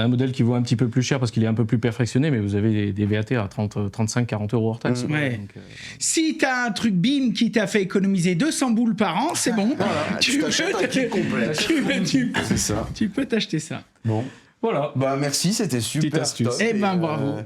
modèle qui vaut un petit peu plus cher parce qu'il est un peu plus perfectionné, mais vous avez des VAT à 35-40 € hors taxe. Ouais. Si t'as un truc BIM qui t'a fait économiser 200 boules par an, c'est bon. Voilà, tu t'achètes un kit complet. C'est ça. Tu peux t'acheter ça. Bon. Voilà. Bah merci, c'était super. Astuce. Eh ben bravo.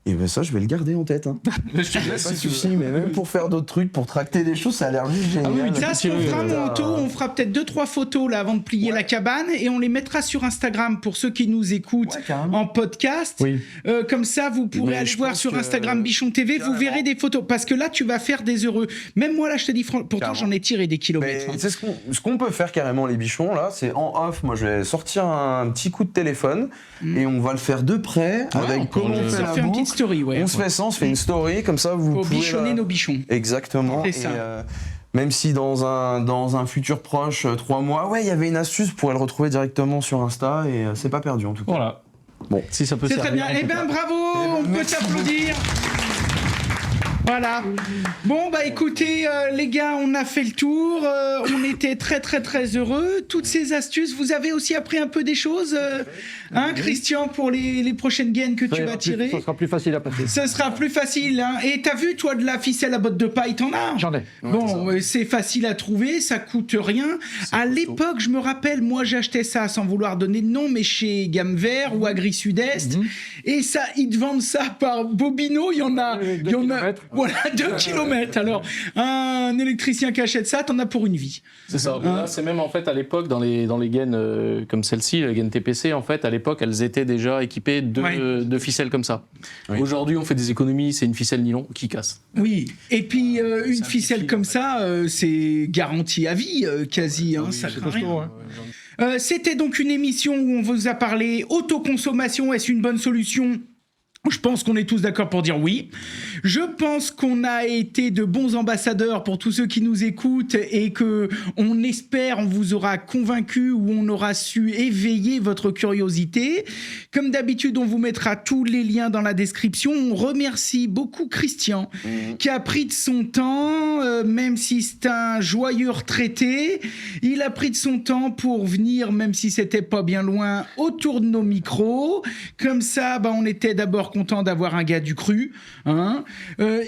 Et ben ça, je vais le garder en tête. Hein. Je te laisse, Pas de souci, mais même pour faire d'autres trucs, pour tracter des choses, ça a l'air juste génial. Ça, ce qu'on fera, Monto, on fera peut-être 2-3 photos là avant de plier la cabane et on les mettra sur Instagram pour ceux qui nous écoutent en podcast. Oui. Comme ça, vous pourrez aller voir sur Instagram Bichon TV, vous verrez des photos. Parce que là, tu vas faire des heureux. Même moi, là, je te dis, pourtant, j'en ai tiré des kilomètres. C'est ce qu'on peut faire carrément, les bichons, là, c'est en off. Moi, je vais sortir un petit coup de téléphone et on va le faire de près avec comment on fait la une petite story, on se fait ça, on se fait une story, comme ça vous pouvez bichonner nos bichons. Exactement. C'est ça. Même si dans un futur proche, 3 mois, il y avait une astuce, vous pourrez le retrouver directement sur Insta et c'est pas perdu en tout cas. Voilà. Bon, si ça peut c'est servir. très bien. Eh ben bravo, on peut t'applaudir. Voilà. Bon, bah écoutez, les gars, on a fait le tour. On était très, très, très heureux. Toutes ces astuces, vous avez aussi appris un peu des choses, hein, Christian, pour les prochaines gaines que tu vas tirer. Ça sera plus facile à passer. Ça sera plus facile. Hein. Et t'as vu, toi, de la ficelle à botte de paille, t'en as? J'en ai. Bon, c'est facile à trouver, ça coûte rien. À l'époque, je me rappelle, moi, j'achetais ça sans vouloir donner de nom, mais chez Gamme Vert ou Agri Sud-Est. Et ça, ils te vendent ça par bobino. Il y en a. Voilà, 2 kilomètres. Alors, un électricien qui achète ça, t'en as pour une vie. C'est ça. Là, c'est même en fait à l'époque, dans les gaines comme celle-ci, la gaine TPC, en fait, à l'époque, elles étaient déjà équipées de ficelles comme ça. Oui. Aujourd'hui, on fait des économies, c'est une ficelle nylon qui casse. Oui, et puis une ficelle comme ça, c'est garanti à vie, quasi. Hein, ça craint rien. C'était donc une émission où on vous a parlé autoconsommation, est-ce une bonne solution ? Je pense qu'on est tous d'accord pour dire oui. Je pense qu'on a été de bons ambassadeurs pour tous ceux qui nous écoutent et que on espère on vous aura convaincu ou on aura su éveiller votre curiosité. Comme d'habitude, on vous mettra tous les liens dans la description. On remercie beaucoup Christian qui a pris de son temps, même si c'est un joyeux retraité. Il a pris de son temps pour venir, même si c'était pas bien loin, autour de nos micros. Comme ça, on était d'abord content d'avoir un gars du cru, hein.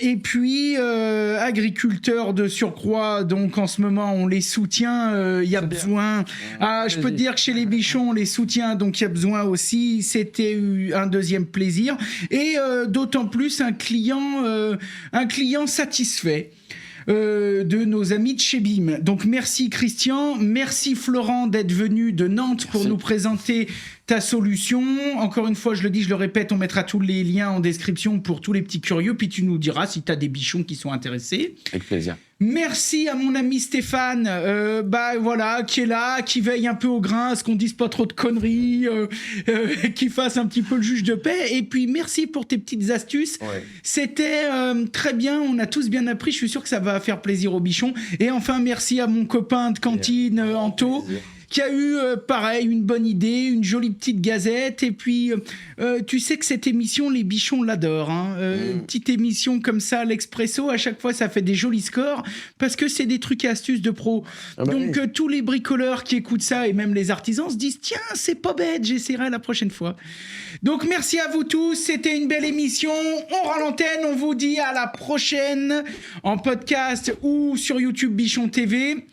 Et puis agriculteurs de surcroît, donc en ce moment on les soutient, il y a besoin. Je peux te dire que chez les bichons on les soutient, donc il y a besoin aussi. C'était un deuxième plaisir et d'autant plus un client satisfait. De nos amis de chez BIM. Donc merci Christian, merci Florent d'être venu de Nantes pour nous présenter ta solution. Encore une fois, je le dis, je le répète, on mettra tous les liens en description pour tous les petits curieux, puis tu nous diras si tu as des bichons qui sont intéressés. Avec plaisir. Merci à mon ami Stéphane, voilà, qui est là, qui veille un peu au grain, à ce qu'on dise pas trop de conneries, qui fasse un petit peu le juge de paix. Et puis merci pour tes petites astuces. Ouais. C'était très bien, on a tous bien appris. Je suis sûr que ça va faire plaisir aux bichons. Et enfin, merci à mon copain de cantine, Anto, qui a eu, pareil, une bonne idée, une jolie petite gazette. Et puis, tu sais que cette émission, les bichons l'adorent. Hein. Une petite émission comme ça, l'Expresso, à chaque fois, ça fait des jolis scores parce que c'est des trucs et astuces de pro. Donc, tous les bricoleurs qui écoutent ça et même les artisans se disent « Tiens, c'est pas bête, j'essaierai la prochaine fois. » Donc, merci à vous tous. C'était une belle émission. On rend l'antenne. On vous dit à la prochaine en podcast ou sur YouTube Bichon TV.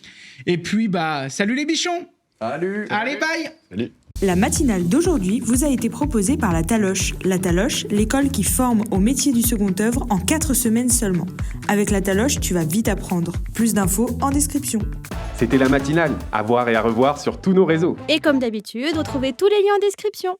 Et puis, salut les bichons. Salut. Allez, bye. Salut. La matinale d'aujourd'hui vous a été proposée par la Taloche. La Taloche, l'école qui forme au métier du second œuvre en 4 semaines seulement. Avec la Taloche, tu vas vite apprendre. Plus d'infos en description. C'était la matinale, à voir et à revoir sur tous nos réseaux. Et comme d'habitude, retrouvez tous les liens en description.